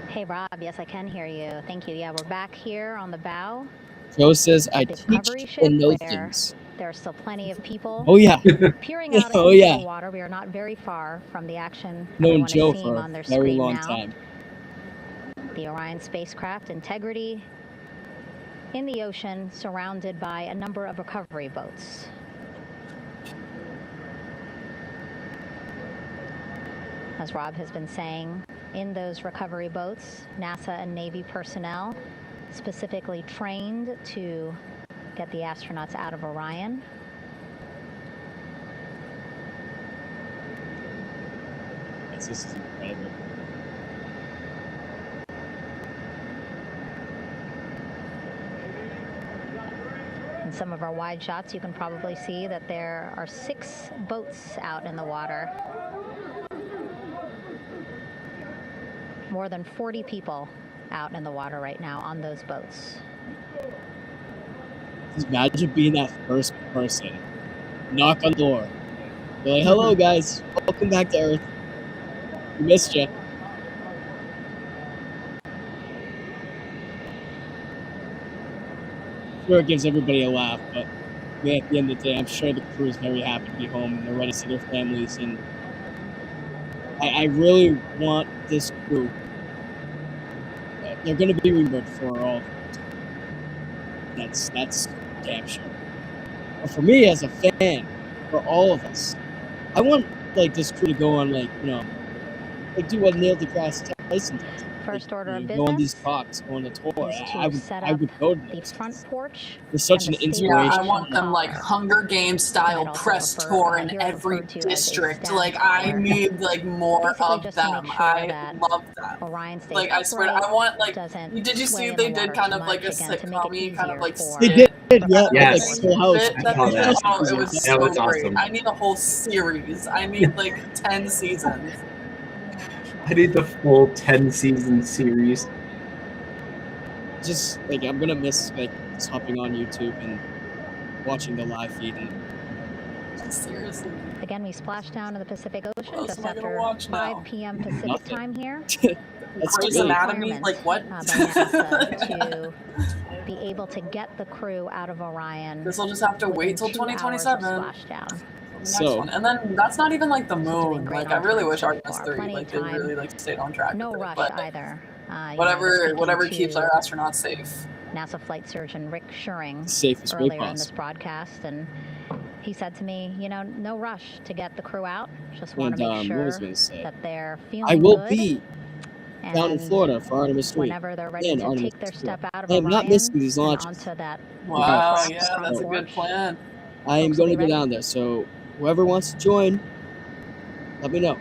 Hey, Rob. Yes, I can hear you. Thank you. Yeah, we're back here on the bow. Joe says, I teach and know things. There are still plenty of people. Oh, yeah. Peering out into the water. We are not very far from the action. Known Joe for a very long time. The Orion spacecraft, Integrity, in the ocean, surrounded by a number of recovery boats. As Rob has been saying, in those recovery boats, NASA and Navy personnel specifically trained to get the astronauts out of Orion. This is incredible. In some of our wide shots, you can probably see that there are 6 boats out in the water. More than 40 people out in the water right now on those boats. Just imagine being that first person. Knock on the door. You're like, hello guys, welcome back to Earth. We missed you. Sure, it gives everybody a laugh, but at the end of the day, I'm sure the crew is very happy to be home and they're ready to see their families. And I really want this crew. They're going to be remembered for all. That's damn sure. But for me as a fan, for all of us, I want this crew to go on do what Neil deGrasse Tyson does. First order of business. Go on these talks, go on the tour. I would go to the front porch. There's such an inspiration. Yeah, I want them Hunger Games style press tour in every district. I need more of them. I love them. I swear, I want did you see they did kind of a sitcom-y kind of They did, yeah. Yes. Full House. It was so great. Awesome. I need a whole series. I need 10 seasons. I need the full 10-season series. Just I'm gonna miss just hopping on YouTube and watching the live feed. And seriously. Again, we splashed down in the Pacific Ocean just after 5 p.m. Pacific time here. Grey's Anatomy, what? To be able to get the crew out of Orion. This will just have to wait till 2027. Splashdown. And then that's not even the moon. I really wish Artemis 3 they really stayed on track. No with rush it, either. Whatever keeps our astronauts safe. NASA flight surgeon Rick Schuring safest way earlier in this broadcast, and he said to me, no rush to get the crew out. Just want to make sure that they're feeling I will good. be down in Florida for Artemis 3. Whenever they're ready to take their step out of I am not Orion missing these and launches. onto that Wow, track yeah, front that's a good porch, plan. I am folks will going to be go ready. down there. So whoever wants to join, let me know.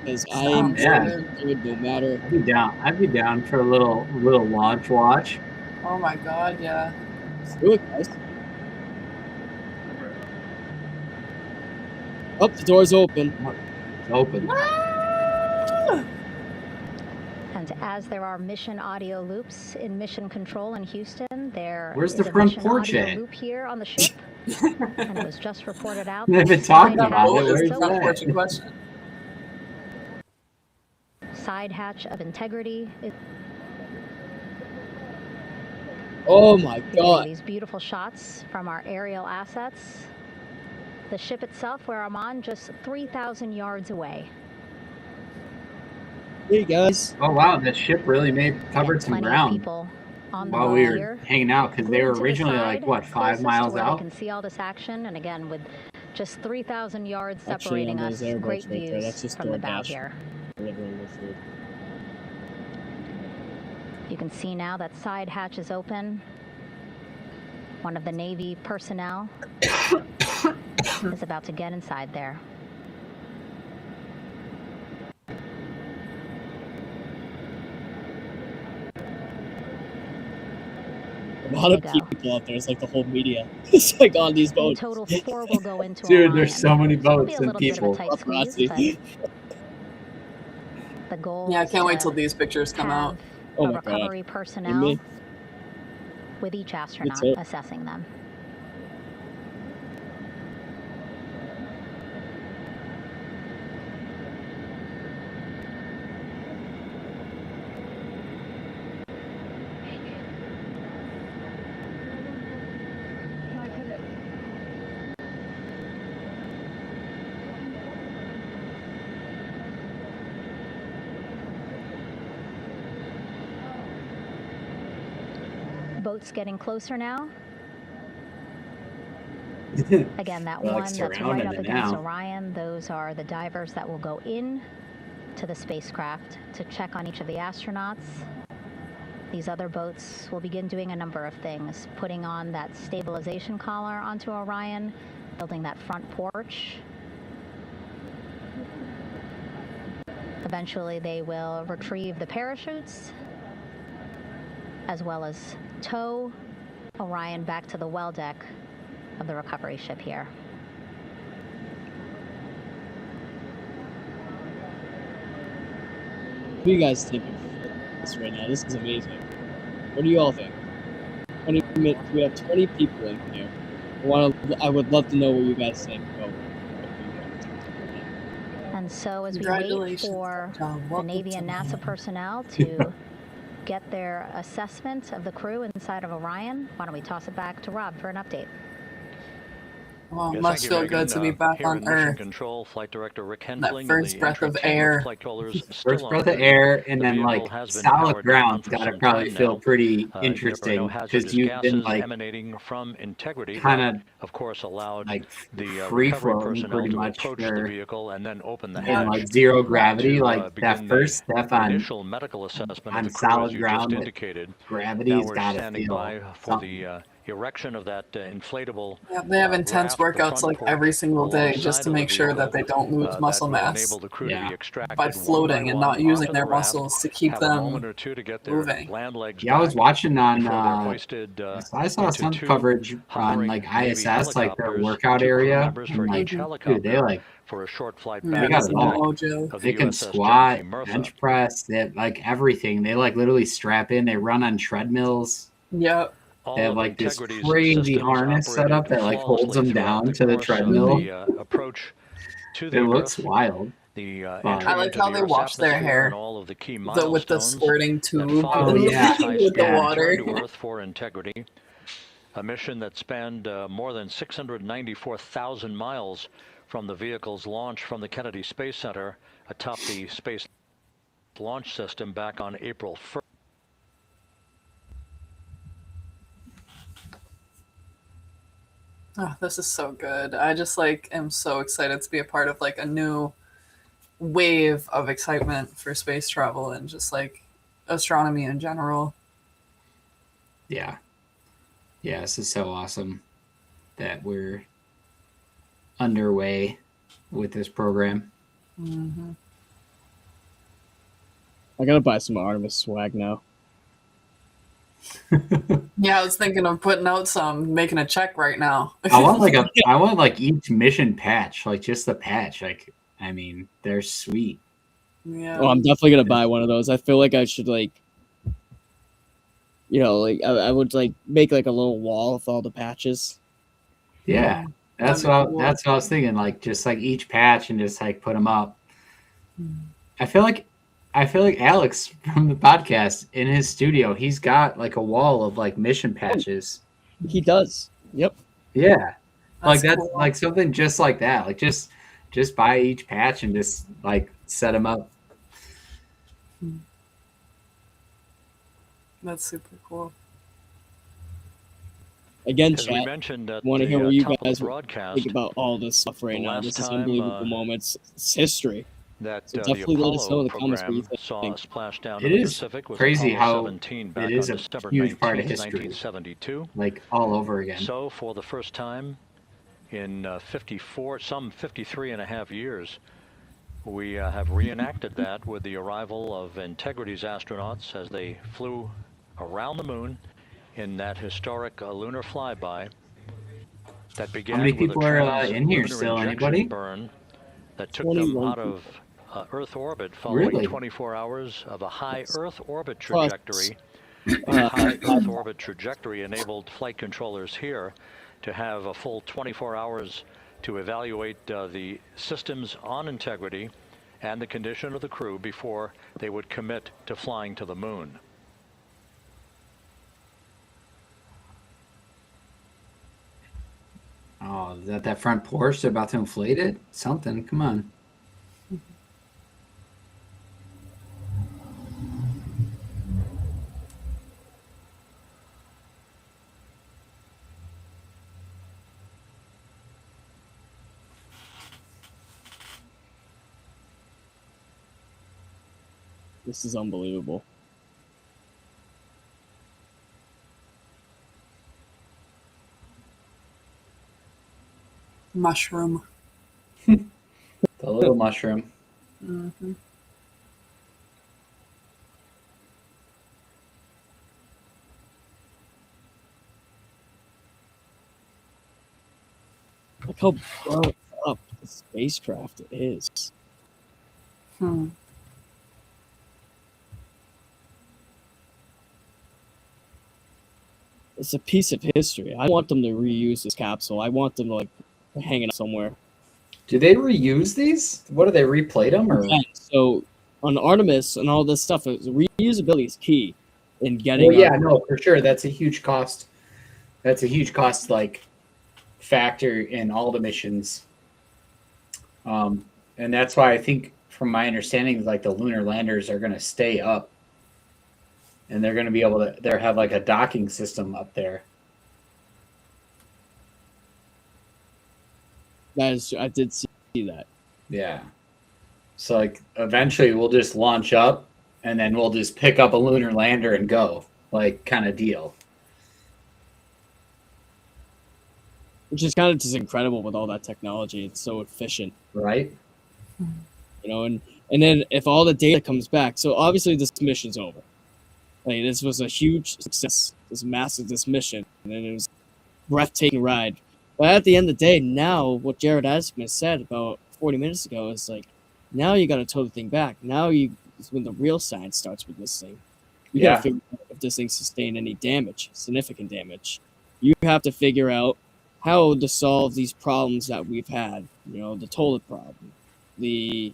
Because I am Sounds good no matter. I'd be down for a little launch watch. Oh my god, yeah. Let's do it, guys. Oh, the door's open. It's open. And as there are mission audio loops in Mission Control in Houston, there Where's is the a front mission porch audio at? loop here on the ship. And it was just reported out. They've been that talking side about hatch it. Where's is that? open. Porch in question. Side hatch of integrity. Oh my god. These beautiful shots from our aerial assets. The ship itself, where I'm on, just 3,000 yards away. Hey guys. Oh wow, that ship really covered some Plenty of ground people on the while boat we were here. hanging out, because they Glued were to the originally side, like what, 5 closest miles to where out. They can see all this action, and again, with just 3,000 yards Actually, separating on us, those airboats great right there, views that's just from the bow DoorDash. here. Delivering the food. You can see now that side hatch is open. One of the Navy personnel is about to get inside there. A lot of people out there. It's like the whole media. It's like on these In boats. total, 4 will go into Dude, Orion. there's so many It'll be boats a and little bit of a people. tight squeeze, Paparazzi. but the goal Yeah, I is can't wait to till these pictures come have out. Oh a my god. recovery And personnel me? with each astronaut it. assessing them. Boats getting closer now. Again, that They're, like, one that's right surrounding up it against now. Orion, those are the divers that will go in to the spacecraft to check on each of the astronauts. These other boats will begin doing a number of things, putting on that stabilization collar onto Orion, building that front porch. Eventually, they will retrieve the parachutes, as well as tow Orion back to the well deck of the recovery ship here. What do you guys think of this right now? This is amazing. What do you all think? 20 minutes. We have 20 people in here. I would love to know what you guys think. And so as we wait for the Navy and NASA personnel to get their assessment of the crew inside of Orion, why don't we toss it back to Rob for an update? Well, it must feel good to be back on Earth. Control, Flight Director Rick That Hensling, first breath of air. First breath of air, and then like solid ground's gotta probably feel pretty interesting, because you've been like emanating from integrity, kind of course, allowed like the free recovery floating personnel pretty to much approach for the vehicle and then open the in hatch like zero gravity, to, like that begin first the step on initial medical assessment on of the crew, as solid you ground just with indicated. gravity's Now we're gotta standing feel by for something. the erection of that inflatable. Yeah, they have intense raft, the workouts front like porch, every single day just alongside to of the make sure that vehicle, they don't lose muscle that will mass enable the crew to be extracted by one floating and one not using onto their the raft, muscles to keep have a moment them or two to get their moving. land legs Yeah, I was back watching on before they're hoisted, I saw into some two coverage on hovering like Navy ISS, like their helicopters, workout 2 crew area, members for and like each dude, helicopter they like for a short flight Yeah, they back got that's it a all. mojo. of the They can USS squat, John C. Murtha. bench press, they have like everything. They like literally strap in. They run on treadmills. Yep. They have All of like this Integrity's crazy systems harness set up operated that like holds flawlessly them throughout down the to the course of treadmill. the approach to the It looks Earth, wild. the But entry I like into how the they Earth's wash their atmosphere hair and all of the key with the milestones squirting that tube follow Oh this yeah, with the yeah. water. return to Earth for Integrity, a mission that spanned more than 694,000 miles from the vehicle's launch from the Kennedy Space Center atop the Space Launch System back on April 1st. Oh, this is so good. I just like am so excited to be a part of like a new wave of excitement for space travel and just like astronomy in general. Yeah. Yeah, this is so awesome that we're underway with this program. Mm-hmm. I gotta buy some Artemis swag now. Yeah, I was thinking of putting out some, making a check right now. I want like each mission patch, like just the patch. Like, I mean, they're sweet. Yeah. Oh, I'm definitely gonna buy one of those. I feel like I should like, like I would like make like a little wall with all the patches. Yeah, that's what I was thinking. Like just like each patch and just like put them up. I feel like Alex from the podcast in his studio, he's got like a wall of like mission patches. He does. Yep. Yeah. That's cool. like something just like that. Like just buy each patch and just like set them up. That's super cool. Again, As we chat, mentioned at want to the hear what you top of the guys broadcast, think about all this stuff right the now. last This is time, unbelievable moments. It's history. that So the definitely let us know in Apollo the comments what you program saw a think. splashdown It in the is Pacific with crazy Apollo how 17 back it is on a December huge part of 19th, history. 1972. Like all over again. So for the first time in 53 and a half years, we have reenacted that with the arrival of Integrity's astronauts as they flew around the moon in that historic lunar flyby that began many with people a are in here trans-lunar still? injection Anybody? burn that took them 21 out of Earth orbit following Really? 24 hours of a high Earth orbit Plus, trajectory. The high Earth orbit trajectory enabled flight controllers here to have a full 24 hours to evaluate the systems on Integrity and the condition of the crew before they would commit to flying to the moon. Oh, is that front porch? They're about to inflate it? Something. Come on. This is unbelievable. Mushroom. The little mushroom. Mm-hmm. Look how broke up the spacecraft is. It's a piece of history. I want them to reuse this capsule. I want them to like hang it up somewhere. Do they reuse these? What do they replate them or? Yeah, so on Artemis and all this stuff, reusability is key in getting. Well, yeah, no, for sure. That's a huge cost. That's a huge cost, like factor in all the missions. And that's why I think, from my understanding, like the lunar landers are going to stay up, and they're going to be able to. They have like a docking system up there. That is, I did see that. Yeah. So like eventually we'll just launch up, and then we'll just pick up a lunar lander and go, like kind of deal. Which is kind of just incredible with all that technology. It's so efficient, right? And then if all the data comes back, so obviously this mission's over. Like this was a huge success, this mission, and it was a breathtaking ride. But at the end of the day, now what Jared Asmus said about 40 minutes ago is like, now you got to tow the thing back. Now is when the real science starts with this thing. You got to figure out if this thing sustained any damage, significant damage. You have to figure out how to solve these problems that we've had. The toilet problem, you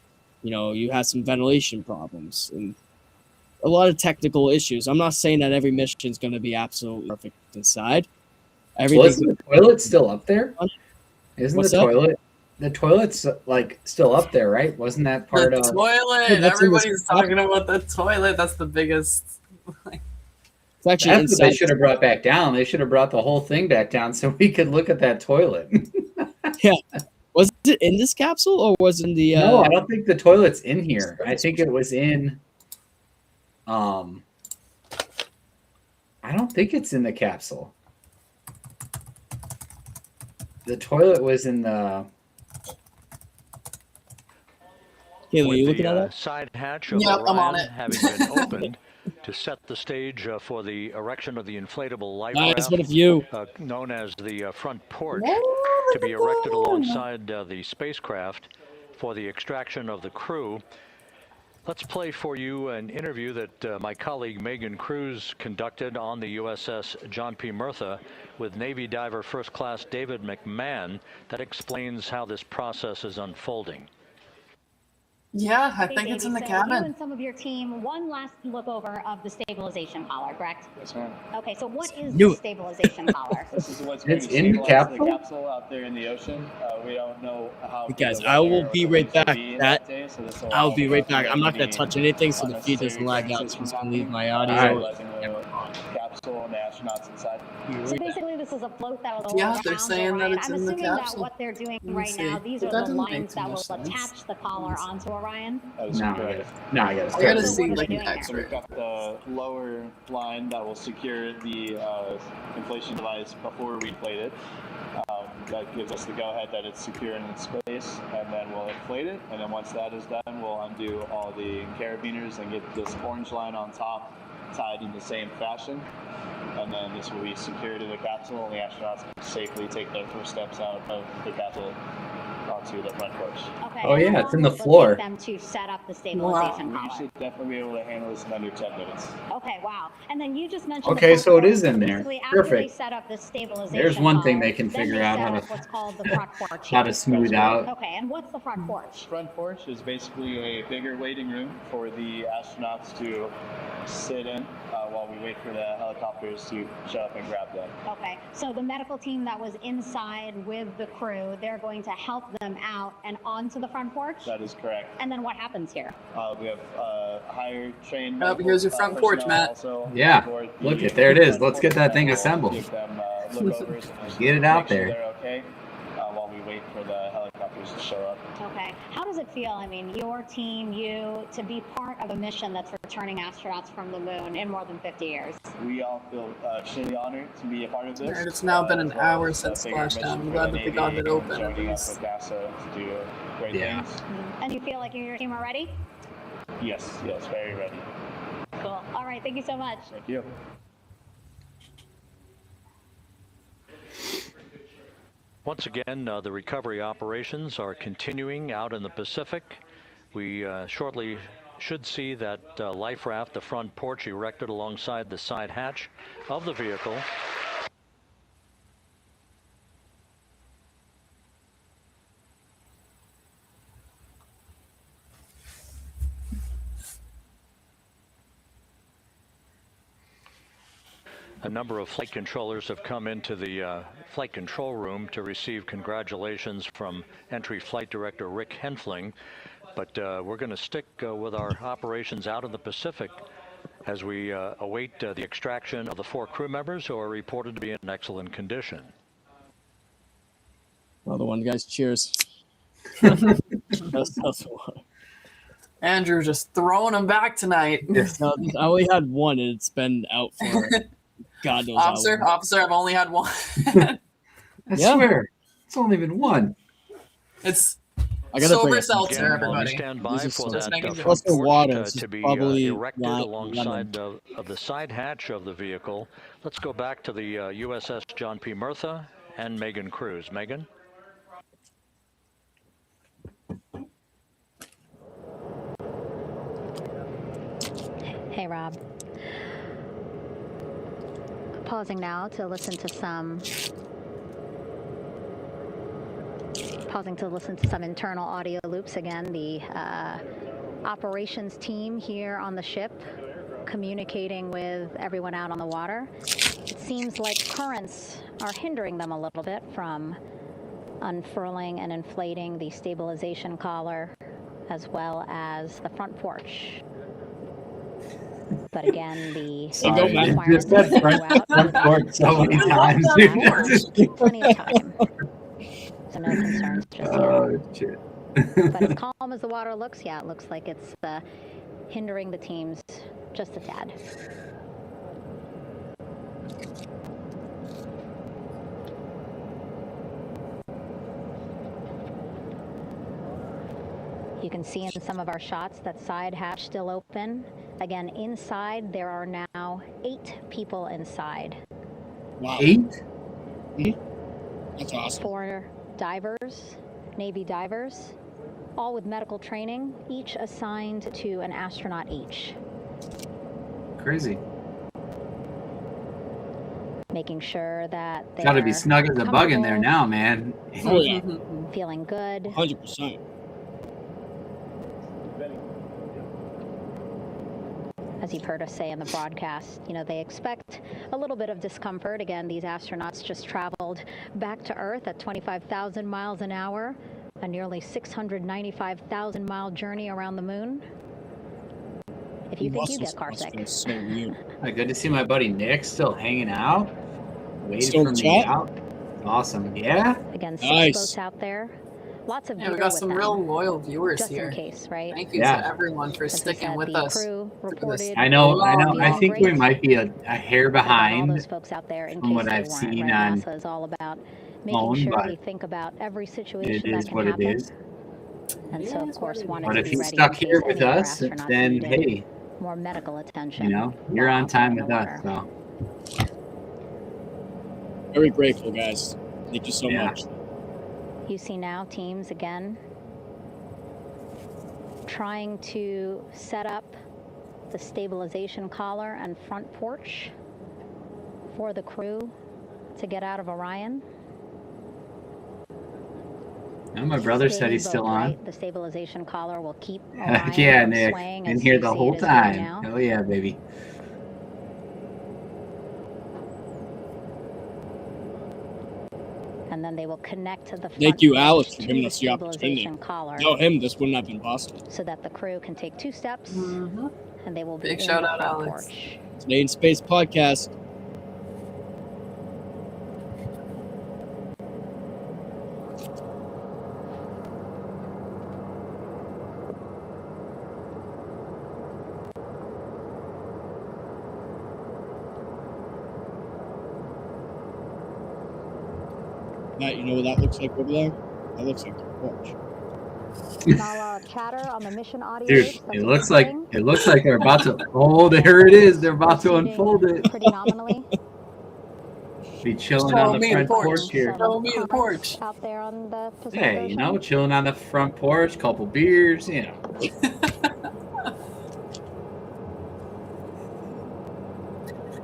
had some ventilation problems, and a lot of technical issues. I'm not saying that every mission is going to be absolutely perfect inside. Isn't the toilet still up there? Isn't the toilet's like still up there, right? Wasn't that part of the toilet? Everybody's talking about the toilet. That's the biggest. It's actually That's what they should have brought back down. They should have brought the whole thing back down so we could look at that toilet. Yeah. Wasn't it in this capsule or was it in the? No, I don't think the toilet's in here. I think it was in. I don't think it's in the capsule. The toilet was in the. Caleb, you looking at that? Side hatch of Yep, I'm on Orion it. having been opened to set the stage for the erection of the inflatable life Nice, raft, what a view. known as the front porch, Oh, to be erected alongside the spacecraft for the extraction of the crew. Let's play for you an interview that my colleague Megan Cruz conducted on the USS John P. Murtha with Navy diver First Class David McMahon that explains how this process is unfolding. Yeah, I think it's in the You cabin. and some of your team, one last look over of the stabilization collar, correct? Yes, ma'am. Okay, so what is You- the stabilization collar? This is what's It's going in to the stabilize capsule? the capsule out there in the ocean. We don't know how. Guys, the I will weather be or right the winds will back. be That day, so this will I'll all be right back. I'm not gonna prevent touch any anything so the feed doesn't lag out. unnecessary So I'm just occurrences gonna leave from my happening. audio. Letting the capsule and the astronauts inside. So basically, this is a float that will go Yeah, around they're saying that Orion. it's I'm in the assuming that capsule. what they're doing Let me right now, see. these But are that the doesn't make lines too that will much sense. attach the collar onto Orion. That is No, correct. I gotta I start gotta this. see what are like they an doing So X-ray. we've got the lower line that will secure the inflation device before we inflate it. That gives us the go-ahead that it's secure in its space, and then we'll inflate it. And then once that is done, we'll undo all the carabiners and get this orange line on top tied in the same fashion. And then this will be secured to the capsule, and the astronauts can safely take their first steps out of the capsule onto the front porch. Okay. Oh, and yeah, how it's in long the will it floor. take them to set up the stabilization We collar? should definitely be able to handle this in under 10 minutes. Okay, wow. And then you just mentioned. Okay, the so it front is in porch. there. Basically, after they Perfect. set up the stabilization There's one thing collar, they can then figure they out set how up to what's called the front porch. how to smooth out. Okay, and what's the front porch? Front porch is basically a bigger waiting room for the astronauts to sit in while we wait for the helicopters to show up and grab them. Okay, so the medical team that was inside with the crew, they're going to help them out and onto the front porch? That is correct. And then what happens here? We have higher trained. Oh, here's your front porch, personnel Matt. also Yeah, aboard the look it, there it is. front Let's get porch that thing that will assembled. give them, look-overs and just Get it out make sure there. they're okay while we wait for the helicopters to show up. Okay, how does it feel? I mean, your team, you, to be part of a mission that's returning astronauts from the moon in more than 50 years? We all feel extremely honored to be a part of this. Alright, it's now been an as well hour as since a bigger Splashdown. mission I'm for glad the that they got Navy it open at joining up least. with NASA to do great Yeah. things. And you feel like you and your team are ready? Yes, very ready. Cool. All right, thank you so much. Thank you. Once again, the recovery operations are continuing out in the Pacific. We shortly should see that life raft, the front porch, erected alongside the side hatch of the vehicle. A number of flight controllers have come into the flight control room to receive congratulations from entry flight director Rick Henfling. But we're going to stick with our operations out in the Pacific as we await the extraction of the 4 crew members who are reported to be in excellent condition. Another one, guys. Cheers. That's one. Andrew just throwing them back tonight. No, I only had one, and it's been out for God knows how long. Officer, I've only had one. I swear, it's only been one. It's I gotta sober bring it. seltzer, Again, everybody. stand by This is for so- that Plus front the water porch is to be probably erected lemon. alongside of the side hatch of the vehicle. Let's go back to the USS John P. Murtha and Megan Cruz. Megan? Hey, Rob. Pausing now to listen to some internal audio loops again. The operations team here on the ship communicating with everyone out on the water. It seems like currents are hindering them a little bit from unfurling and inflating the stabilization collar as well as the front porch. But again, the Sorry, you requirements just said to go front out porch so many times. plenty of time. So so no concerns just yet. Oh, shit. But as calm as the water looks, yeah, it looks like it's hindering the teams just a tad. You can see in some of our shots that side hatch still open. Again, inside there are now 8 people inside. Wow. 8? That's awesome. 4 divers, Navy divers, all with medical training, each assigned to an astronaut each. Crazy. Making sure that they're Gotta be snug as a bug in there now, man. Oh, yeah. feeling good. 100%. As you've heard us say in the broadcast, you know, they expect a little bit of discomfort. Again, these astronauts just traveled back to Earth at 25,000 miles an hour, a nearly 695,000-mile journey around the moon. If you think you get carsick. So weird. Good to see my buddy Nick still hanging out, waiting Still for me chat? out. Awesome, yeah. Again, 6 Nice. boats out there. Lots of Yeah, gear we got with some them, real loyal viewers just here. in case, right? Thank you Yeah. to everyone for As we sticking said, with the us. crew through this reported I know. long I think we breaks. might be a hair But about all behind those folks out there, in from case what they I've weren't, seen right? on NASA is all about making phone, sure but we think about every it situation that is can what it happen. is. And so, of course, wanted But to if be he's ready stuck in here case with any of our us, astronauts then needed hey, more medical attention. you know, you're while on out there time in the with us. water. So Very grateful, guys. Thank you so Yeah. much. You see now teams again trying to set up the stabilization collar and front porch for the crew to get out of Orion. no, my brother said Staying he's still both, on. right? The stabilization collar will keep Orion Heck yeah, from Nick. swaying Been as here you the see whole it is doing time. now. Hell yeah, baby. And then they will connect to the front Thank you, porch Alex, for to giving the us the opportunity. stabilization collar, Without him, this wouldn't have been possible. so that the crew can take 2 steps and they will be Big in shout the out, front Alex. porch. Today in Space Podcast. Matt, you know what that looks like over there? That looks like the porch. And I'll chatter on the mission audio. Dude, it looks like they're about to. Oh, there it is. They're about to unfold it. pretty nominally. Be chilling Show on the me the front porch. porch here. Show me the porch. Out there on the Pacific Hey, you Ocean. know, chilling on the front porch, couple beers, you know.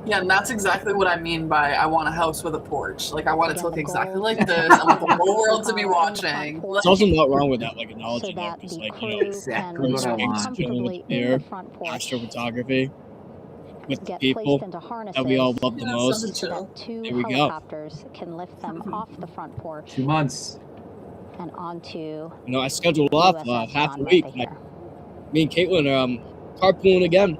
Yeah, and that's exactly what I mean by I want a house with a porch. Like, I want it to look exactly like this. I want the whole world to be watching. There's also not wrong with that, like analogy, So though, that because the like crew you know, Exactly what I can want. comfortably in Air, the front porch astrophotography with the get people placed into harnesses that we all love the Yeah, most. something so chill. that 2 There we go. helicopters can lift them off the front porch 2 months. and onto You know, I scheduled off USS half a John week. Mecca Like, here. me and Caitlin are carpooling again,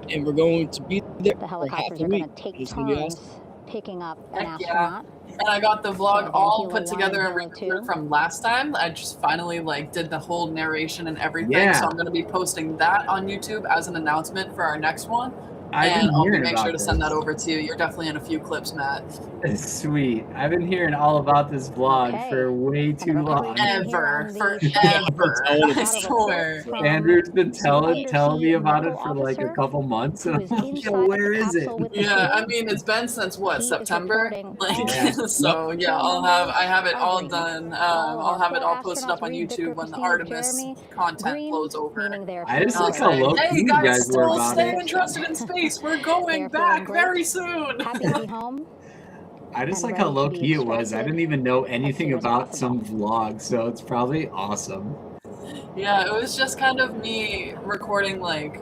and we're going to be there The for half helicopters a are going week. to take It's gonna be turns awesome. picking up an Heck yeah. astronaut. And I got the vlog again, all Hilo put 1 together and and Hilo recorded 2. from last time. I just finally did the whole narration and everything. Yeah. So I'm going to be posting that on YouTube as an announcement for our next one. I've And been I'll hearing make about sure to send this. that over to you. You're definitely in a few clips, Matt. It's sweet. I've been hearing all about this vlog Okay. for way too And long. recovery team here Ever. on the Forever. Telling I us. out of a swear. clip from Andrew's been telling me undersea about it medical for like a officer couple months, and who I'm is like, yo, inside where the is it? capsule with the Yeah, I crew. mean, it's been since what, He is September? reporting Like, all Yeah. so Yep. yeah, I have it all Green. done. All of I'll our have it 4 all posted up astronauts, on Reed, Victor, YouTube when the Christina, Artemis Jeremy, content green, blows over. meaning they're I just feeling like how good. low Hey key you guys, guys were still about stay it. interested in space. We're They going are back feeling great, very soon. happy to be home. I just and like how ready to low be key it was. I extracted didn't even know as anything soon as about possible. some vlog, so it's probably awesome. Yeah, it was just kind of me recording like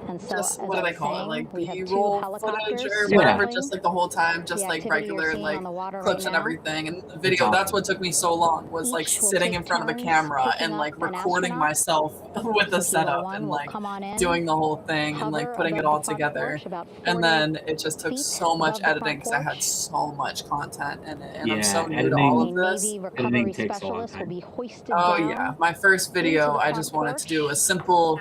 And so, just as what do I they was call it, saying, like we have 2 B-roll footage or whatever, just like the whole time, just like regular like clips and everything. And the video, that's what took me so long, was like sitting in front of a camera and like recording myself with the setup and like doing the whole thing and like putting it all together. And then it just took so much editing because I had so much content in it, and I'm so new to all of this. Editing takes a long time. Oh yeah, my first video, I just wanted to do a simple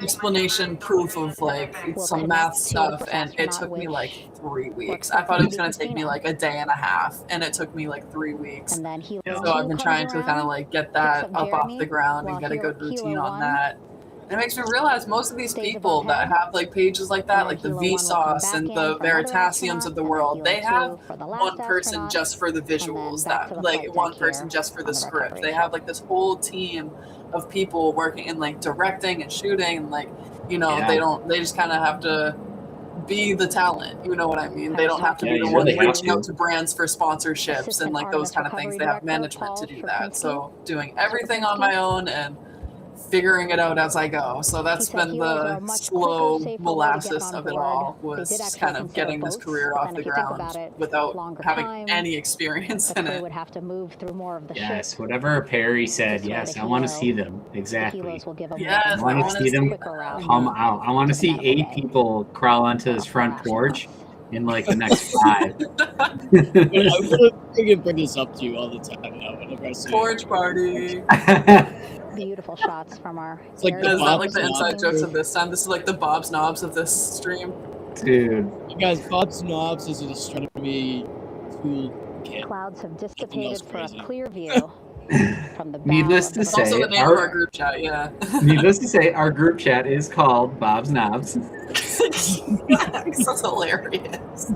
explanation proof of like some math stuff, and it took me like 3 weeks. I thought it was going to take me like a day and a half, and it took me like 3 weeks. So I've been trying to kind of like get that up off the ground and get a good routine on that. And it makes me realize most of these people that have like pages like that, like the Vsauce and the Veritasiums of the world, they have one person just for the visuals, that like one person just for the script. They have like this whole team of people working and like directing and shooting, and like, you know, they just kind of have to be the talent, you know what I mean? They don't have to be the one reaching out to brands for sponsorships and like those kind of things. They have management to do that. So doing everything on my own and figuring it out as I go. So that's been the slow molasses of it all, was just kind of getting this career off the ground without having any experience in it. Yes, whatever Perry said, yes, I want to see them. Exactly. Yes, I want to see them come out. I want to see 8 people crawl onto this front porch in like the next 5. I'm gonna bring this up to you all the time now. Whenever I see porch party. Beautiful shots from our. It's like is that like the inside jokes of this time? This is like the Bob's Knobs of this stream. Dude. You guys, Bob's Knobs is an astronomy toolkit. Clouds have dissipated for a clear view from the. Needless to say, also the name of our group chat, yeah. Needless to say, our group chat is called Bob's Knobs. That's hilarious.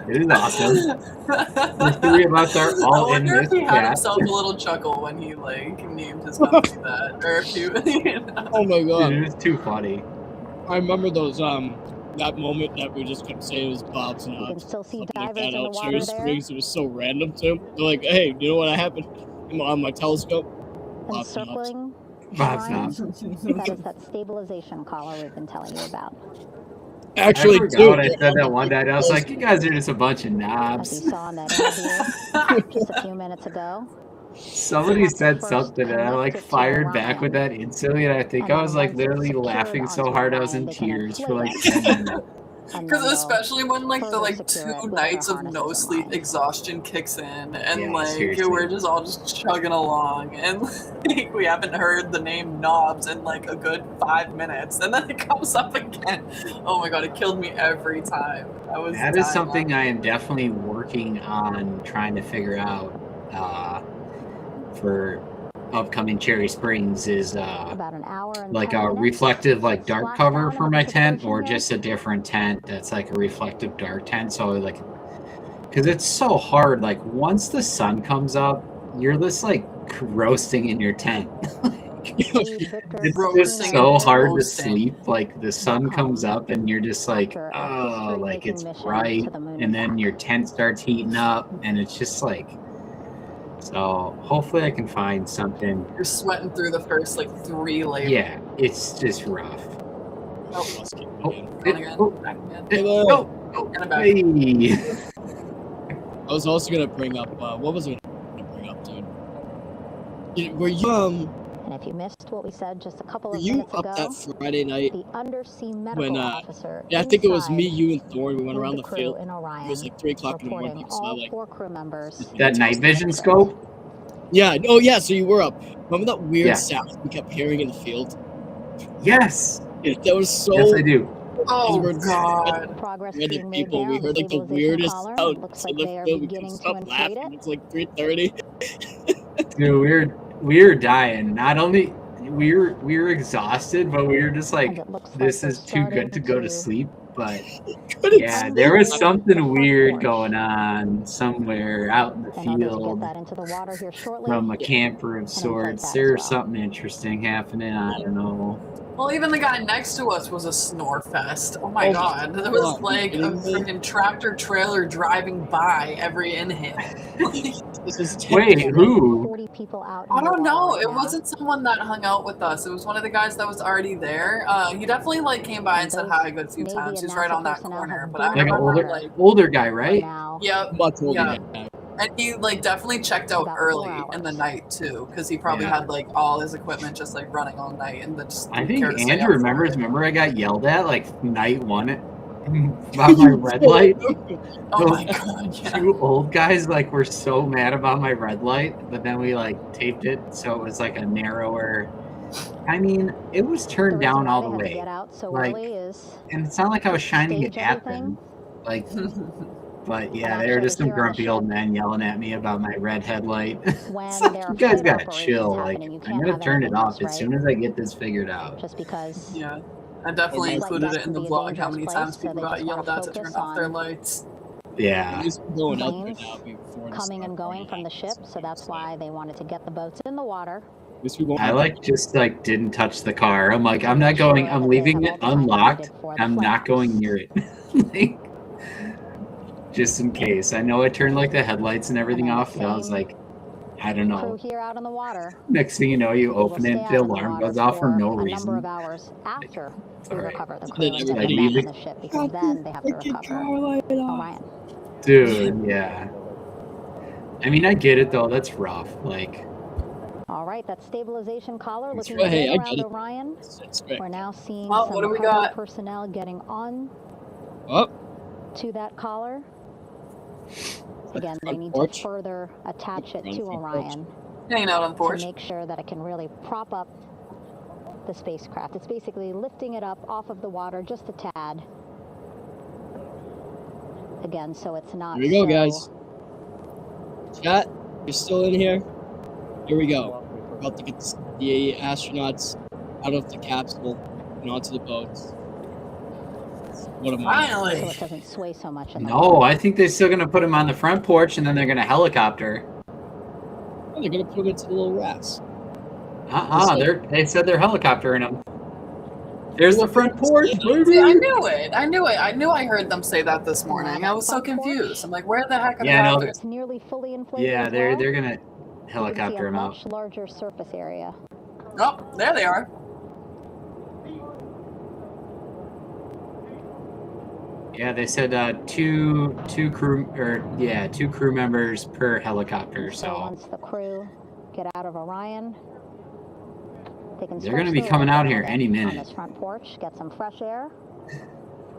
It is awesome. The 3 of us are all in this I wonder if he had chat. himself a little chuckle when he like named his company that, or if you, you know. Oh my god, dude, it was too funny. I remember those that moment that we just kept saying it was Bob's Knobs. You can still see divers like in the water Cherry there. Springs, it was so random too. They're like, hey, you know what happened on my telescope? Bob's Encircling Bob's Knobs. That is that stabilization collar we've been telling you about. Actually, I forgot I said that one day. I was like, you guys are just a bunch of As knobs. you saw in that interview just a few minutes ago. Somebody said something and I like fired back with that instantly, and I think I was like literally laughing so hard I was in tears for like 10 minutes. Because especially when like the like 2 nights of no sleep exhaustion kicks in, and Yeah, like seriously. we're just all just chugging along, and like, we haven't heard the name Knobs in like a good 5 minutes, and then it comes up again. Oh my god, it killed me every time. That is something I am definitely working on trying to figure out for upcoming Cherry Springs is About an hour and like 10 a minutes. reflective like dark cover Splashdown for on my the tent, situation or here. just a different tent that's like a reflective dark tent. So like, because it's so hard, like once the sun comes up, you're just like roasting in your tent. It's just so hard to sleep. Like the sun comes up and you're just like, oh, like it's bright, and then your tent starts heating up, and it's just like. So hopefully I can find something. You're sweating through the first like 3 layers. Yeah, it's just rough. I was also gonna bring up what was I gonna bring up, dude? Were you And if you missed what we said just a couple were of you minutes up ago, that Friday night the undersea medical when officer yeah, I think it was inside me, you, and Thorne. We went around the crew field. in It Orion was like 3 o'clock in the morning. reporting So I all like 4 crew members. That night vision scope? yeah. Oh yeah. So you were up. Remember that weird Yeah. sound we kept hearing in the field? Yes. That was so. Yes, I do. Oh we're god. Progress Other being made people, there we on the heard like the stabilization weirdest collar. sounds Looks in like the they are field. We beginning couldn't to stop inflate laughing. it. It's like 3:30. Dude, we were dying. Not only we were exhausted, but we were just like, this is too good to go to sleep. But yeah, there was something weird going on somewhere out in the In order to get field that into the water here shortly. from a camper of sorts. There's something interesting happening. I don't know. Well, even the guy next to us was a snore fest. Oh my god. There was like a freaking tractor trailer driving by every inhale. Wait, who? 40 people out. I don't know. It wasn't someone that hung out with us. It was one of the guys that was already there. He definitely like came by and said hi a good few times. He's right on that corner. But I Like an remember older guy, right? Yep. Much older Yeah. And he like definitely checked out early in the night too, because he probably had like all his equipment just like running all night, and then just. I think Andrew remembers. Remember, I got yelled at like night one about my red light. Oh my god! Yeah. Two old guys like were so mad about my red light, but then we like taped it so it was like a narrower. I mean, it was turned down all the way. Like, and it's not like I was shining it at them. Like. But yeah, they were just some grumpy old men yelling at me about my red headlight. It's like, you guys gotta chill. Like, I'm gonna turn it off as soon as I get this figured out. Just because. Yeah, I definitely included it in the vlog how many times people got yelled at to turn off their lights. Yeah. Coming and going from the ship, so that's why they wanted to get the boats in the water. I like just like didn't touch the car. I'm like, I'm not going. I'm leaving it unlocked. I'm not going near it. Like, just in case. I know I turned like the headlights and everything off, but I was like, I don't know. Here out in the water. Next thing you know, you open it, the alarm goes off for no reason. Number of hours after we recover the Then crew like, on the ship, because then they have to recover Orion. Dude, yeah. I mean, I get it though. That's rough. Like. All right, that stabilization collar looking right. Hey, I around get it. Orion. We're now seeing Oh, some what do we cargo got? personnel getting on to that collar. Again, they need to further attach it to Orion. Hanging out on the porch. To make sure that it can really prop up the spacecraft. It's basically lifting it up off of the water just a tad. Again, so it's not. Here we go, guys. Chat, you're still in here? Here we go. We're about to get the astronauts out of the capsule and onto the boats. What am I? Finally. So it doesn't sway so much. In the No, I think they're still gonna put him on the front porch and then they're gonna helicopter. Oh, they're gonna put him into the little rafts. They said they're helicoptering him. There's the front porch, baby. See, I knew it. I knew I heard them say that this morning. I was so confused. I'm like, where the heck are they? Yeah, no, It's nearly fully inflated. Yeah, as they're well. gonna helicopter him out. Much larger surface area. Oh, there they are. Yeah, they said two crew members per helicopter. So So once the crew get out of Orion, they're going to be coming out here any on minute. this front porch, get some fresh air.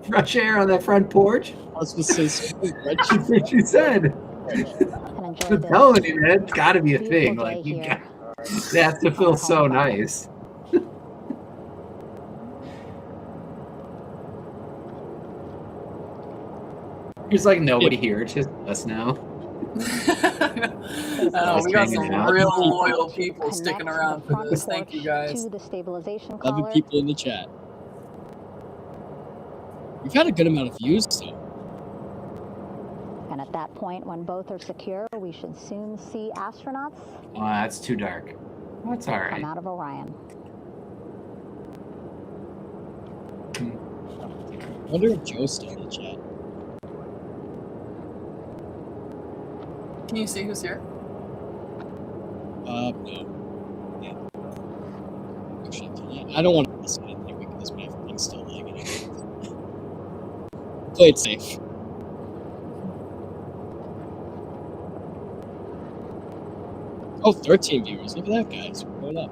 Fresh air on that front porch. I was supposed to say That's what you said. I'm telling you, man, it's got to be a thing. Like you got, they have to feel so nice. There's like nobody here. It's just us now. We got some real loyal people sticking around for this. Thank you guys. To the stabilization 11 collar. people in the chat. We've had a good amount of views, though. And at that point, when both are secure, we should soon see astronauts Oh, that's too dark. That's all right. come out of Orion. I wonder if Joe's still in the chat. Can you see who's here? No. Yeah. Actually, I don't want to miss anything because my thing's still lagging. Play it safe. Oh, 13 viewers. Look at that, guys. We're going up.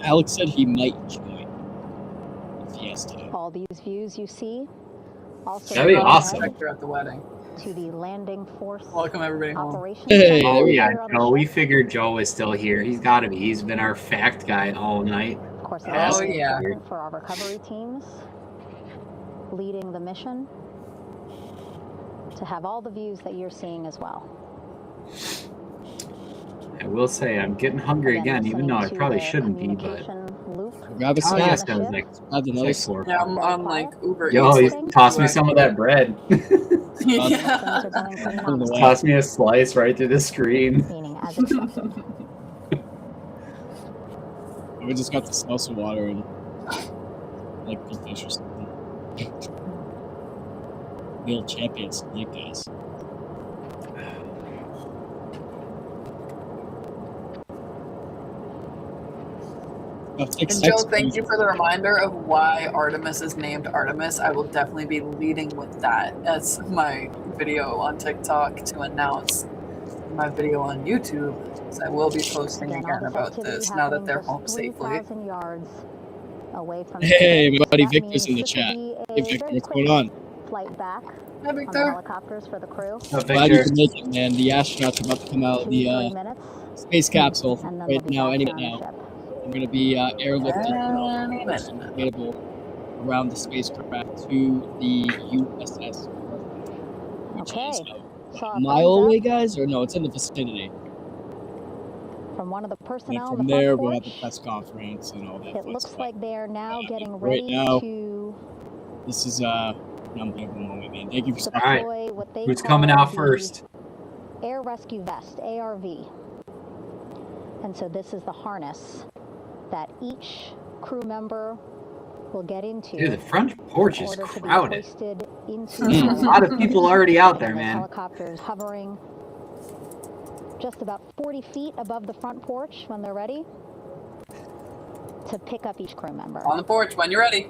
Alex said he might join if he has time. All these views you see also That'd be awesome. At the wedding. to the landing force. Welcome everybody home. Operations. Oh Center yeah, here on the Joe. We ship. figured Joe was still here. He's got to be. He's been our fact guy all night. Of course, it's Oh, also yeah. important for our recovery teams leading the mission to have all the views that you're seeing as well. I will say I'm getting hungry again, even though I listening to probably their shouldn't be. But communication loop. Grab a oh snack. yes, that was like Grab another like snack. 4 Yeah, I'm on like Uber Yo, Eats. he tossed me some of that bread. Yeah. Things are going pretty nice, Tossed me a slice right through the screen. meaning as expected. We just got to smell some water and like good fish or something. real champions like guys. And Joe, thank you for the reminder of why Artemis is named Artemis. I will definitely be leading with that as my video on TikTok to announce my video on YouTube. So I will be posting again about this now that they're home safely. Yards away from hey, my buddy Victor's in the chat. Hey, Victor, what's going on? Flight back Hi, on the Victor. helicopters for the crew. Glad you can make it, man. The astronaut's about to come out of the space capsule right now, any minute now. I'm going to be airlifted around the spacecraft to the USS. Okay. Is a mile away, guys? Or no, it's in the vicinity. From one of the personnel and from there, we'll have the press conference and all that. It looks like they're now getting right ready now, to. This is an unbelievable moment, man. Thank you for deploy what they Who's call coming out the first? Air Rescue Vest, ARV. And so this is the harness that each crew member will get into. Dude, the front porch is crowded. Into A lot of people already out there, man. Helicopters hovering just about 40 feet above the front porch when they're ready to pick up each crew member. On the porch when you're ready.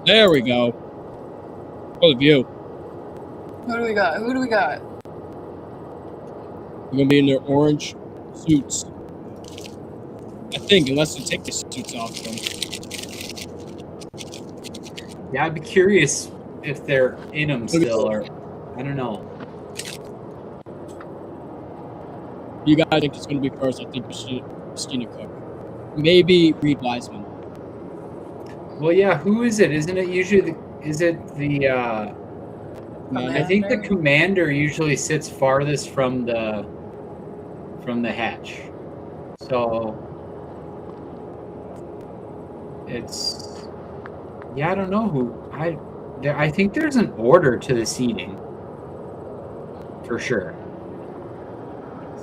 There we go. What a view. Who do we got? Who do we got? They're going to be in their orange suits. I think, unless they take the suits off them. Yeah, I'd be curious if they're in them still, or I don't know. You guys think it's going to be first? I think Christina Cook. Maybe Reed Wiseman. Well, yeah, who is it? Isn't it usually I think the commander usually sits farthest from the hatch. So it's, yeah, I don't know who. I think there's an order to the seating for sure.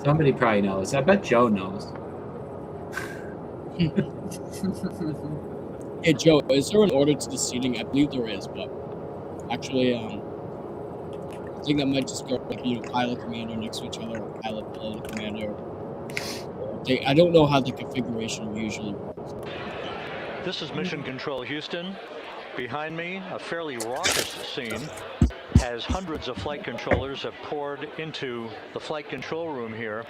Somebody probably knows. I bet Joe knows. Hey Joe, is there an order to the seating? I believe there is, but actually, I think that might just go like, pilot commander next to each other, or pilot below the commander. I don't know how the configuration usually works. This is Mission Control Houston. Behind me, a fairly raucous scene as hundreds of flight controllers have poured into the flight control room here.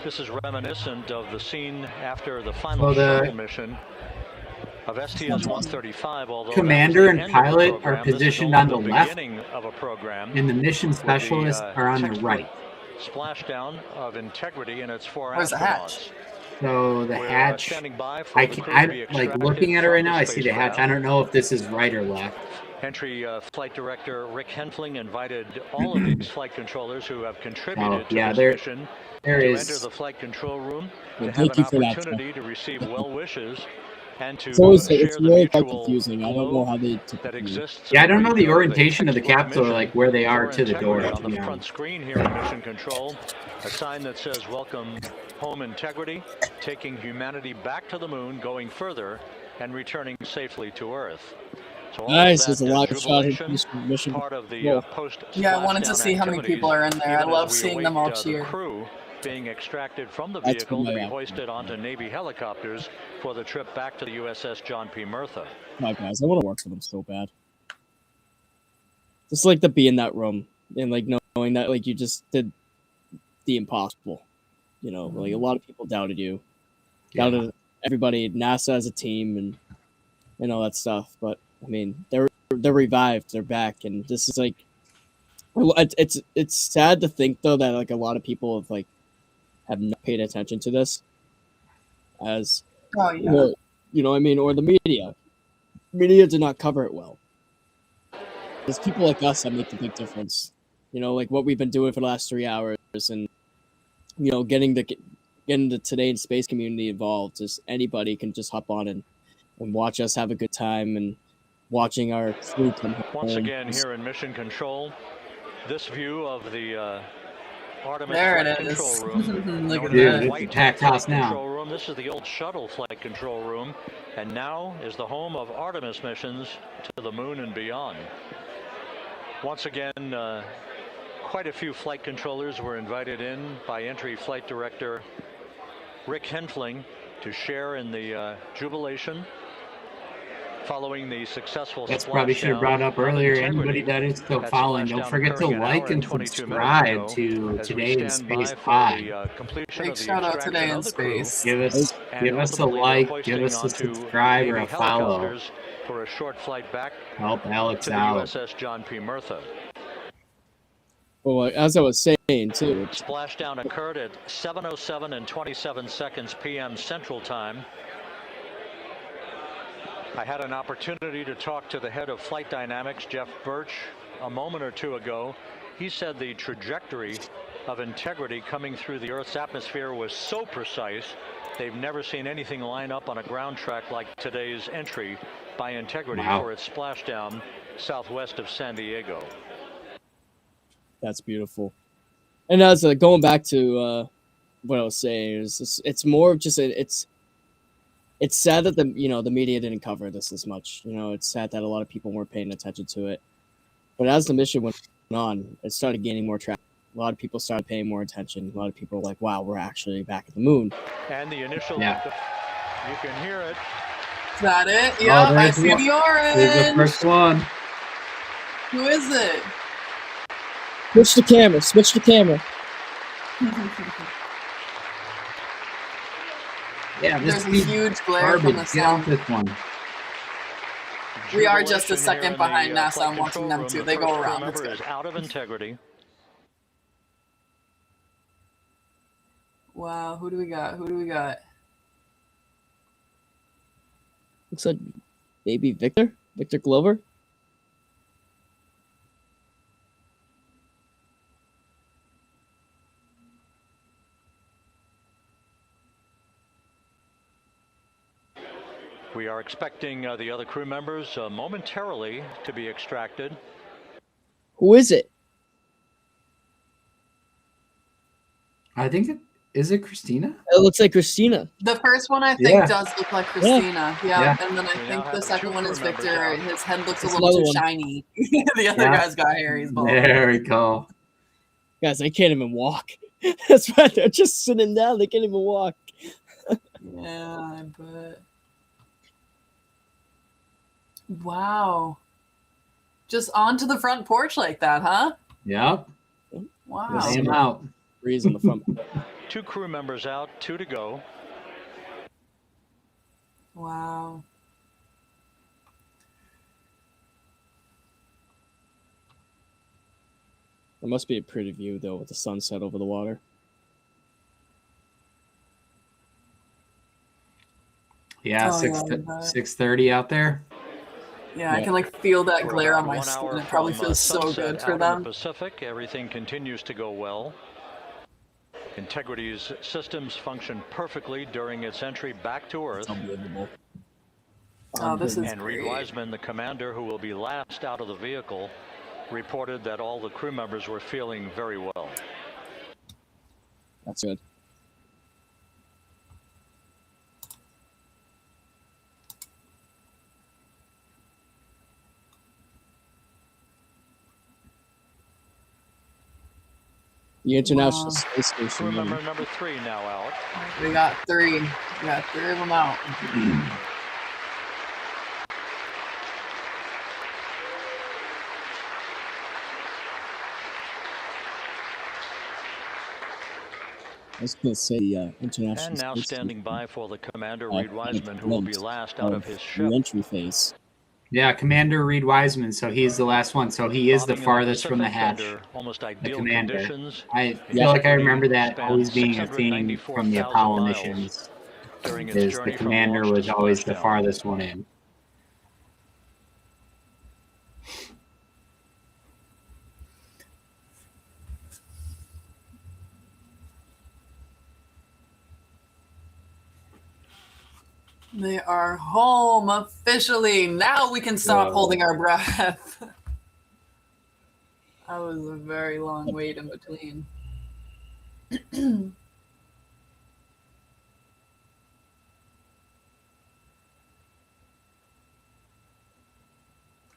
This is reminiscent of the scene after the final shuttle mission of STS-135, although commander and pilot are positioned on the left, and the mission specialists are on the right. Splashdown of integrity and its 4 Where's the hatch? So the hatch, I like looking at it right now, I see the hatch. I don't know if this is right or left. Entry Flight Director Rick Henfling invited all of these flight controllers who have contributed to this mission to enter the flight control room to have an opportunity to receive well wishes and to it's really quite confusing. I don't know how they that exists. Yeah, I don't know the orientation of the capsule, or like where they are to the door. On the front screen here in Mission Control, a sign that says "Welcome Home Integrity," taking humanity back to the moon, going further, and returning safely to Earth. So nice, there's a lot of shot mission. Part of the yeah, I wanted to see how many people are in there. I love seeing them all cheer. Crew being extracted from the vehicle to be hoisted onto Navy helicopters for the trip back to the USS John P. Murtha. My guys, I want to work for them so bad. Just like to be in that room and like knowing that like you just did the impossible. You know, like a lot of people doubted you, doubted everybody, NASA as a team, and all that stuff. But I mean, they're revived, they're back, and this is like, it's sad to think though that like a lot of people have not paid attention to this, as or, you know, I mean, or the media did not cover it well. There's people like us that make the big difference. You know, like what we've been doing for the last 3 hours, and you know, getting the Today in Space community involved. Just anybody can just hop on and watch us have a good time, and watching our crew come home. Once again, here in Mission Control, this view of the Artemis There flight it is. control room. Look at Dude, that. it's a packed house now. Control room. This is the old shuttle flight control room, and now is the home of Artemis missions to the moon and beyond. Once again, quite a few flight controllers were invited in by entry flight director Rick Henfling to share in the jubilation following the successful That's probably should have brought up earlier. Anybody that is still following, don't forget to like and subscribe to Today in Space Pod. Big shout out Today in Space. Give us a like, give us a subscribe or a follow. For a short flight back Help Alex to the out. USS John P. Murtha. Well, as I was saying too, Splashdown occurred at 7:07 and 27 seconds p.m. Central Time. I had an opportunity to talk to the head of flight dynamics, Jeff Birch, a moment or two ago. He said the trajectory of integrity coming through the Earth's atmosphere was so precise, they've never seen anything line up on a ground track like today's entry by integrity for its splashdown southwest of San Diego. That's beautiful. And as going back to what I was saying, it's more of just it's sad that the media didn't cover this as much. It's sad that a lot of people weren't paying attention to it. But as the mission went on, it started gaining more traction. A lot of people started paying more attention. A lot of people were like, "Wow, we're actually back at the moon." And the initial, you can hear it. Is that it? Yeah, I see the orange. There's the first one. Who is it? Switch the camera. Switch the camera. Yeah, there's a huge glare from the sun. This one. We are just a second behind NASA. I'm watching them too. They go around. It's good. Out of integrity. Wow, who do we got? Who do we got? Looks like maybe Victor Glover. We are expecting the other crew members momentarily to be extracted. Who is it? I think is it Christina? It looks like Christina. The first one I think does look like Christina. Yeah. And then I think the second one is Victor. His head looks a little too shiny. The other guy's got hair. He's bald. There we go. Guys, they can't even walk. That's right. They're just sitting down. They can't even walk. Yeah, I bet. Wow. Just onto the front porch like that, huh? Yep. Wow. Lay him out. Breeze on the front. 2 crew members out, 2 to go. Wow. It must be a pretty view though with the sunset over the water. Yeah, 6:30 out there. Yeah, I can like feel that glare on my skin. It probably feels so good for them. Pacific, everything continues to go well. Integrity's systems function perfectly during its entry back to Earth. Unbelievable. Oh, this is and Reed Wiseman, the commander who will be last out of the vehicle, reported that all the crew members were feeling very well. That's good. The International Space Station. Crew member number 3 now out. We got 3. We got 3 of them out. I was going to say the International And now Space standing by for the commander, Reed Wiseman, who will be last out of his ship. Reentry phase. Yeah, Commander Reed Wiseman. So he's the last one. So he is the farthest from the hatch. Almost The ideal commander. conditions. I feel like I remember that always being a theme from the Apollo missions. Is the commander was always the farthest one in. They are home officially. Now we can stop holding our breath. That was a very long wait in between.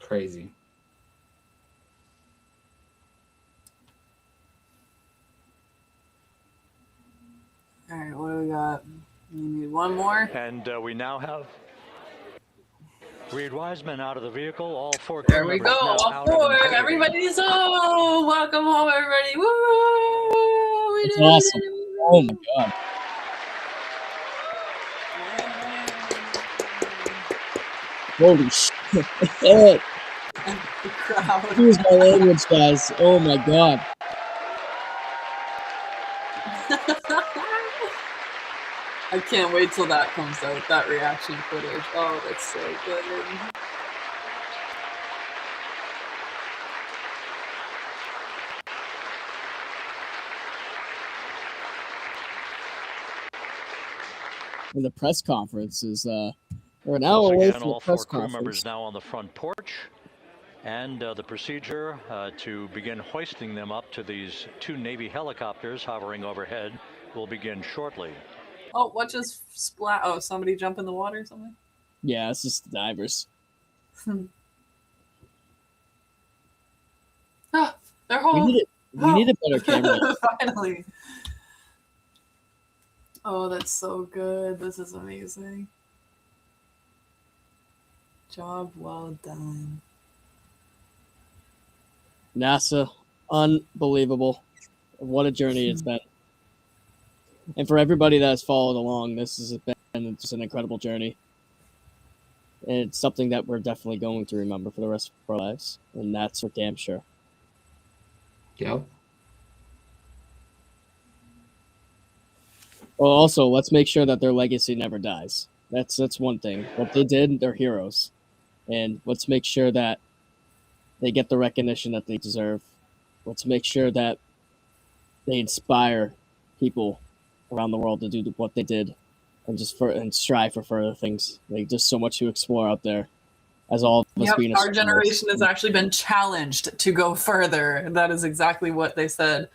Crazy. All right, what do we got? We need one more. And we now have Reed Wiseman out of the vehicle. All four crew There we members go. now All out of four. integrity. Everybody's welcome home, everybody. Woo! That's awesome. Oh my god. Holy shit. The crowd. Excuse my language, guys. Oh my god. I can't wait till that comes out, that reaction footage. Oh, that's so good. And the press conference is we're an hour away from the all press four crew conference. members now on the front porch. And the procedure to begin hoisting them up to these two Navy helicopters hovering overhead will begin shortly. Oh, what just splat? Oh, somebody jump in the water or something? Yeah, it's just the divers. Oh, they're home. We need a better camera. Finally. Oh, that's so good. This is amazing. Job well done. NASA, unbelievable. What a journey it's been. And for everybody that has followed along, this has been just an incredible journey. And it's something that we're definitely going to remember for the rest of our lives. And that's for damn sure. Yep. Well, also, let's make sure that their legacy never dies. That's one thing. What they did, they're heroes. And let's make sure that they get the recognition that they deserve. Let's make sure that they inspire people around the world to do what they did and strive for further things. Like, just so much to explore out there. As all of us being our generation has actually been challenged to go further. And that is exactly what they said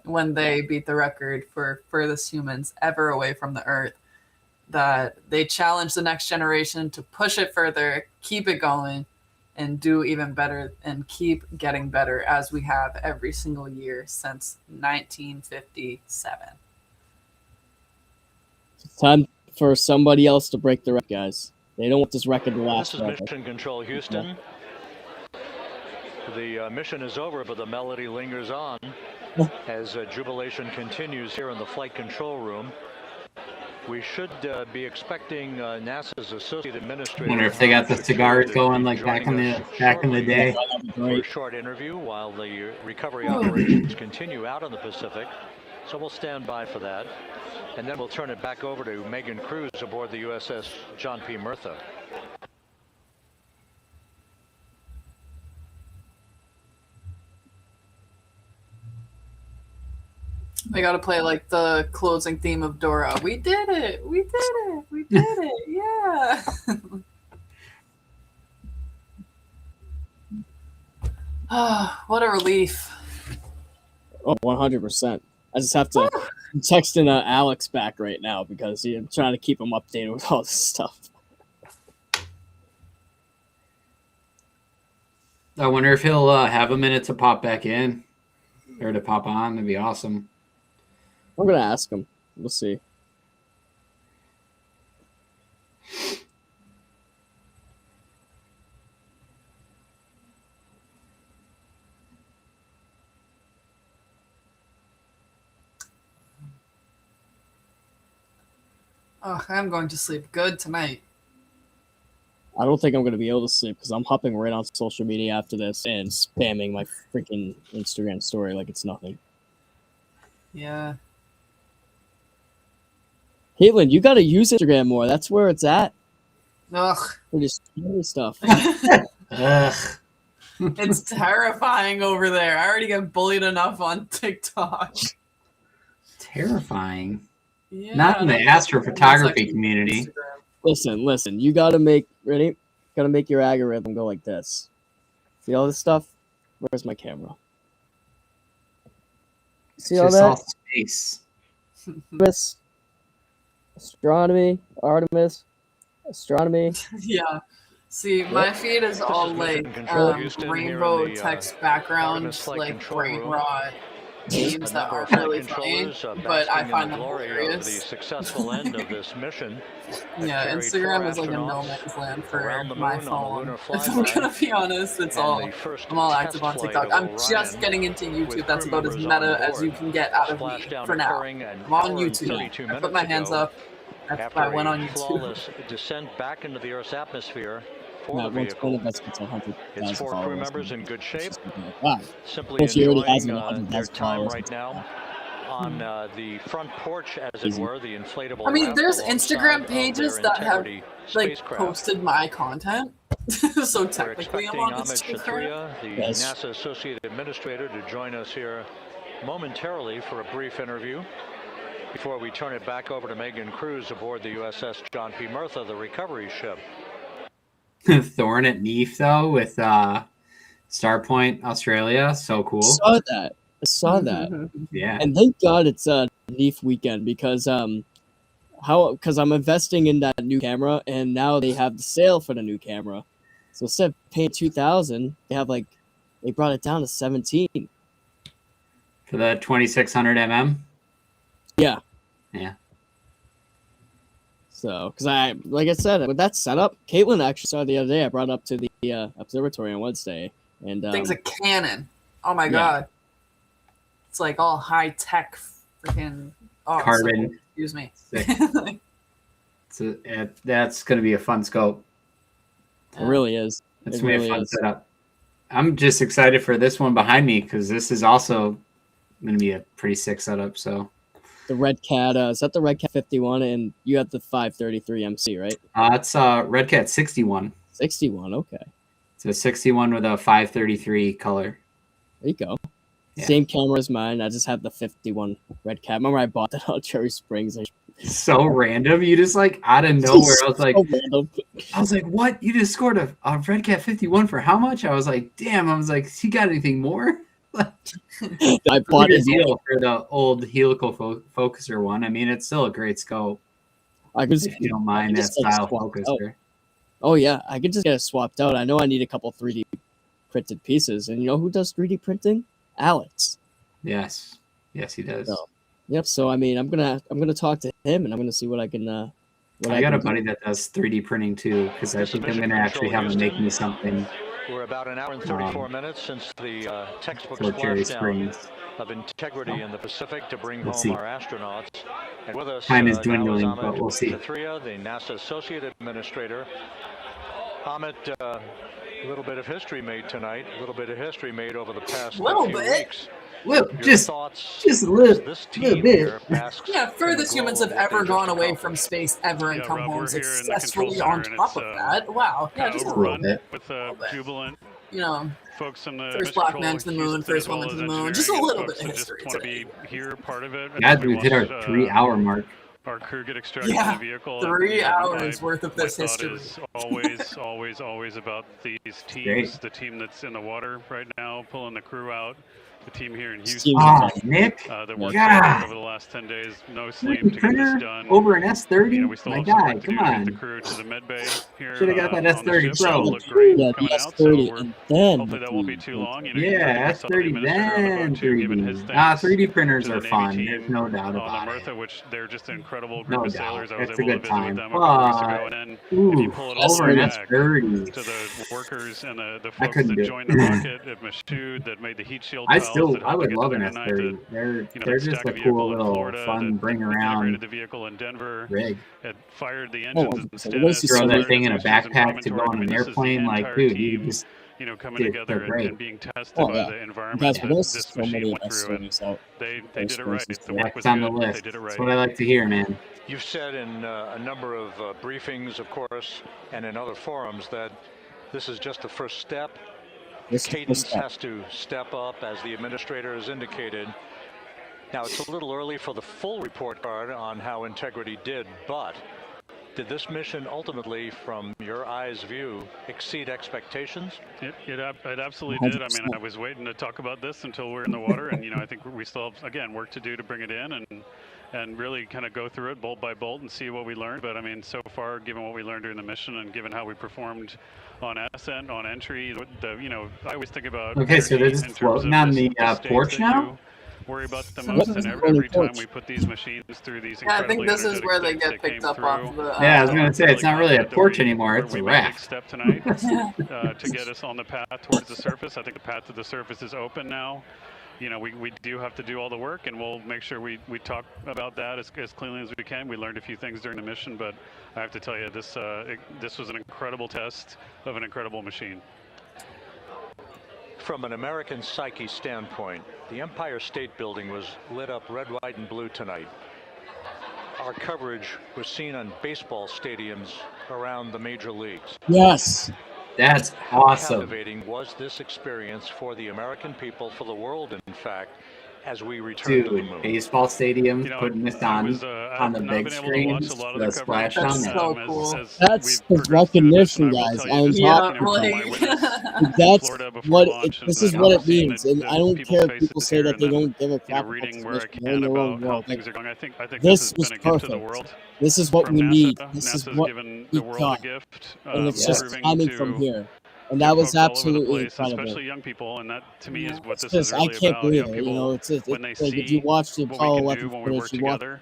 when they beat the record for furthest humans ever away from the Earth. That they challenged the next generation to push it further, keep it going, and do even better and keep getting better as we have every single year since 1957. It's time for somebody else to break the record, guys. They don't want this record to last This is forever. Mission Control Houston. The mission is over, but the melody lingers on as jubilation continues here in the flight control room. We should be expecting NASA's associate administrator. Wonder if they got the cigars going like back in the day. For a short interview while the recovery operations continue out in the Pacific. So we'll stand by for that. And then we'll turn it back over to Megan Cruz aboard the USS John P. Murtha. I gotta play like the closing theme of Dora. We did it! We did it! We did it! Yeah! Ah, what a relief. Oh, 100%. I just have to I'm texting Alex back right now because I'm trying to keep him updated with all this stuff. I wonder if he'll have a minute to pop back in or to pop on. That'd be awesome. I'm going to ask him. We'll see. Oh, I'm going to sleep good tonight. I don't think I'm going to be able to sleep because I'm hopping right on social media after this and spamming my freaking Instagram story like it's nothing. Yeah. Caitlin, you got to use Instagram more. That's where it's at. Ugh. For just stuff. Ugh. It's terrifying over there. I already get bullied enough on TikTok. Terrifying. Yeah, not in the astrophotography community. Listen. You gotta make your algorithm go like this. See all this stuff? Where's my camera? See all Just that? all space. Astronomy, Artemis, Astronomy. Yeah. See, my feed is all like rainbow text background, like brain rot memes that aren't really funny, but I find them hilarious. Yeah, Instagram is like a no man's land for my phone. If I'm gonna be honest, I'm all active on TikTok. I'm just getting into YouTube. That's about as meta as you can get out of me for now. I'm on YouTube. I put my hands up. I went on YouTube. Descent back into the Earth's atmosphere. Once one of us gets 100,000 its four crew followers, members in good shape. Wow. Simply She already has enjoying their 100,000 time followers. right now on the front porch, as it were, the inflatable. I mean, raft there's alongside Instagram of pages their that have Integrity like spacecraft. posted my content, so We're technically I'm expecting on Ahmed Instagram. Shatria, the NASA Associate Administrator, to join us here momentarily for a brief interview before we turn it back over to Megan Cruz aboard the USS John P. Murtha, the recovery ship. Thorn at Neef though with Starpoint Australia, so cool. I saw that. Yeah. And thank God it's Neef weekend because because I'm investing in that new camera and now they have the sale for the new camera. So instead of paying $2,000, they brought it down to 17. For the 2600 mm. Yeah. Yeah. So, because like I said, with that setup, Caitlin actually saw it the other day. I brought it up to the observatory on Wednesday, and Thing's a cannon. Oh my god, it's like all high tech, freaking carbon. So, excuse me. That's going to be a fun scope. It really is. It's going to be a fun setup. I'm just excited for this one behind me because this is also going to be a pretty sick setup. So. The Red Cat, is that the Red Cat 51? And you have the 533 MC, right? It's Red Cat 61. 61, okay. It's a 61 with a 533 color. There you go. Yeah. Same camera as mine. I just have the 51 Red Cat. Remember I bought that on Cherry Springs. So random. You just like out of nowhere. I was like, what? You just scored a Red Cat 51 for how much? I was like, damn. I was like, he got anything more? I bought a deal for the old helical focuser one. I mean, it's still a great scope. If you don't mind that style focuser. Oh yeah, I could just get it swapped out. I know I need a couple 3D printed pieces, and you know who does 3D printing? Alex. Yes, he does. So, yep. So I mean, I'm gonna talk to him, and I'm gonna see what I can. I got a buddy that does 3D printing too, because I think I'm gonna actually have him make me something. We're about an hour and 34 minutes since the textbook splashdown of integrity in the Pacific to bring home our astronauts. And with us, time is dwindling, but we'll see. Shatria, the NASA Associate Administrator. Ahmed, a little bit of history made tonight, a little bit of history made over the past few weeks. Well, just a little bit. Yeah, furthest humans have ever gone away from space ever and come home successfully on top of that. Wow. Yeah, just a little bit. With jubilant, you know, folks on the first black man to the moon, first woman to the moon. Just a little bit of history today. Here, part of it. Yeah, we've hit our 3-hour mark. Our crew get extracted from the vehicle. 3 hours worth of this history. Is always about these teams. Great. The team that's in the water right now, pulling the crew out. The team here in Houston. Nick. That worked over the last 10 days, no sleep to get this done. Over an S30? You know, we still have some work to do to get the crew to the med bay here. Should have got that S30 Pro. Yeah, the S30, and then hopefully that won't be too long. You know, yeah, S30 then 3D. 3D printers are fun. There's no doubt about it. Murtha, which they're just an incredible group of sailors. I was It's a able to good visit with time. them a couple weeks ago, and then if you pull it all over an back S30. to the workers and the folks that joined the rocket at Michoud that made the heat shield. I would love an S30. They're just a cool little fun bring around the vehicle in Denver, rig. It fired the engines instead. Throw that thing in a backpack to go on an airplane. Like, dude, you just coming together and being tested by the environment that this machine went through, and they did it right. The work was on the good. list. They did it right. That's what I like to hear, man. You've said in a number of briefings, of course, and in other forums that this is just the first step. Cadence has to step up, as the administrator has indicated. Now, it's a little early for the full report card on how Integrity did, but did this mission ultimately, from your eyes' view, exceed expectations? It absolutely did. I mean, I was waiting to talk about this until we're in the water, and I think we still have, again, work to do to bring it in, and and really kind of go through it bolt by bolt and see what we learned. But I mean, so far, given what we learned during the mission and given how we performed on ascent, on entry, I always think about okay, so they're just floating on the porch now? Worry about the most, and every time we put these machines through these I think this is where they get picked up off the. Yeah, I was gonna say it's not really a porch anymore; it's a raft. Step tonight to get us on the path towards the surface. I think the path to the surface is open now. We do have to do all the work, and we'll make sure we talk about that as cleanly as we can. We learned a few things during the mission, but I have to tell you, this was an incredible test of an incredible machine. From an American psyche standpoint, the Empire State Building was lit up red, white, and blue tonight. Our coverage was seen on baseball stadiums around the major leagues. Yes. That's awesome. How captivating was this experience for the American people, for the world, in fact, as we return to the moon? Baseball stadiums putting this on the big screens, the splashdown. That's so cool. That's the recognition, guys. I'm talking. That's what. This is what it means, and I don't care if people say that they don't give a crap about this mission. They're in their own world. This was perfect. This is what we need. This is what we got, and it's just coming from here. And that was absolutely incredible. Especially young people, and that to me is what this is really about. I can't believe it. It's when they like if you watch the Apollo 11 footage, you watch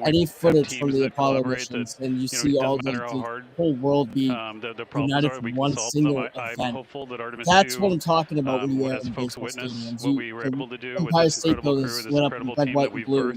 any footage from the Apollo missions, and you see all the whole world be united for one single event. That's what I'm talking about when you're in baseball stadiums. The Empire State Building is lit up in red, white, and blue.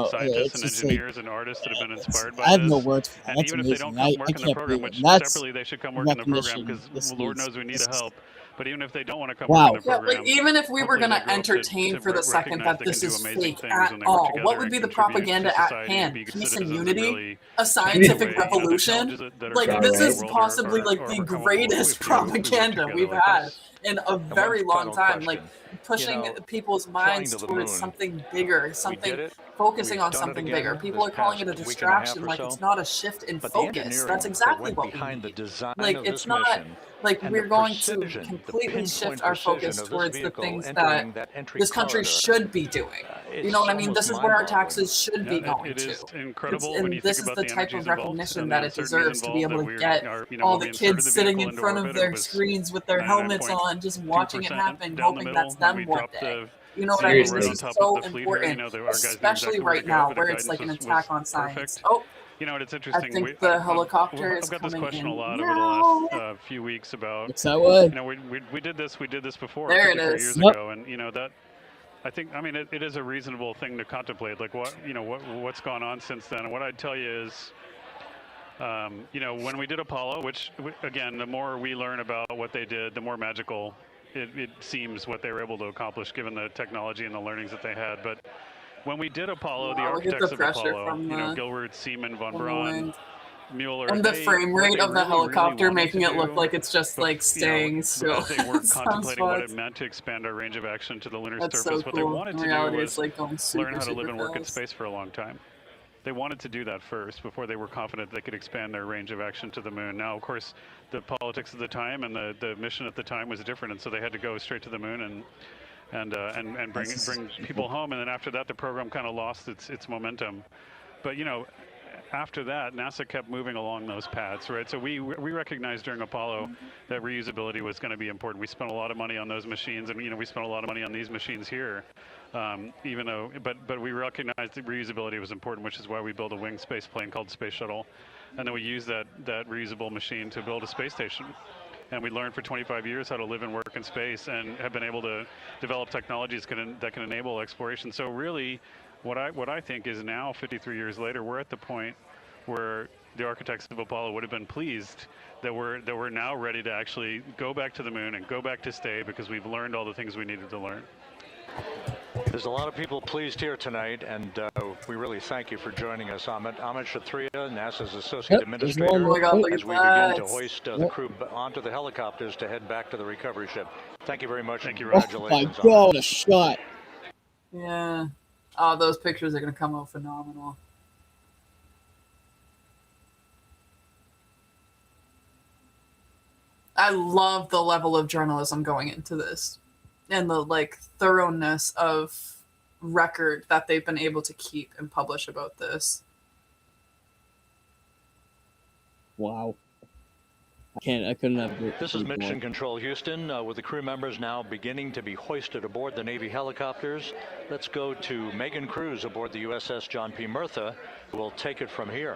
Scientists and engineers and artists that have been inspired by this. I have no words for that. That's even if they don't amazing. come work in the program, which separately they should come work in the program because Lord knows we need the help. But even if they don't want to come work in the program, like even if we were going to entertain for the second that this is fake at all, what would be the propaganda at hand? Peace and unity? A scientific revolution? Like this is possibly like the greatest propaganda we've had in a very long time. Like pushing people's minds towards something bigger, focusing on something bigger. People are calling it a distraction, like it's not a shift in focus. That's exactly what we need. Like it's not like we're going to completely shift our focus towards the things that this country should be doing. You know what I mean? This is where our taxes should be going to. And this is the type of recognition that it deserves, to be able to get all the kids sitting in front of their screens with their helmets on, just watching it happen, hoping that's them one day. You know what I mean? This is so important, especially right now where it's like an attack on science. Oh, it's interesting. I think the helicopter is coming in. I've got this question a lot over the last few weeks about. It's that way. We did this before. There it is. Years ago, and that. I think, it is a reasonable thing to contemplate. Like what's gone on since then. And what I'd tell you is, when we did Apollo, which again, the more we learn about what they did, the more magical it seems what they were able to accomplish given the technology and the learnings that they had. But when we did Apollo, the architects of Apollo, Gilbert, Seaman, von Braun, Mueller, and the frame rate of the helicopter making it look like it's just like staying still. They weren't contemplating what it meant to expand our range of action to the lunar surface. So what they wanted to do was like learn how to live and work in space for a long time. They wanted to do that first before they were confident they could expand their range of action to the moon. Now, of course, the politics of the time and the mission at the time was different, and so they had to go straight to the moon and bring people home. And then after that, the program kind of lost its momentum. But after that, NASA kept moving along those paths, right? So we recognized during Apollo that reusability was going to be important. We spent a lot of money on those machines, and we spent a lot of money on these machines here. Even though, but we recognized that reusability was important, which is why we built a winged space plane called Space Shuttle, and then we used that reusable machine to build a space station. And we learned for 25 years how to live and work in space, and have been able to develop technologies that can enable exploration. So really, what I think is now, 53 years later, we're at the point where the architects of Apollo would have been pleased that we're now ready to actually go back to the moon and go back to stay, because we've learned all the things we needed to learn. There's a lot of people pleased here tonight, and we really thank you for joining us, Amit. Amit Kshatriya, NASA's Associate Administrator, as we begin to hoist the crew onto the helicopters to head back to the recovery ship. Thank you very much, and congratulations. Oh my God, a shot. Yeah. Oh, those pictures are going to come out phenomenal. I love the level of journalism going into this, and the thoroughness of record that they've been able to keep and publish about this. Wow. I couldn't have. This is Mission Control Houston, with the crew members now beginning to be hoisted aboard the Navy helicopters. Let's go to Megan Cruz aboard the USS John P. Murtha, who will take it from here.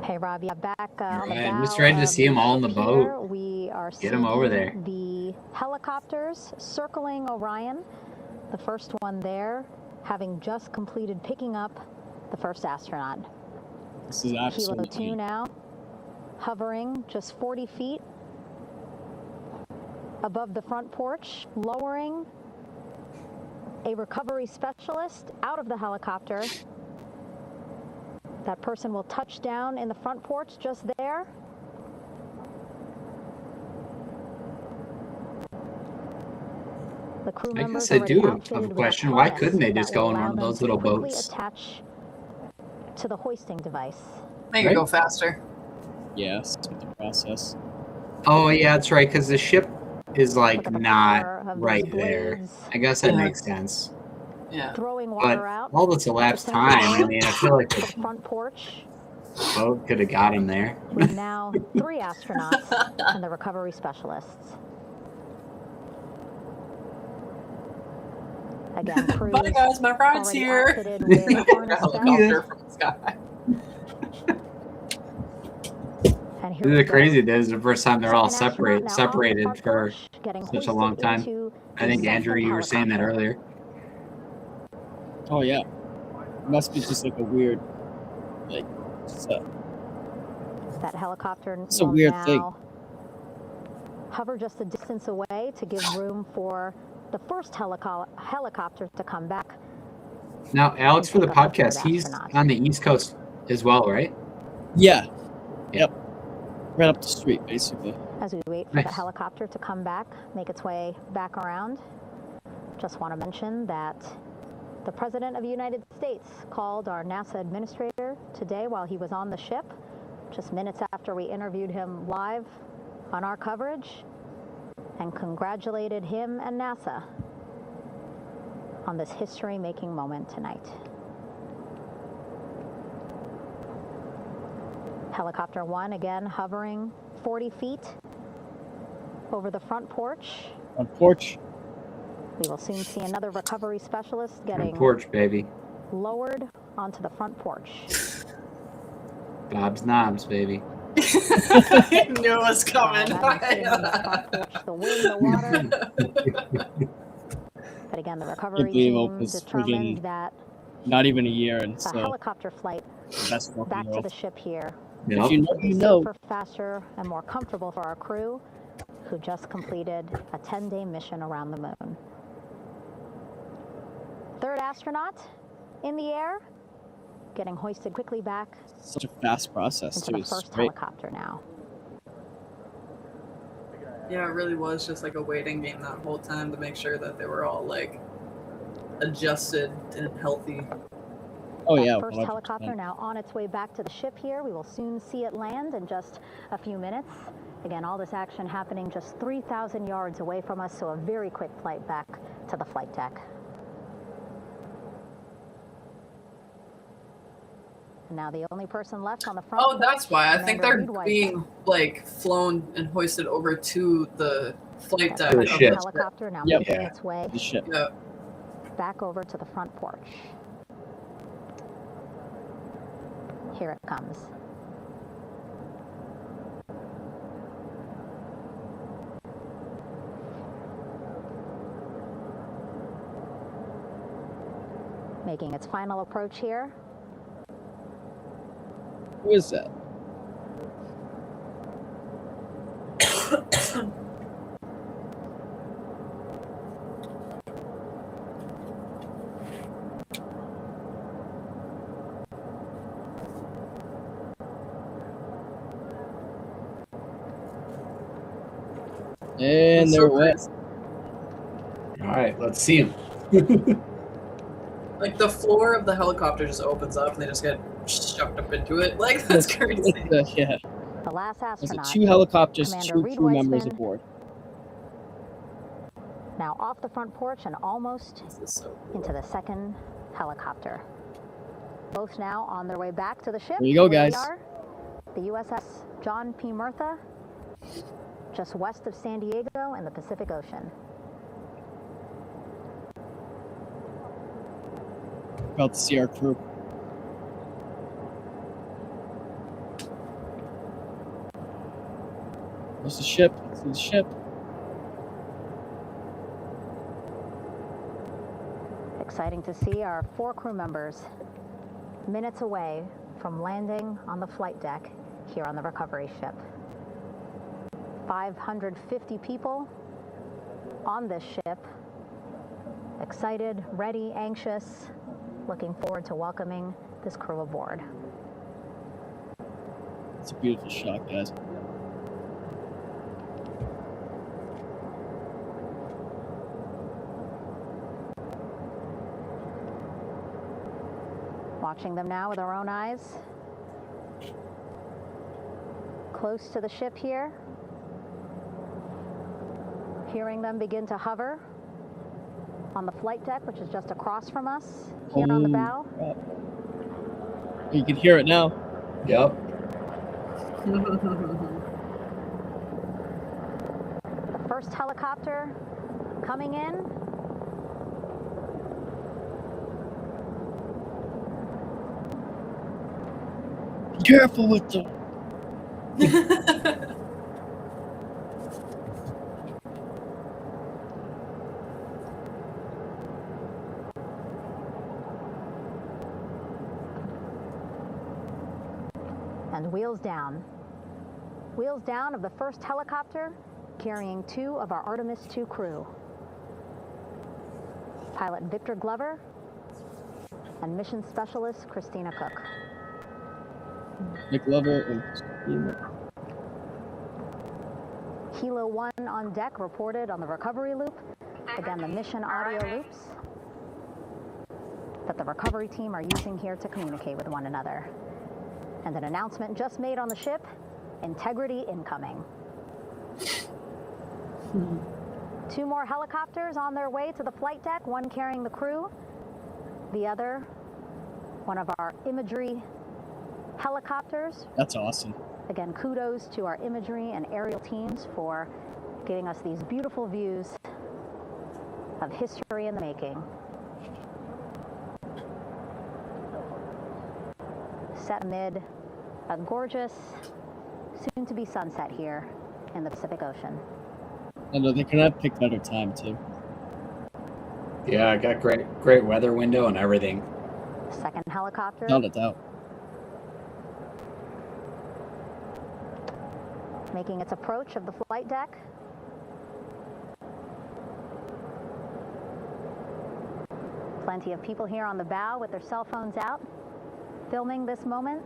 Hey, Rob, yeah, back on the I'm just bow ready to of see them all in the here, boat. We are Get them over there. seeing the helicopters circling Orion. The first one there, having just completed picking up the first astronaut. This is absolutely. Kilo 2 now, hovering just 40 feet above the front porch, lowering a recovery specialist out of the helicopter. That person will touch down in the front porch just there. The crew I members guess I do already have a outfitted with a question. Why harness couldn't they that just will go in allow one of them those to little quickly boats? attach to the hoisting device. Make it go faster. Yes, with the process. Oh yeah, that's right. Because the ship is like Look at the not power of right these there. blades. I guess that makes sense. Yeah. Throwing But water out. all that's elapsed time. I mean, I feel like The the front porch. boat could have got him there. With now 3 astronauts and the recovery specialists. Again, crews Bye guys, my ride's already here. outfitted with a harness Helicopter vest. from the sky. And here This we is go. crazy. This is the first time they're all Second astronaut now on the separated front for porch, getting such a hoisted long time. into I think the Andrew, second you were saying that helicopter. earlier. Oh yeah. It must be just like a weird, like, just, That helicopter It's a will weird now thing. hover just a distance away to give room for the first helicopter to come back. Now, Alex, for the pick up the podcast, third he's astronaut. on the East Coast as well, right? yeah. Yep. Right up the street, basically. As we wait for Nice. the helicopter to come back, make its way back around, just want to mention that the President of the United States called our NASA administrator today while he was on the ship, just minutes after we interviewed him live on our coverage, and congratulated him and NASA on this history-making moment tonight. Helicopter 1 again hovering 40 feet over the front porch. On porch. We will soon see another recovery specialist Front getting porch, baby. lowered onto the front porch. Bob's knobs, baby. I knew it was coming. The wind, the water. But again, the recovery team determined that Not even a year, and a so helicopter flight best one in back the to world. the ship here If you know, would be you know. safer, faster, and more comfortable for our crew who just completed a 10-day mission around the moon. Third astronaut in the air, getting hoisted quickly back Such a fast process into too. the It's first great. helicopter now. Yeah, it really was just like a waiting game that whole time to make sure that they were all like adjusted and healthy. Oh yeah. First 100%. helicopter now on its way back to the ship here. We will soon see it land in just a few minutes. Again, all this action happening just 3,000 yards away from us, so a very quick flight back to the flight deck. And now the only person left on the front. Oh, that's why. I think they're Commander Reed being like flown and hoisted over to the flight deck. The of ship. Helicopter now Yep. making Yeah. its way The ship. Yeah. back over to the front porch. Here it comes. Making its final approach here. Who is that? And there it went. All right, let's see him. Like the floor of the helicopter just opens up and they just get shoved up into it. Like that's crazy. Yeah. The last astronaut, 2 helicopters, Commander 2 Reed crew members Weissman, aboard. now off the front porch and almost into the second helicopter. Both now on their way back to the ship. There you go, where guys. we are, the USS John P. Murtha, just west of San Diego in the Pacific Ocean. About to see our crew. Where's the ship? Let's see the ship. Exciting to see our 4 crew members minutes away from landing on the flight deck here on the recovery ship. 550 people on this ship, excited, ready, anxious, looking forward to welcoming this crew aboard. It's a beautiful shot, guys. Watching them now with our own eyes. Close to the ship here. Hearing them begin to hover on the flight deck, which is just across from us here on the bow. You can hear it now. Yep. The first helicopter coming in. Be careful with them. And wheels down. Wheels down of the first helicopter carrying 2 of our Artemis II crew. Pilot Victor Glover and mission specialist Christina Cook. Nick Lover and Kilo 1 on deck reported on the recovery loop. Again, the mission audio loops that the recovery team are using here to communicate with one another. And an announcement just made on the ship, integrity incoming. 2 more helicopters on their way to the flight deck, one carrying the crew, the other, one of our imagery helicopters. That's awesome. Again, kudos to our imagery and aerial teams for giving us these beautiful views of history in the making. Set amid a gorgeous, soon-to-be sunset here in the Pacific Ocean. I know they could have picked better time too. Yeah, I got great weather window and everything. Second helicopter. Not a doubt. Making its approach of the flight deck. Plenty of people here on the bow with their cell phones out, filming this moment.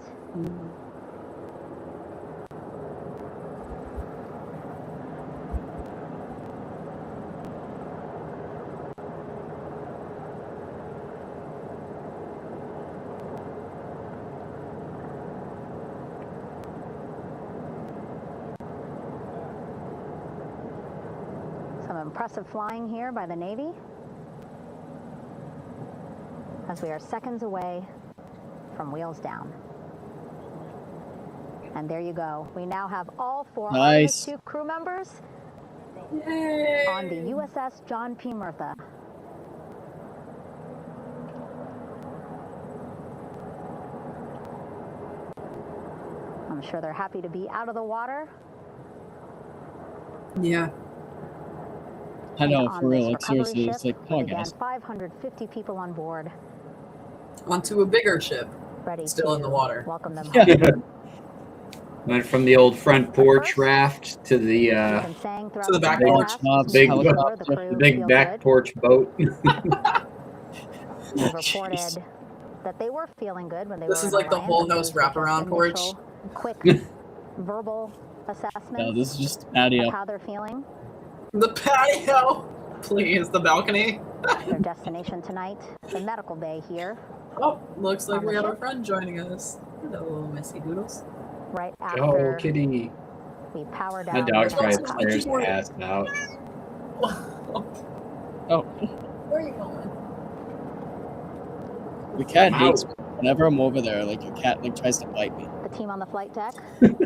Some impressive flying here by the Navy, as we are seconds away from wheels down. And there you go. We now have all 4 Artemis II crew members on the USS John P. Murtha. I'm sure they're happy to be out of the water. Yeah. I know, for real. Like, seriously, it's like, come on, Again, guys. 550 people on board. Onto a bigger ship. Ready still in the water. Welcome them Yeah. home. Went from the old front porch raft to the back big, porch. the big back porch boat. They reported that they were feeling good when they This were is like the whole nose wraparound porch. Quick verbal assessment. No, this is just of patio. how they're feeling. The patio! Please, the balcony. Their destination tonight, the medical bay here. Oh, looks like On we the got our ship. friend joining us. Hello, Missy Doodles. right after Oh, kitty. we power down. My dog's the probably helicopter. upstairs passed out. Oh, Where are you going? your cat hates me. Whenever I'm over there, like your cat like tries to bite me. The team on the flight deck.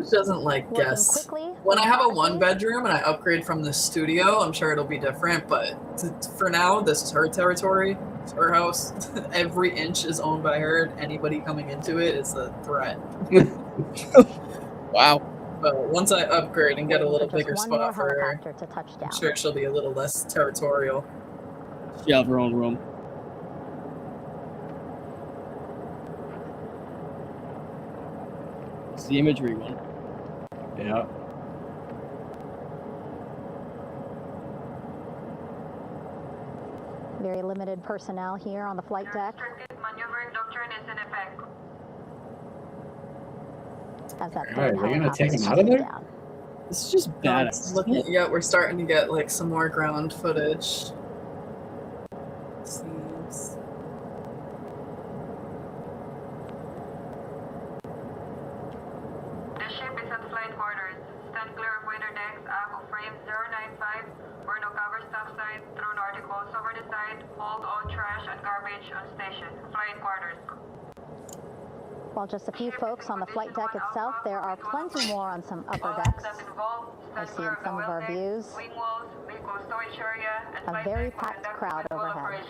Doesn't like Working guests. quickly, When I have a methodically. 1-bedroom and I upgrade from the studio, I'm sure it'll be different. But for now, this is her territory. It's her house. Every inch is owned by her. And anybody coming into it is a threat. Wow. But once I upgrade and get a little Just bigger one more spot for her, helicopter to touch down. I'm sure she'll be a little less territorial. She have her own room. It's the imagery one. Yeah. Very limited personnel here on the flight deck. Maneuvering doctrine is in effect. As that Alright, we're gonna take him out of touches there? down. This is just badass. Yeah, we're starting to get like some more ground footage. Seems. The ship is at flight quarters. Stand clear of weather decks, ACO frame 095. We're no cover staff side, thrown articles over the side. Hold all trash and garbage on station. Flight quarters. While just a few folks on the flight deck itself, there are plenty more on some upper decks. I see in some of our views Wing walls, vehicle storage area, and a very packed crowd overhead.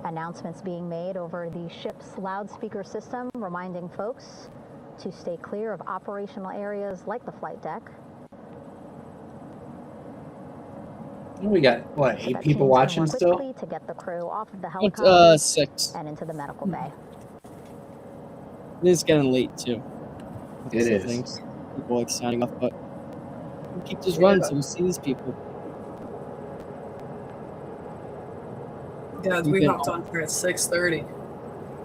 Announcements being made over the ship's loudspeaker system, reminding folks to stay clear of operational areas like the flight deck. We got, what, 8 people watching still? To get the crew off of the helicopter 6. and into the medical bay. It is getting late too. It is. Things. People like signing off, but we'll keep this running so we see these people. Yeah, we hopped on here at 6:30.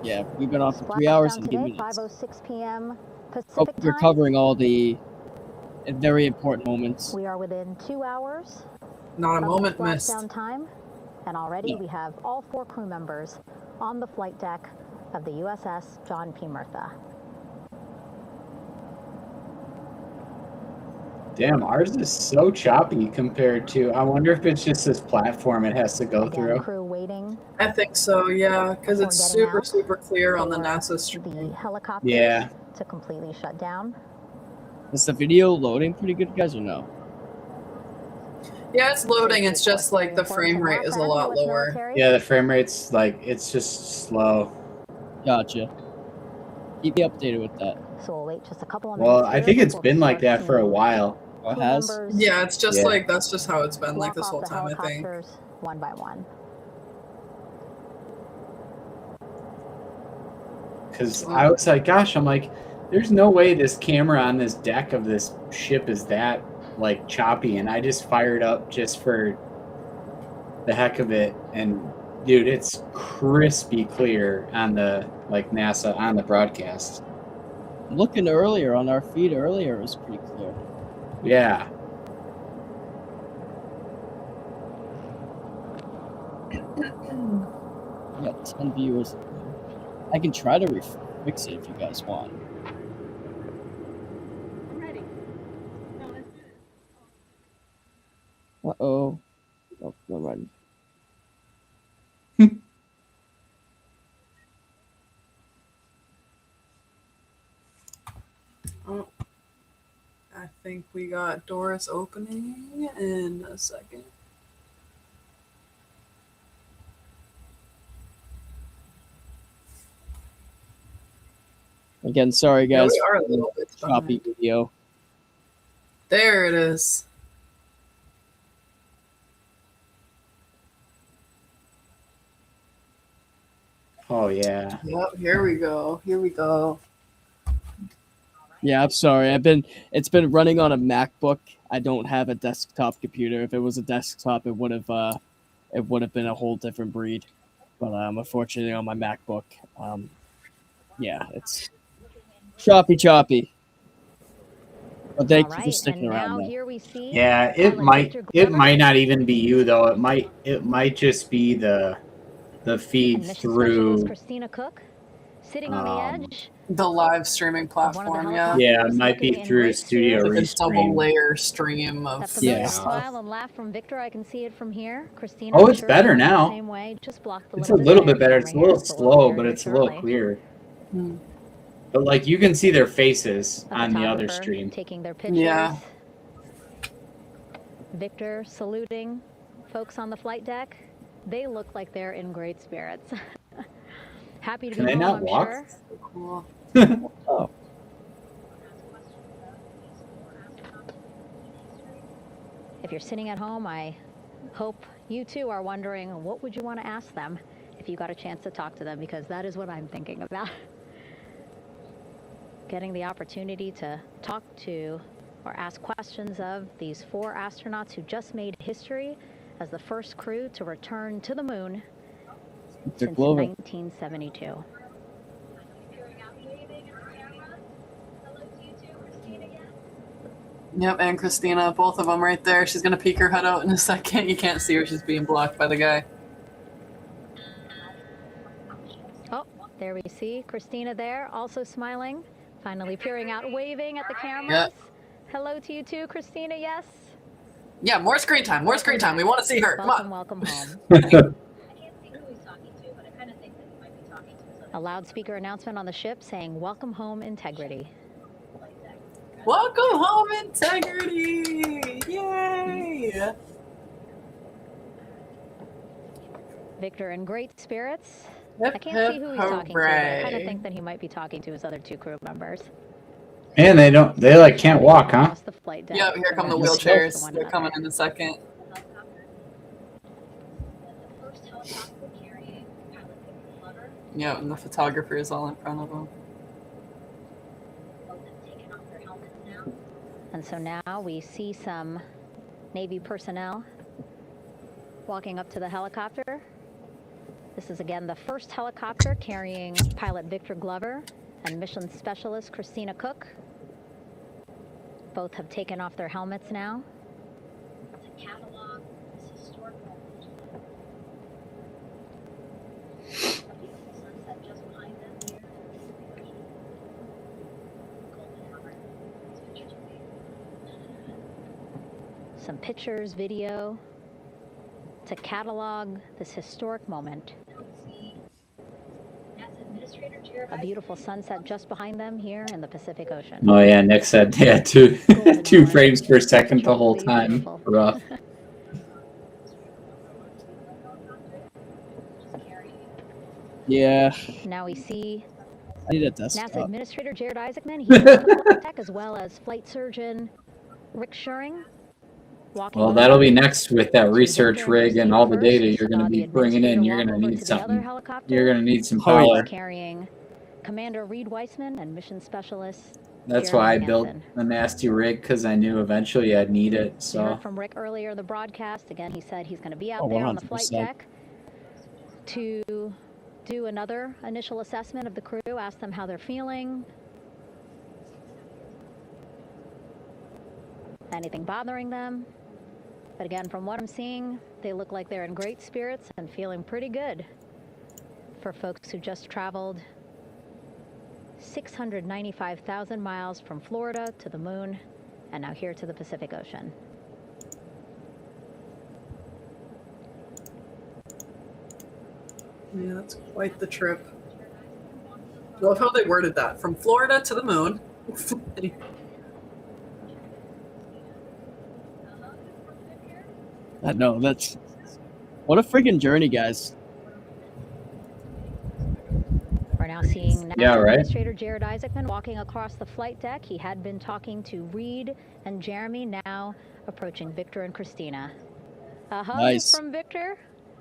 Yeah, we've been on for 3 hours and 8 Today, minutes. 5:06 p.m. Oh, Pacific we're time. covering all the very important moments. We are within 2 hours. Not a of moment the missed. splashdown time, and already we have all 4 crew members on the flight deck of the USS John P. Murtha. Damn, ours is so choppy compared to. I wonder if it's just this platform it has to go through. Crew waiting. I think so, yeah, because it's getting super, out super clear on the for NASA stream. The helicopter Yeah. to completely shut down. Is the video loading pretty good, guys, or no? Yeah, it's loading. It's just like the frame rate is a lot lower. Yeah, the frame rate's like, it's just slow. Gotcha. Keep me updated with that. So we'll wait just a couple of Well, minutes. I think it's been like that for a while. Oh, it has? Yeah, it's just Yeah. like, that's just how it's been like Walk this off whole the time, I think. helicopters one by one. Because I was like, gosh, I'm like, there's no way this camera on this deck of this ship is that like choppy, and I just fired up just for the heck of it, and dude, it's crispy clear on the like NASA on the broadcast. Looking earlier on our feed earlier, it was pretty clear. Yeah. We got 10 viewers. I can try to fix it if you guys want. Uh-oh. Oh, never mind. Oh, I think we got doors opening in a second. Again, sorry Yeah, guys. we are a little bit choppy video. There it is. Oh yeah. Yep, here we go. Here we go. Yeah, I'm sorry. It's been running on a MacBook. I don't have a desktop computer. If it was a desktop, it would have been a whole different breed. But unfortunately on my MacBook, yeah, it's choppy. But thank you for sticking around. Yeah, it might not even be you though. It might just be the feed through Christina Cook, sitting on the edge. The live streaming platform, yeah. Yeah, it might be through Studio Like a double Restream. layer stream of That familiar Yeah. smile and laugh from Victor, I can see it from here. Christina, Oh, I'm it's sure better feels the now. Same way. Just blocked the It's a limited little layer bit better. camera It's a little here, so we'll slow, hear but you it's a little shortly. clearer. Hmm. But like you can see their faces A on the other photographer stream. taking their pictures. Yeah. Victor saluting folks on the flight deck. They look like they're in great spirits. Happy to Can be they home, not I'm walk? sure. Cool. Oh. If you're sitting at home, I hope you too are wondering, what would you want to ask them if you got a chance to talk to them? Because that is what I'm thinking about. Getting the opportunity to talk to or ask questions of these 4 astronauts who just made history as the first crew to return to the moon since 1972. Yep, and Christina, both of them right there. She's gonna peek her head out in a second. You can't see her; she's being blocked by the guy. Oh, there we see Christina there, also smiling, finally peering out, waving at the cameras. Hello to you too, Christina. Yes. Yeah, more screen time. More screen time. We want to see her. Come on. Welcome home. A loudspeaker announcement on the ship saying, "Welcome home, Integrity." Welcome home, Integrity! Yay! Victor in great spirits. Hip, I can't see who he's talking to, but I kind of hooray. think that he might be talking to his other 2 crew members. And they like can't walk, huh? Across the flight deck. Yep, here come the They're wheelchairs. They're coming in a second. Yeah, and the photographer is all in front of them. And so now we see some Navy personnel walking up to the helicopter. This is again the first helicopter carrying pilot Victor Glover and mission specialist Christina Cook. Both have taken off their helmets now. Some pictures, video to catalog this historic moment. A beautiful sunset just behind them here in the Pacific Ocean. Oh yeah, Nick said they had 2 frames per second the whole time. Rough. Yeah. Now we see I need a desktop. NASA Administrator Jared Isaacman. He's on the flight deck, as well as flight surgeon Rick Schuring. Well, that'll be next with that research rig and all the data you're going to be bringing in. You're going to need something. You're going to need some power. Carrying Commander Reed Weissman and mission specialist. That's why I built a nasty rig, because I knew eventually I'd need it. So. Heard from Rick earlier in the broadcast. Again, he said he's going to be out there on the flight deck to do another initial assessment of the crew, ask them how they're feeling. Anything bothering them. But again, from what I'm seeing, they look like they're in great spirits and feeling pretty good for folks who just traveled 695,000 miles from Florida to the moon and now here to the Pacific Ocean. Yeah, that's quite the trip. I love how they worded that. From Florida to the moon. No, that's what a freaking journey, guys. We're now seeing Yeah, NASA right. Administrator Jared Isaacman walking across the flight deck. He had been talking to Reed and Jeremy, now approaching Victor and Christina. A hug from Victor,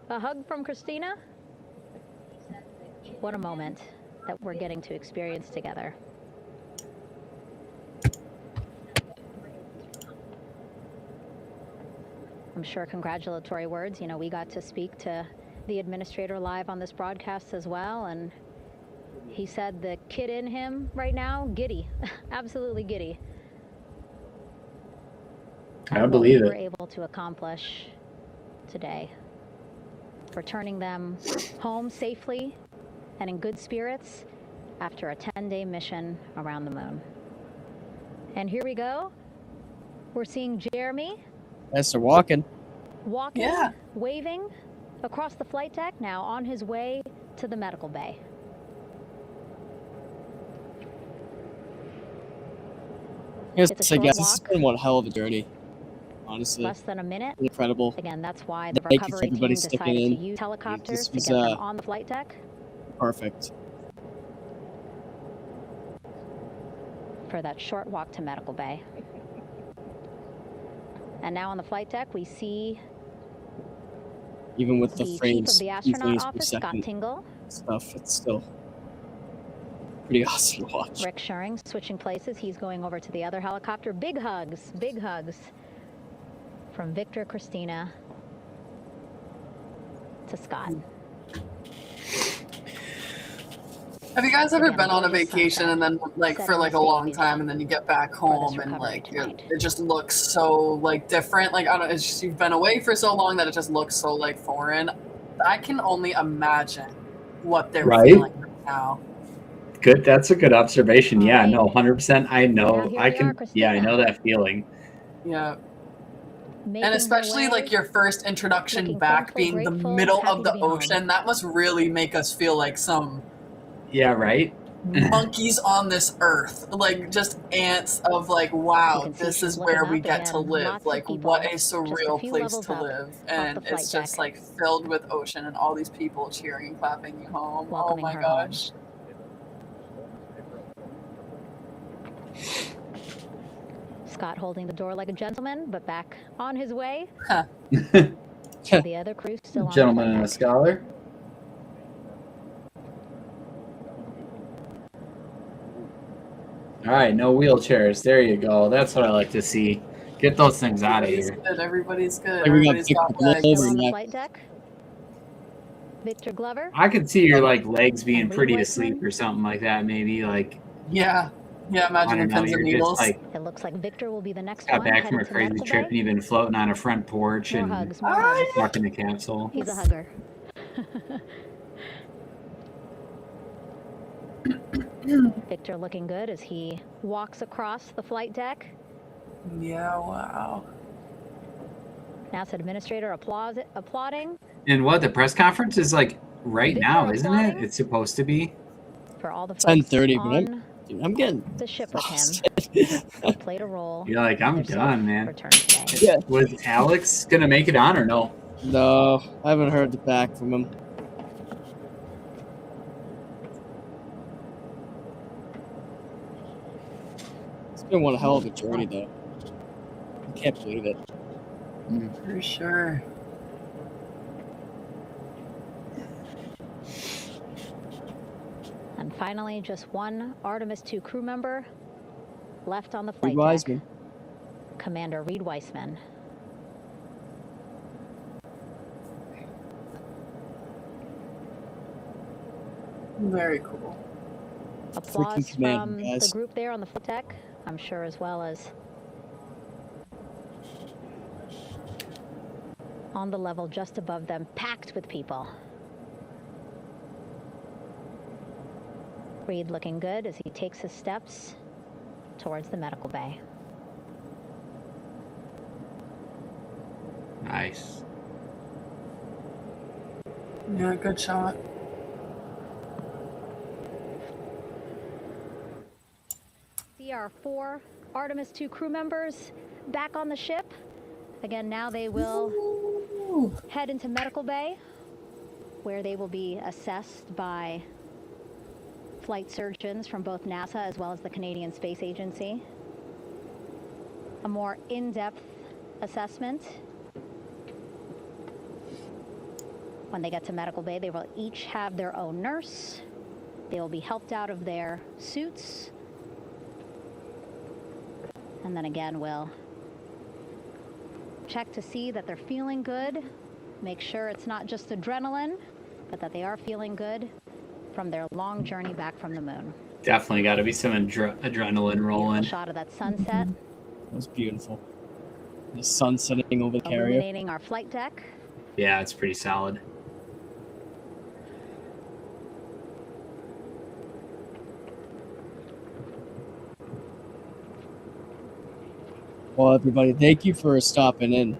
a hug from Christina. What a moment that we're getting to experience together. I'm sure congratulatory words. You know, we got to speak to the administrator live on this broadcast as well, and he said the kid in him right now, giddy, absolutely giddy. I believe What we it. were able to accomplish today, returning them home safely and in good spirits, after a 10-day mission around the moon. And here we go. We're seeing Jeremy. Yes, they're walking. Walking, waving across the flight deck, now on his way to the medical bay. Yes, I guess this has been one hell of a journey. Honestly. Less than a minute. Incredible. Again, that's why the Thank you for recovery team everybody decided sticking to in. use helicopters This to was, get them on the flight deck. Perfect. For that short walk to medical bay. And now on the flight deck, we see Even with the chief frames, of the 2 astronaut frames per office, Scott second Tingle. stuff, it's still pretty awesome to watch. Rick Schuring switching places. He's going over to the other helicopter. Big hugs from Victor, Christina to Scott. Have you guys ever been on a vacation and then like for like a long time and then you get back home and like it just looks so like different? Like I don't know, it's just you've been away for so long that it just looks so like foreign. I can only imagine what they're feeling right now. Good. That's a good observation. Yeah, no, 100%. I know. I can. Yeah, I know that feeling. Yeah. And especially like your first introduction back being the middle of the ocean, that must really make us feel like some right? monkeys on this earth, like just ants of like, wow, this is where we get to live. Like what a surreal place to live. And it's just like filled with ocean and all these people cheering and clapping you home. Oh my gosh. Scott holding the door like a gentleman, but back on his way. The other crew still on. Gentleman and a scholar. All right, no wheelchairs. There you go. That's what I like to see. Get those things out of here. Good. Everybody's good. Hey, we got Everybody's got Victor Glover on the next. flight deck. Victor Glover. I could see your like legs being pretty asleep or something like that. Maybe like. Yeah. Imagine the pins and needles. Like, it looks like Victor will be the next got one. back from a crazy trip and you've been floating on a front porch and walking the capsule. He's a hugger. Victor looking good as he walks across the flight deck. Yeah, wow. NASA administrator applauding. And what, the press conference is like right now, isn't it? It's supposed to be. For all the 10:30, but I'm getting the ship with him. He played a role. You're like, I'm done, man. Yeah. Was Alex gonna make it on or no? No, I haven't heard back from him. It's been one hell of a journey, though. I can't believe it. For sure. And finally, just one Artemis 2 crew member left on the flight deck. Wiseman. Commander Reed Weissman. Very cool. Applause from the group there on the flight deck, I'm sure, as well as on the level just above them, packed with people. Reed looking good as he takes his steps towards the medical bay. Nice. Yeah, good shot. See our 4 Artemis 2 crew members back on the ship. Again, now they will head into medical bay, where they will be assessed by flight surgeons from both NASA as well as the Canadian Space Agency. A more in-depth assessment. When they get to medical bay, they will each have their own nurse. They will be helped out of their suits. And then again, we'll check to see that they're feeling good. Make sure it's not just adrenaline, but that they are feeling good from their long journey back from the moon. Definitely got to be some adrenaline rolling. Shot of that sunset. That was beautiful. The sun setting over the carrier. Illuminating our flight deck. Yeah, it's pretty solid. Well, everybody, thank you for stopping in.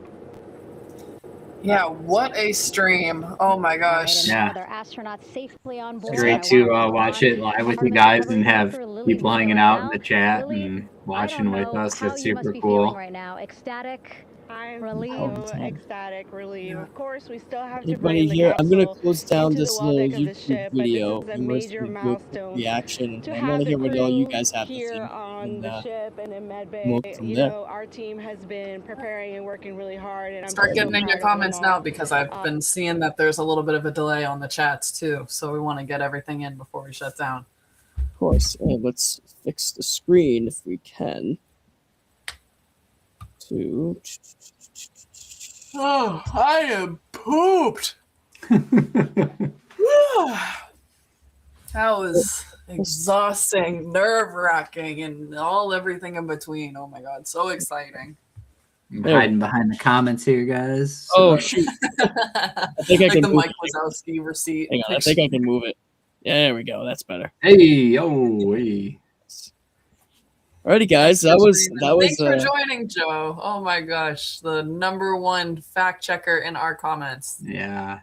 Yeah, what a stream. Oh my gosh. Yeah. Other astronauts safely on board. It's great to watch it live with you guys and have people hanging out in the chat Lily, and watching with us. how That's you must super be feeling cool. right now. Ecstatic, I'm relieved. so ecstatic, relieved. Of course, we still have to Anybody bring the here? I'm gonna capsule close down into this the well little deck of the YouTube ship, but this video. is a I'm gonna major do a quick milestone reaction. to I have want to the hear what all you crew guys have to here say. on And, the ship and in we'll medbay. go from You there. know, our team has been preparing and working really hard, and I'm Start so getting in your proud of them comments now all. because I've been seeing that there's a little bit of a delay on the chats too. So we want to get everything in before we shut down. Of course. Let's fix the screen if we can. Oh, I am pooped. That was exhausting, nerve-wracking, and everything in between. Oh my god, so exciting. I'm hiding behind the comments here, guys. Oh shoot! I think I Like can the move Mike it. Wazowski receipt. Hang on, I think I can move it. Yeah, there we go. That's better. Hey, oh, hey. Alrighty, guys. That was Thanks for joining, Joe. Oh my gosh, the #1 fact checker in our comments. Yeah.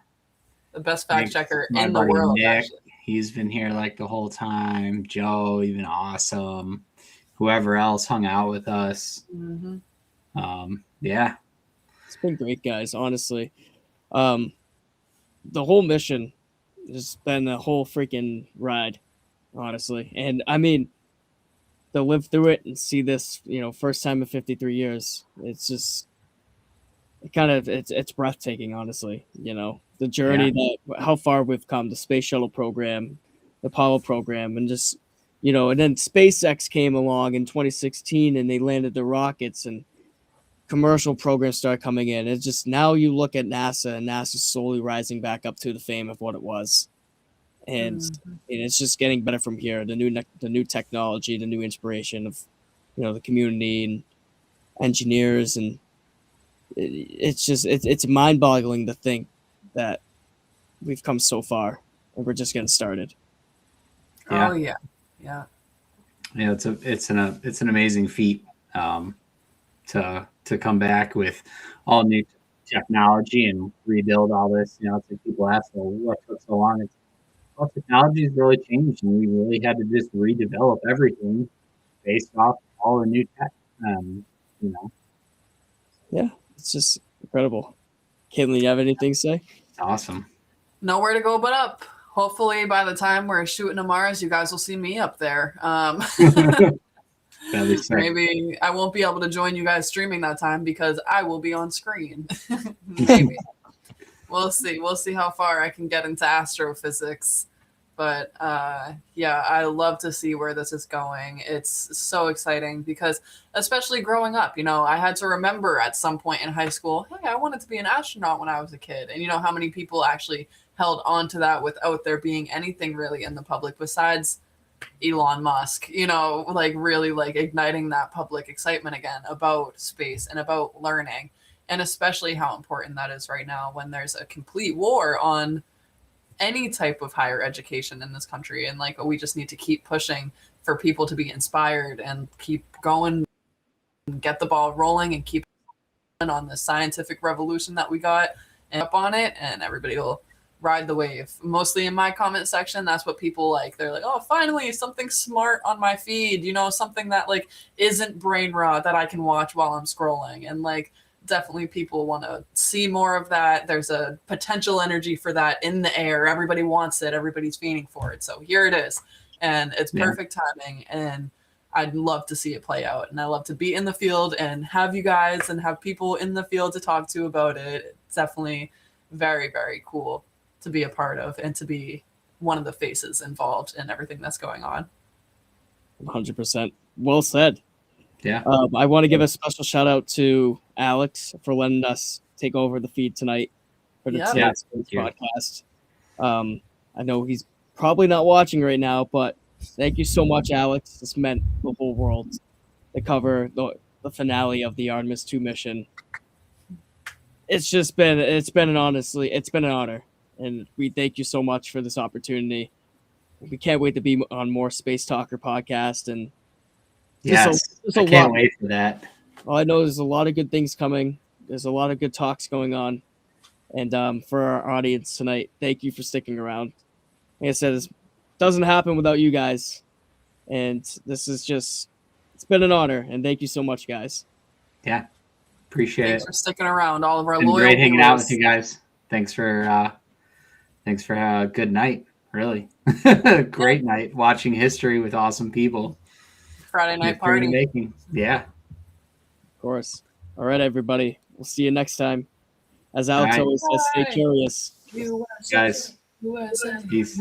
The best fact checker My in the buddy world. Nick, Actually. he's been here like the whole time. Joe, even awesome. Whoever else hung out with us. Mm-hmm. Yeah. It's been great, guys. Honestly, the whole mission has been a whole freaking ride. Honestly, and I mean, to live through it and see this, first time in 53 years, it's just it's breathtaking. Honestly, the journey how far we've come, the space shuttle program, the Apollo program, and just and then SpaceX came along in 2016 and they landed the rockets and commercial programs started coming in. It's just now you look at NASA and NASA's slowly rising back up to the fame of what it was. And it's just getting better from here. The new technology, the new inspiration of, the community and engineers, and it's mind-boggling to think that we've come so far and we're just getting started. Yeah. Oh yeah, yeah. Yeah, it's an amazing feat to come back with all new technology and rebuild all this. It's like people ask, well, what took so long? Technology has really changed, and we really had to just redevelop everything based off all the new tech. Yeah, it's just incredible. Caitlin, you have anything to say? Awesome. Nowhere to go but up. Hopefully, by the time we're shooting to Mars, you guys will see me up there. Maybe I won't be able to join you guys streaming that time because I will be on screen. Maybe. We'll see. We'll see how far I can get into astrophysics. But yeah, I love to see where this is going. It's so exciting because, especially growing up, I had to remember at some point in high school, hey, I wanted to be an astronaut when I was a kid. And how many people actually held on to that without there being anything really in the public besides Elon Musk, really igniting that public excitement again about space and about learning. And especially how important that is right now when there's a complete war on any type of higher education in this country. And we just need to keep pushing for people to be inspired and keep going and get the ball rolling and keep on the scientific revolution that we got and up on it, and everybody will ride the wave. Mostly in my comment section, that's what people like. They're like, oh, finally something smart on my feed, something that isn't brain rot that I can watch while I'm scrolling. And definitely people want to see more of that. There's a potential energy for that in the air. Everybody wants it. Everybody's fiending for it. So here it is. And it's perfect timing. And I'd love to see it play out. And I love to be in the field and have you guys and have people in the field to talk to about it. It's definitely very, very cool to be a part of and to be one of the faces involved in everything that's going on. 100%. Well said. Yeah. I want to give a special shout out to Alex for letting us take over the feed tonight for the tonight's podcast. I know he's probably not watching right now, but thank you so much, Alex. This meant the whole world to cover the finale of the Artemis 2 mission. It's been an honor, and we thank you so much for this opportunity. We can't wait to be on more Space Talker podcast and yes, I can't wait for that. all I know is there's a lot of good things coming. There's a lot of good talks going on. And for our audience tonight, thank you for sticking around. Like I said, this doesn't happen without you guys. And this is just, it's been an honor. And thank you so much, guys. Yeah. Appreciate Thanks it. for sticking around, all of our Been loyal great hanging out with viewers. you guys. Thanks for a good night. Really. Great night watching history with awesome people. Friday night History in the party. making. Yeah. Of course. All right, everybody. We'll see you next time. As Alex All right. always says, stay curious. Guys. USA. Peace.